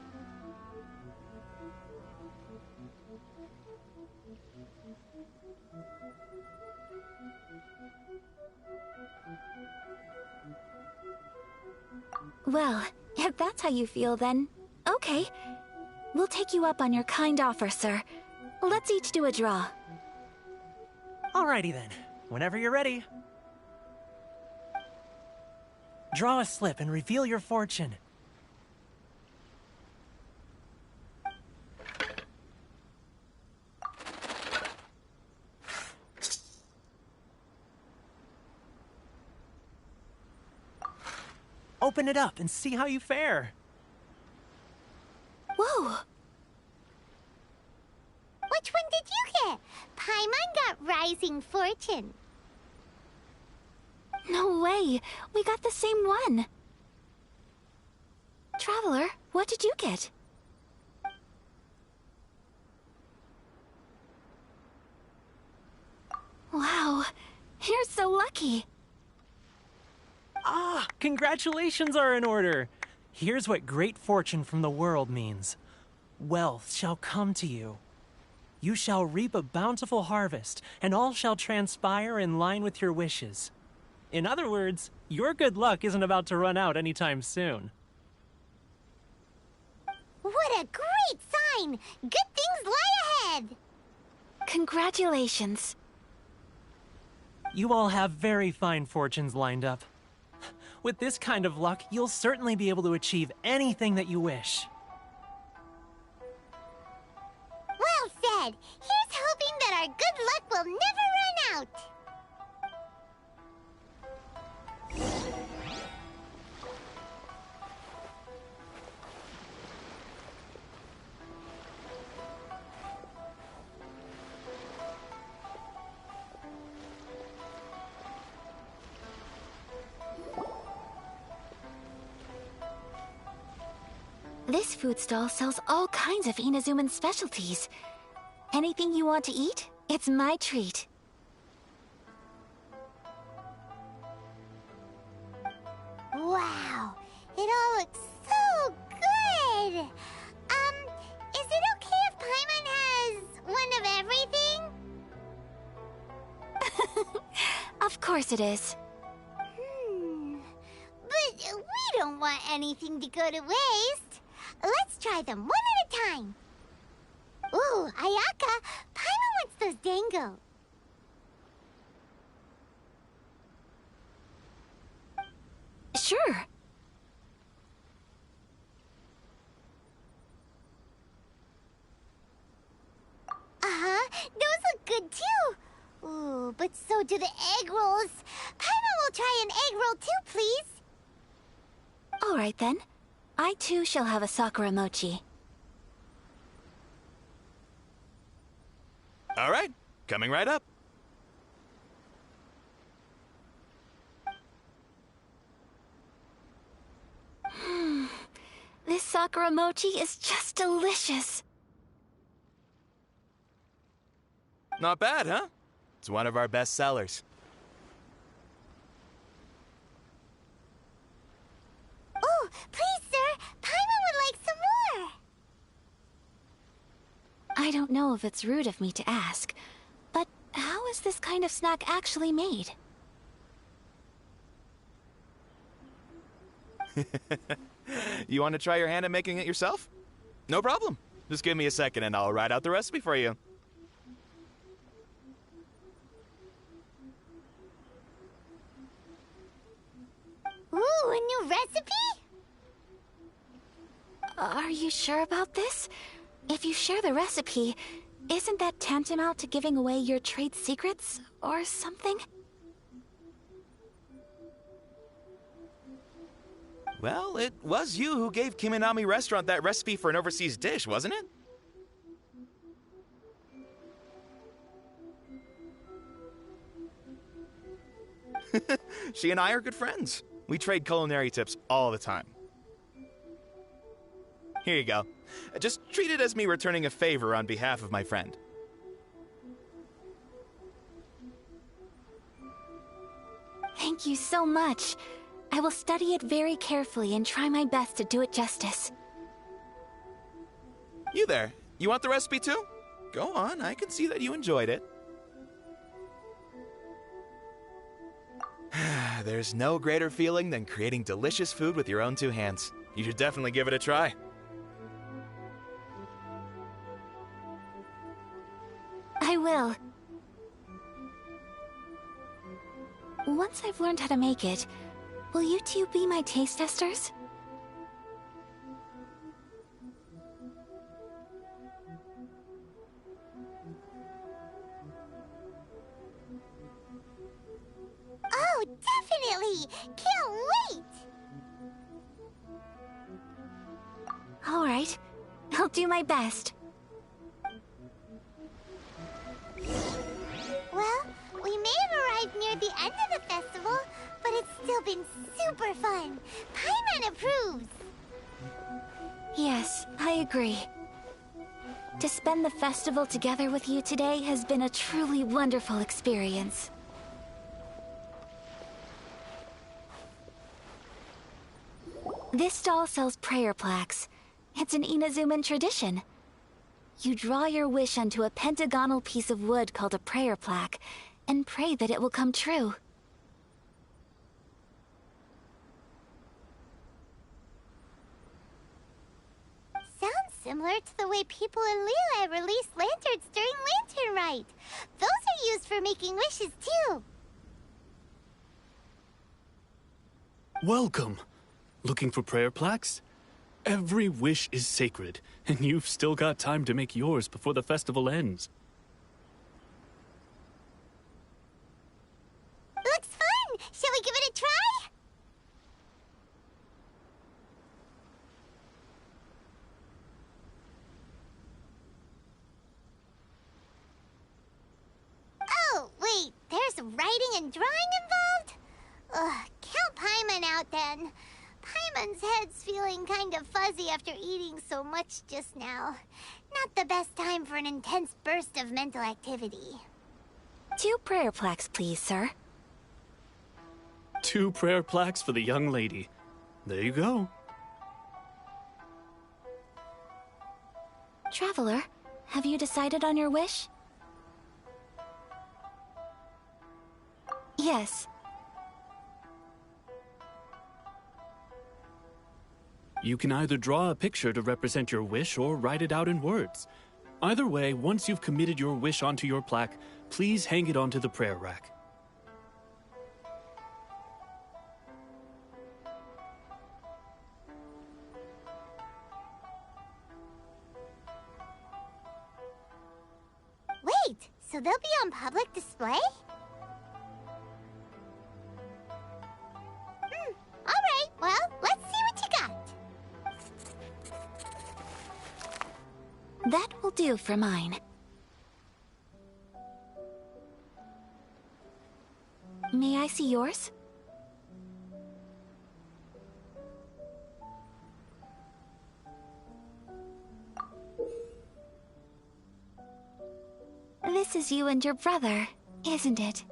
Well, if that's how you feel, then okay. We'll take you up on your kind offer, sir. Let's each do a draw. Alrighty then. Whenever you're ready. Draw a slip and reveal your fortune. Open it up and see how you fare. Whoa! Which one did you get? Paimon got Rising Fortune. No way! We got the same one! Traveler, what did you get? Wow, you're so lucky! Ah, congratulations are in order! Here's what great fortune from the world means. Wealth shall come to you. You shall reap a bountiful harvest, and all shall transpire in line with your wishes. In other words, your good luck isn't about to run out anytime soon. What a great sign! Good things lie ahead! Congratulations. You all have very fine fortunes lined up. With this kind of luck, you'll certainly be able to achieve anything that you wish. Well said! Here's hoping that our good luck will never run out! This food stall sells all kinds of Inazuman specialties. Anything you want to eat, it's my treat. Wow! It all looks so good! Is it okay if Paimon has one of everything? Of course it is. But we don't want anything to go to waste. Let's try them one at a time. Ooh, Ayaka, Paimon wants those dango. Sure. Uh-huh, those look good too. Ooh, but so do the egg rolls. Paimon will try an egg roll too, please. All right then. I too shall have a Sakura mochi. All right, coming right up. This Sakura mochi is just delicious. Not bad, huh? It's one of our best sellers. Oh, please, sir. Paimon would like some more. I don't know if it's rude of me to ask, but how is this kind of snack actually made? You want to try your hand at making it yourself? No problem. Just give me a second and I'll write out the recipe for you. Ooh, a new recipe? Are you sure about this? If you share the recipe, isn't that tantamount to giving away your trade secrets or something? Well, it was you who gave Kiminami Restaurant that recipe for an overseas dish, wasn't it? She and I are good friends. We trade culinary tips all the time. Here you go. Just treat it as me returning a favor on behalf of my friend. Thank you so much. I will study it very carefully and try my best to do it justice. You there. You want the recipe too? Go on, I can see that you enjoyed it. There's no greater feeling than creating delicious food with your own two hands. You should definitely give it a try. I will. Once I've learned how to make it, will you two be my taste testers? Oh, definitely! Can't wait! All right. I'll do my best. Well, we may have arrived near the end of the festival, but it's still been super fun. Paimon approves. Yes, I agree. To spend the festival together with you today has been a truly wonderful experience. This stall sells prayer plaques. It's an Inazuman tradition. You draw your wish onto a pentagonal piece of wood called a prayer plaque, and pray that it will come true. Sounds similar to the way people in Liyue release lanterns during Lantern Rite. Those are used for making wishes, too. Welcome. Looking for prayer plaques? Every wish is sacred, and you've still got time to make yours before the festival ends. Looks fun! Shall we give it a try? Oh, wait, there's writing and drawing involved? Ugh, count Paimon out then. Paimon's head's feeling kind of fuzzy after eating so much just now. Not the best time for an intense burst of mental activity. 2 prayer plaques, please, sir. 2 prayer plaques for the young lady. There you go. Traveler, have you decided on your wish? Yes. You can either draw a picture to represent your wish or write it out in words. Either way, once you've committed your wish onto your plaque, please hang it onto the prayer rack. Wait, so they'll be on public display? Alright, well, let's see what you got. That will do for mine. May I see yours? This is you and your brother, isn't it?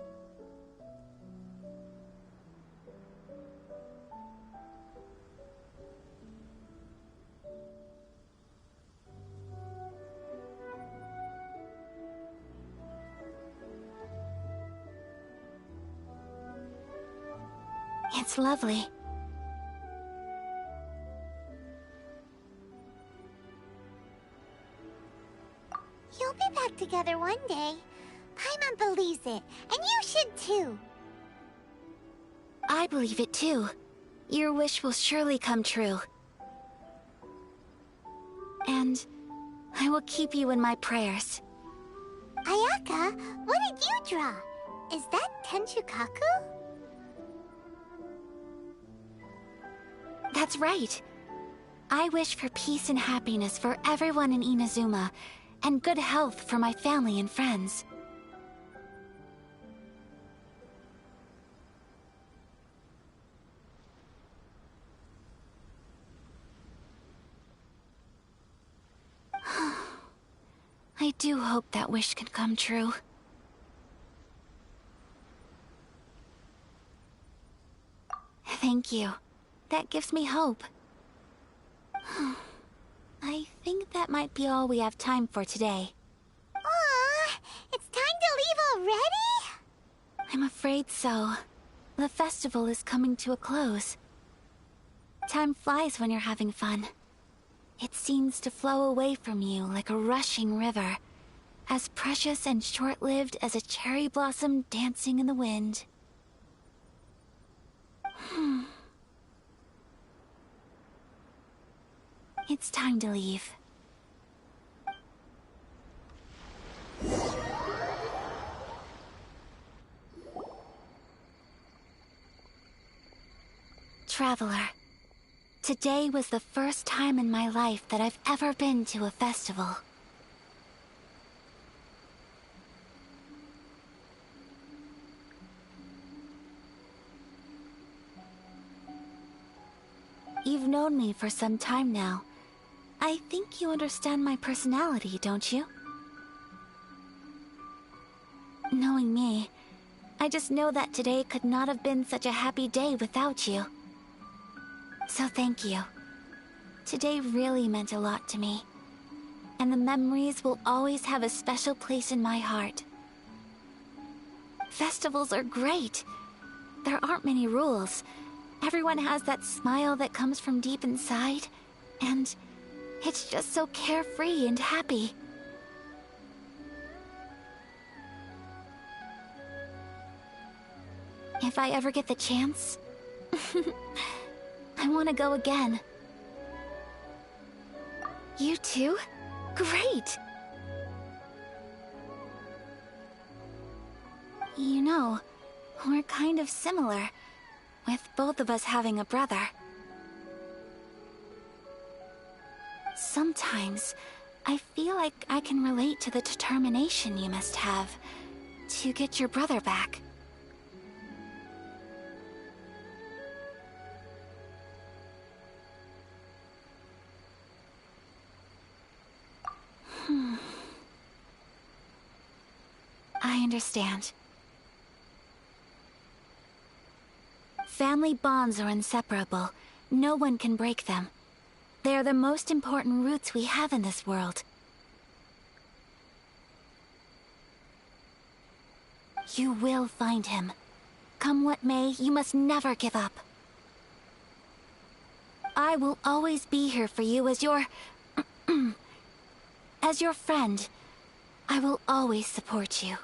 It's lovely. You'll be back together one day. Paimon believes it, and you should too. I believe it too. Your wish will surely come true. And I will keep you in my prayers. Ayaka, what did you draw? Is that Tenchukaku? That's right. I wish for peace and happiness for everyone in Inazuma, and good health for my family and friends. I do hope that wish can come true. Thank you. That gives me hope. I think that might be all we have time for today. Aw, it's time to leave already? I'm afraid so. The festival is coming to a close. Time flies when you're having fun. It seems to flow away from you like a rushing river, as precious and short-lived as a cherry blossom dancing in the wind. It's time to leave. Traveler, today was the first time in my life that I've ever been to a festival. You've known me for some time now. I think you understand my personality, don't you? Knowing me, I just know that today could not have been such a happy day without you. So thank you. Today really meant a lot to me. And the memories will always have a special place in my heart. Festivals are great. There aren't many rules. Everyone has that smile that comes from deep inside. And it's just so carefree and happy. If I ever get the chance, I want to go again. You too? Great! You know, we're kind of similar, with both of us having a brother. Sometimes, I feel like I can relate to the determination you must have to get your brother back. I understand. Family bonds are inseparable. No one can break them. They are the most important roots we have in this world. You will find him. Come what may, you must never give up. I will always be here for you as your... as your friend. I will always support you.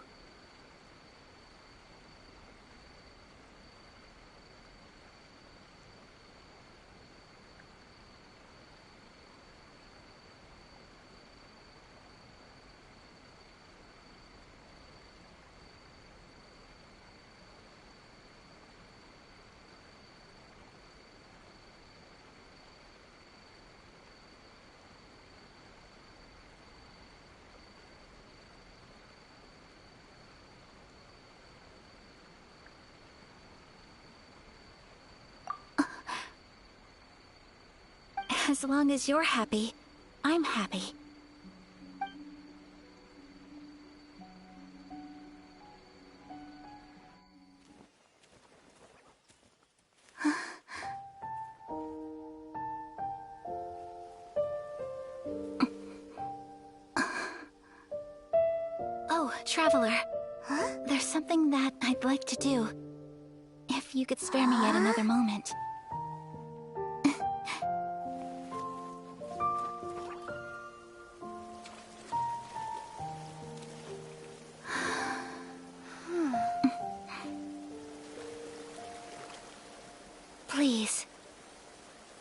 As long as you're happy, I'm happy. Oh, Traveler. There's something that I'd like to do. If you could spare me yet another moment. Please,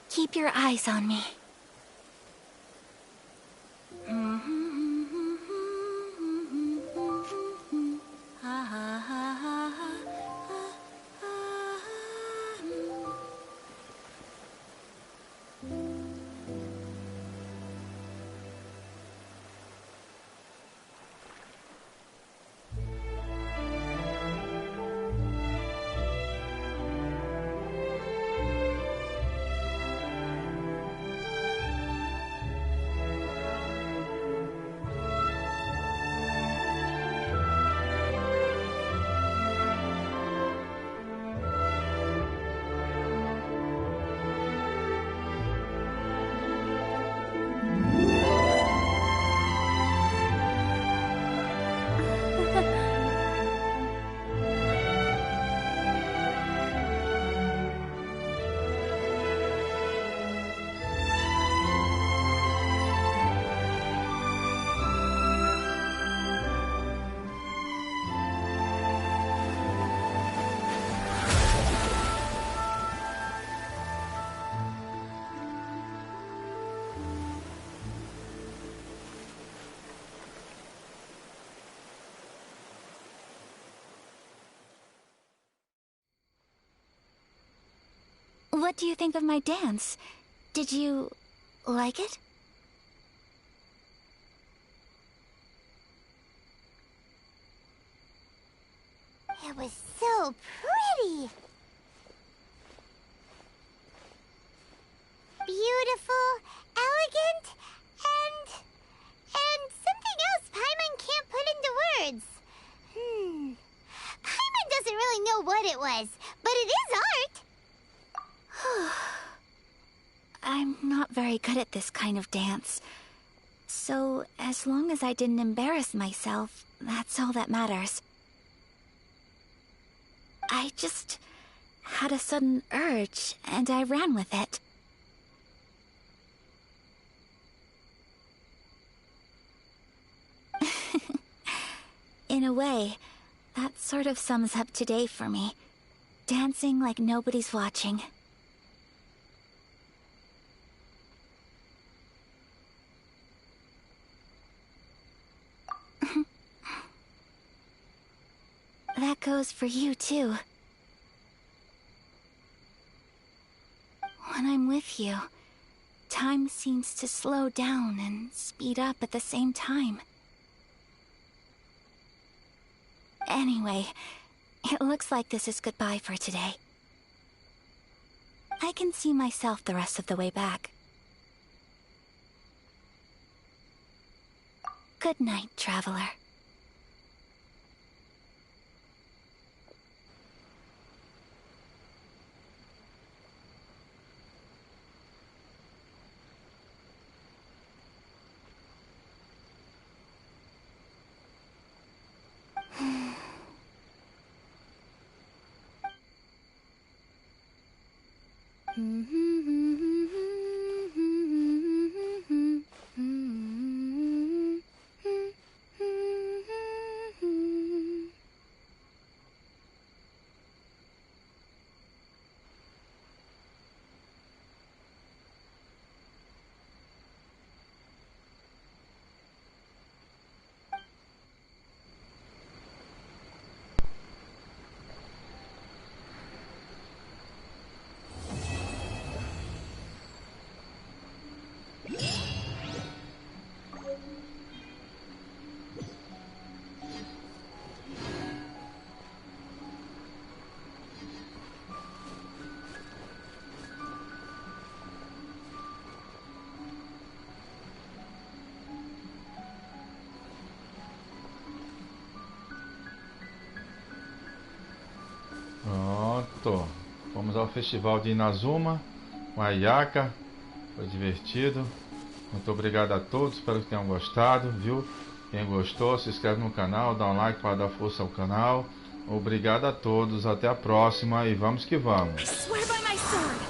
keep your eyes on me. What do you think of my dance? Did you like it? It was so pretty. Beautiful, elegant, and something else Paimon can't put into words. Paimon doesn't really know what it was, but it is art. I'm not very good at this kind of dance. So, as long as I didn't embarrass myself, that's all that matters. I just had a sudden urge, and I ran with it. In a way, that sort of sums up today for me. Dancing like nobody's watching. That goes for you, too. When I'm with you, time seems to slow down and speed up at the same time. Anyway, it looks like this is goodbye for today. I can see myself the rest of the way back. Good night, traveler. Pronto, fomos ao festival de Inazuma com a Yaka, foi divertido. Muito obrigado a todos, espero que tenham gostado, viu? Quem gostou, se inscreve no canal, dá um like para dar força ao canal. Obrigado a todos, até a próxima e vamos que vamos. I swear by my sword.